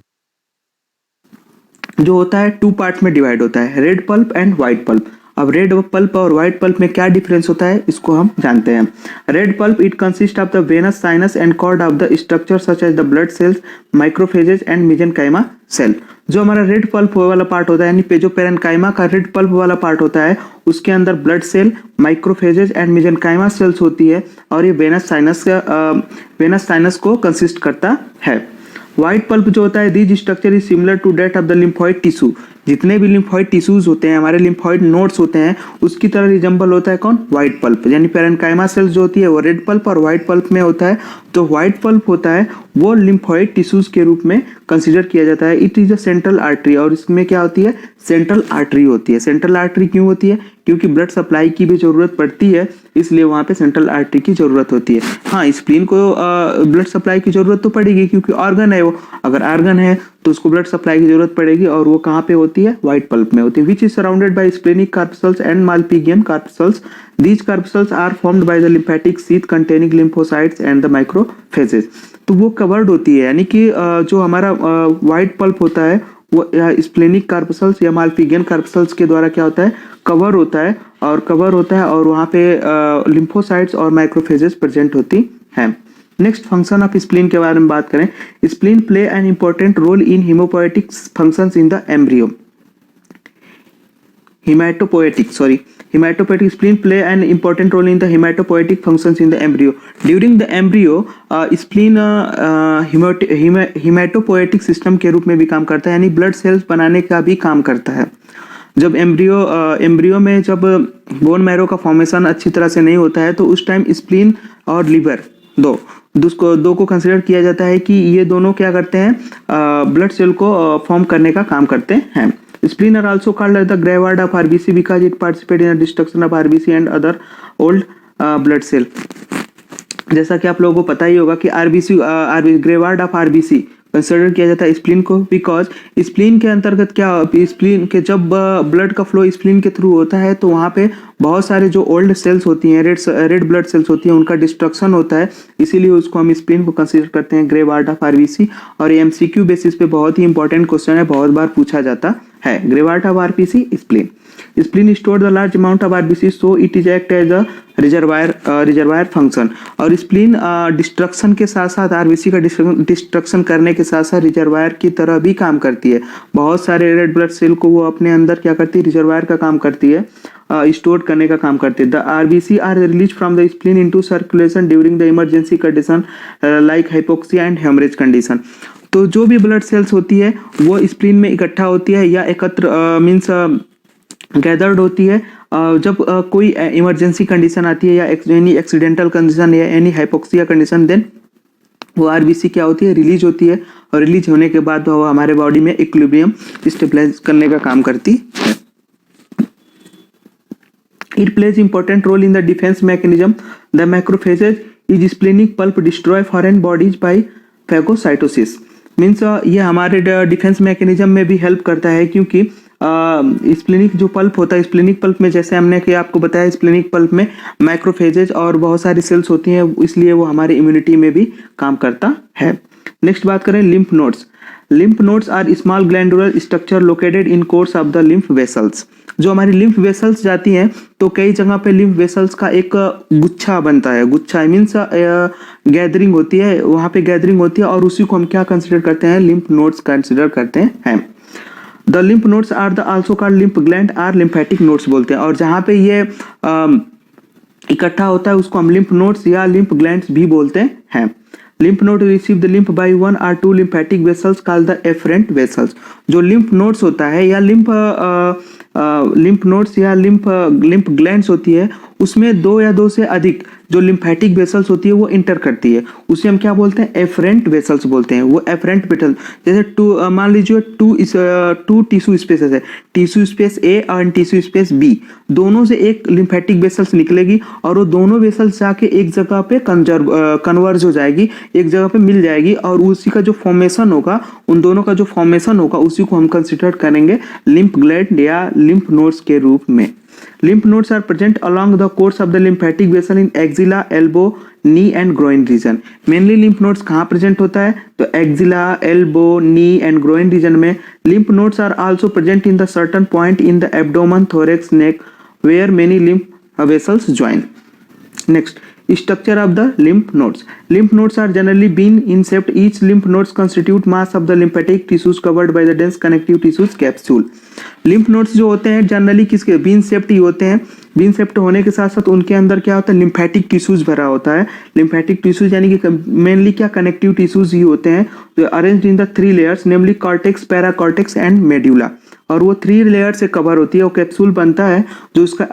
जो होता है 2 पार्ट में डिवाइड होता है, red pulp and white pulp. अब रेड पल्प और व्हाइट पल्प में क्या डिफरेंस होता है इसको हम जानते हैं। Red pulp it consist of the venous sinus and cord of the structure such as the blood cells, microphages and mesenchyma cell. जो हमारा रेड पल्प वाला पार्ट होता है यानी जो पेरेनकाइमा का रेड पल्प वाला पार्ट होता है उसके अंदर blood cell, microphages and mesenchyma cells होती है और ये वेनस साइनस को कंसिस्ट करता है। व्हाइट पल्प जो होता है this structure is similar to that of the lymphoid tissue. जितने भी लिम्फॉइड टिश्यूज होते हैं, हमारे लिम्फॉइड नोड्स होते हैं, उसकी तरह रिजेंबल होता है कौन? White pulp. यानी पेरेनकाइमा सेल्स जो होती है वो रेड पल्प और व्हाइट पल्प में होता है। तो व्हाइट पल्प होता है वो लिम्फॉइड टिश्यूज के रूप में कंसीडर किया जाता है। It is a central artery और इसमें क्या होती है? सेंट्रल आर्टरी होती है। सेंट्रल आर्टरी क्यों होती है? क्योंकि ब्लड सप्लाई की भी जरूरत पड़ती है, इसलिए वहाँ पे सेंट्रल आर्टरी की जरूरत होती है। हाँ, स्प्लीन को ब्लड सप्लाई की जरूरत तो पड़ेगी क्योंकि ऑर्गन है वो। अगर ऑर्गन है तो उसको ब्लड सप्लाई की जरूरत पड़ेगी और वो कहाँ पे होती है? व्हाइट पल्प में होती है। Which is surrounded by splenic corpuscles and Malpighian corpuscles. These corpuscles are formed by the lymphatic sheath containing lymphocytes and the macrophages। तो वो कवर्ड होती है, यानी कि जो हमारा व्हाइट पल्प होता है वो स्प्लेनिक कार्पसल्स या मालपिगियन कार्पसल्स के द्वारा क्या होता है? कवर होता है और वहाँ पे लिम्फोसाइट्स और माइक्रोफेजेस प्रेजेंट होती हैं। नेक्स्ट, फंक्शन ऑफ स्प्लीन के बारे में बात करें। Spleen play an important role in haemopoietic functions in the embryo. Hematopoietic spleen play an important role in the hematopoietic functions in the embryo। During the embryo, spleen hematopoietic system के रूप में भी काम करता है, यानी ब्लड सेल्स बनाने का भी काम करता है। जब एम्ब्रियो में जब बोन मैरो का फॉर्मेशन अच्छी तरह से नहीं होता है तो उस टाइम स्प्लीन और लिवर दो को कंसिडर किया जाता है कि ये दोनों क्या करते हैं? ब्लड सेल को फॉर्म करने का काम करते हैं। Spleen are also called as the graveyard of RBC because it participates in the destruction of RBC and other old blood cell। जैसा कि आप लोगों को पता ही होगा कि ग्रेवार्ड ऑफ आरबीसी कंसिडर किया जाता है स्प्लीन को, बिकॉज स्प्लीन के अंतर्गत क्या, स्प्लीन के जब ब्लड का फ्लो स्प्लीन के थ्रू होता है तो वहाँ पे बहुत सारे जो ओल्ड सेल्स होती हैं, रेड ब्लड सेल्स होती हैं, उनका डिस्ट्रक्शन होता है, इसीलिए उसको हम स्प्लीन को कंसिडर करते हैं ग्रेवार्ड ऑफ आरबीसी। और ये एमसीक्यू बेसिस पे बहुत ही इंपॉर्टेंट क्वेश्चन है, बहुत बार पूछा जाता है। Graveyard of RBC spleen. Spleen store the large amount of RBC so it is act as a reservoir function. और स्प्लीन डिस्ट्रक्शन के साथ साथ आरबीसी का डिस्ट्रक्शन करने के साथ साथ रिजर्वायर की तरह भी काम करती है। बहुत सारे रेड ब्लड सेल को वो अपने अंदर क्या करती है? रिजर्वायर का काम करती है, स्टोर करने का काम करती है। The RBC are release from the spleen into circulation during the emergency condition like hypoxia and haemorrhage condition. तो जो भी ब्लड सेल्स होती है वो स्प्लीन में इकट्ठा होती है या एकत्र मीन्स गैदर्ड होती है जब कोई इमरजेंसी कंडीशन आती है या एनी एक्सीडेंटल कंडीशन या एनी हाइपोक्सिया कंडीशन, देन वो आरबीसी क्या होती है? रिलीज होती है। और रिलीज होने के बाद वो हमारे बॉडी में इक्विलिब्रियम स्टेबलाइज करने का काम करती है। It plays important role in the defense mechanism. The macrophages is splenic pulp destroy foreign bodies by phagocytosis। Means ये हमारे डिफेंस मैकेनिज्म में भी हेल्प करता है, क्योंकि स्प्लेनिक जो पल्प होता है, स्प्लेनिक पल्प में जैसे हमने कि आपको बताया स्प्लेनिक पल्प में माइक्रोफेजेज और बहुत सारी सेल्स होती हैं, इसलिए वो हमारे इम्यूनिटी में भी काम करता है। नेक्स्ट बात करें lymph nodes. Lymph nodes are small glandular structure located in course of the lymph vessels. जो हमारी लिम्फ वेसल्स जाती हैं तो कई जगह पे लिम्फ वेसल्स का एक गुच्छा बनता है, गुच्छा मीन्स गैदरिंग होती है, वहाँ पे गैदरिंग होती है और उसी को हम क्या कंसिडर करते हैं, लिम्फ नोड्स कंसिडर करते हैं। The lymph nodes are the also called lymph gland or lymphatic nodes बोलते हैं, और जहाँ पे ये इकट्ठा होता है उसको हम लिम्फ नोड्स या लिम्फ ग्लैंड्स भी बोलते हैं। Lymph node receive the lymph by 1 or 2 lymphatic vessels called the efferent vessels। जो लिम्फ नोड्स होता है या लिम्फ नोड्स या लिम्फ ग्लैंड्स होती है उसमें 2 या 2 से अधिक जो लिम्फेटिक वेसल्स होती है वो इंटर करती है, उसे हम क्या बोलते हैं, एफरेंट वेसल्स बोलते हैं। वो एफरेंट वेसल जैसे मान लीजिए टू टिश्यू स्पेसेस है, टिश्यू स्पेस ए और टिश्यू स्पेस बी, दोनों से एक लिम्फेटिक वेसल्स निकलेगी और वो दोनों वेसल्स जाके एक जगह पे कन्वर्ज हो जाएगी, एक जगह पे मिल जाएगी और उसी का जो फॉर्मेशन होगा, उन दोनों का जो फॉर्मेशन होगा उसी को हम कंसिडर करेंगे लिम्फ ग्लैंड या लिम्फ नोड्स के रूप में। Lymph nodes are present along the course of the lymphatic vessel in axilla, elbow, knee and groin region। Mainly lymph nodes कहाँ present होता है, तो axilla, elbow, knee and groin region में। Lymph nodes are also present in the certain point in the abdomen, thorax, neck where many lymph vessels join। Next, structure of the lymph nodes। Lymph nodes are generally bean in shaped। Each lymph nodes constitute mass of the lymphatic tissues covered by the dense connective tissues capsule। lymph nodes जो होते हैं generally किसके, bean shaped ही होते हैं। Bean shaped होने के साथ साथ उनके अंदर क्या होता है, लिम्फेटिक टिश्यूज भरा होता है। लिम्फेटिक टिश्यूज यानी कि मेनली क्या, कनेक्टिव टिश्यूज ही होते हैं, जो arranged in the 3 layers namely cortex, paracortex and medulla, और वो 3 लेयर से कवर होती है। वो कैप्सूल बनता है, जो उसका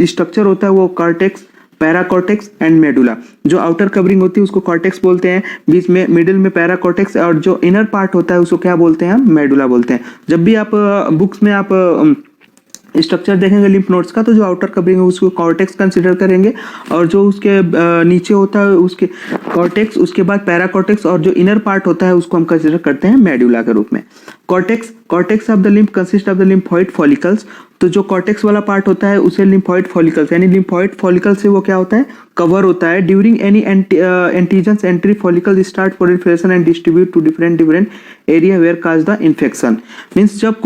स्ट्रक्चर होता है वो कॉर्टेक्स, पैराकॉर्टेक्स एंड मेडुला। जो आउटर कवरिंग होती है उसको कॉर्टेक्स बोलते हैं, बीच में मिडिल में पैराकॉर्टेक्स, और जो इनर पार्ट होता है उसको क्या बोलते हैं, मेडुला बोलते हैं। जब भी आप बुक्स में आप स्ट्रक्चर देखेंगे लिम्फ नोड्स का, तो जो आउटर कवरिंग है उसको कॉर्टेक्स कंसिडर करेंगे, और जो उसके नीचे होता है उसके कॉर्टेक्स, उसके बाद पैराकॉर्टेक्स, और जो इनर पार्ट होता है उसको हम कंसिडर करते हैं मेडुला के रूप में। Cortex of the lymph consist of the lymphoid follicles. तो जो कॉर्टेक्स वाला पार्ट होता है उसे लिम्फॉइड फॉलिकल्स, यानी लिम्फॉइड फॉलिकल से वो क्या होता है, कवर होता है। During any antigens entry follicle start proliferation and distribute to different area where cause the infection. Means जब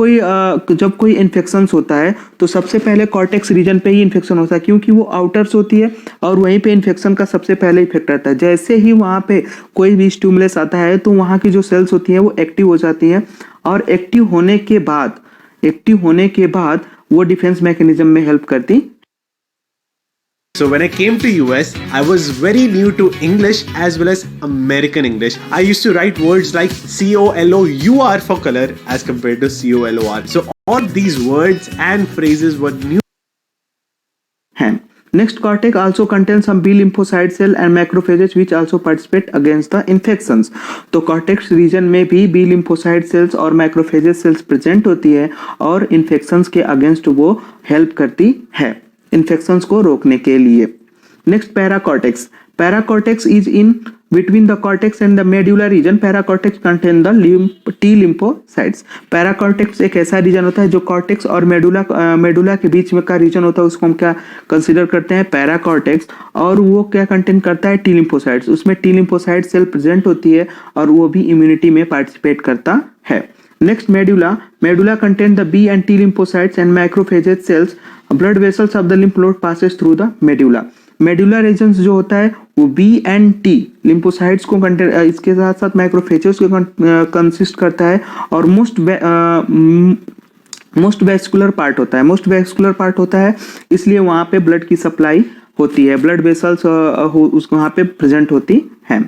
कोई इन्फेक्शन होता है तो सबसे पहले कॉर्टेक्स रीजन पे ही इन्फेक्शन होता है, क्योंकि वो आउटर्स होती है और वहीं पे इन्फेक्शन का सबसे पहले इफेक्ट रहता है। जैसे ही वहाँ पे कोई भी स्टिमुलस आता है तो वहाँ की जो सेल्स होती हैं वो एक्टिव हो जाती हैं, और एक्टिव होने के बाद वो डिफेंस मैकेनिज्म में हेल्प करती। So when I came to US, I was very new to English as well as American English. I used to write words like COLOUR for color as compared to COLOR. So all these words and phrases were new. Next, cortex also contains some B lymphocyte cell and macrophages which also participate against the infections। तो cortex region में भी B lymphocyte cells और macrophages cells present होती है और infections के against वो help करती है, infections को रोकने के लिए। Next, paracortex is in between the cortex and the medulla region। Paracortex contain the T lymphocytes। Paracortex एक ऐसा रीजन होता है जो कॉर्टेक्स और मेडुला के बीच में का रीजन होता है, उसको हम क्या कंसिडर करते हैं, पैराकॉर्टेक्स, और वो क्या कंटेन करता है, टी लिम्फोसाइट्स। उसमें टी लिम्फोसाइट सेल प्रेजेंट होती है और वो भी इम्यूनिटी में पार्टिसिपेट करता है। Next, medulla contain the B and T lymphocytes and macrophages cells. Blood vessels of the lymph node passes through the medulla. Medulla regions जो होता है वो बी एंड टी लिम्फोसाइट्स को कंटेन, इसके साथ साथ मैक्रोफेजेस को कंसिस्ट करता है, और मोस्ट वेस्कुलर पार्ट होता है, इसलिए वहाँ पे ब्लड की सप्लाई होती है, ब्लड वेसल्स उसको वहाँ पे प्रेजेंट होती है।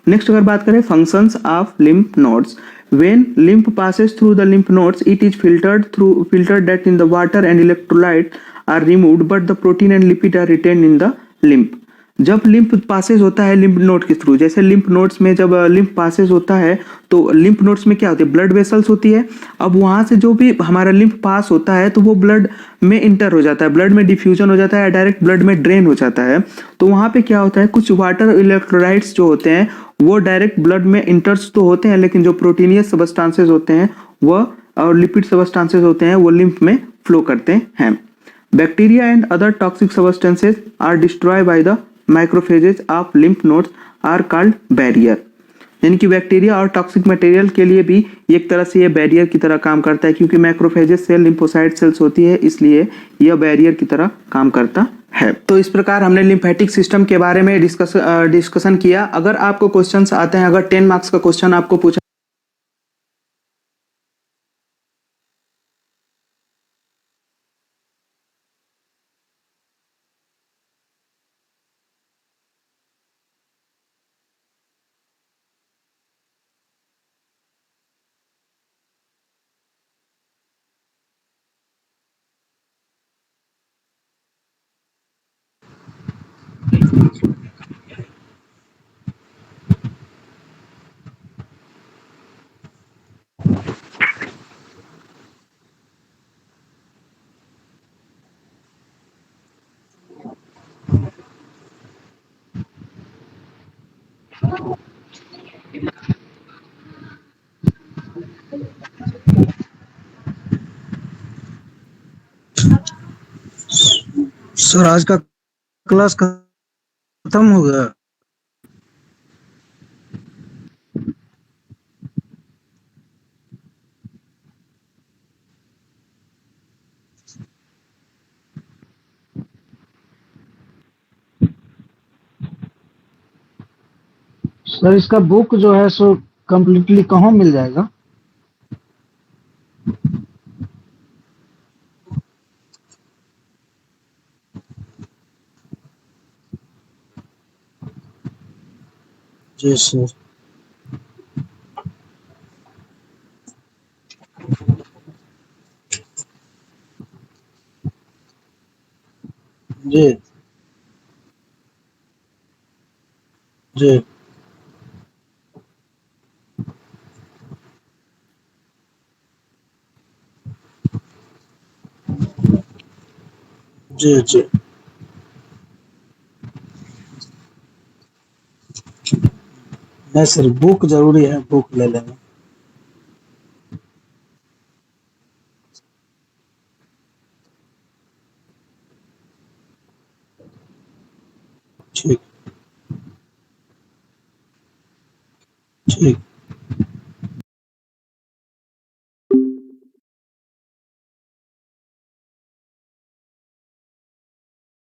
नेक्स्ट अगर बात करें functions of lymph nodes, when lymph passes through the lymph nodes it is filtered that in the water and electrolyte are removed but the protein and lipid are retained in the lymph। जब lymph passes होता है lymph node के through, जैसे lymph nodes में जब lymph passes होता है तो लिम्फ नोड्स में क्या होती है, ब्लड वेसल्स होती है। अब वहाँ से जो भी हमारा लिम्फ पास होता है तो वो ब्लड में इंटर हो जाता है, ब्लड में डिफ्यूजन हो जाता है, डायरेक्ट ब्लड में ड्रेन हो जाता है। तो वहाँ पे क्या होता है, कुछ वाटर इलेक्ट्रोलाइट्स जो होते हैं वो डायरेक्ट ब्लड में इंटर्स तो होते हैं, लेकिन जो प्रोटीनियस सबस्टांसेस होते हैं वह और लिपिड सबस्टांसेस होते हैं वो लिम्फ में फ्लो करते हैं। Bacteria and other toxic substances are destroy by the macrophages of lymph nodes are called barrier। यानी कि बैक्टीरिया और टॉक्सिक मटेरियल के लिए भी एक तरह से ये बैरियर की तरह काम करता है, क्योंकि मैक्रोफेजेस सेल लिम्फोसाइट सेल्स होती है, इसलिए यह बैरियर की तरह काम करता है। तो इस प्रकार हमने लिम्फेटिक सिस्टम के बारे में डिस्कशन किया। अगर आपको क्वेश्चंस आते हैं, अगर 10 मार्क्स का क्वेश्चन आपको पूछा सर आज का क्लास खत्म हो गया। सर इसका बुक जो है सो कम्प्लीटली कहाँ मिल जाएगा? जी सर। जी जी जी जी। नहीं सर, बुक जरूरी है, बुक ले लेंगे। ठीक ठीक।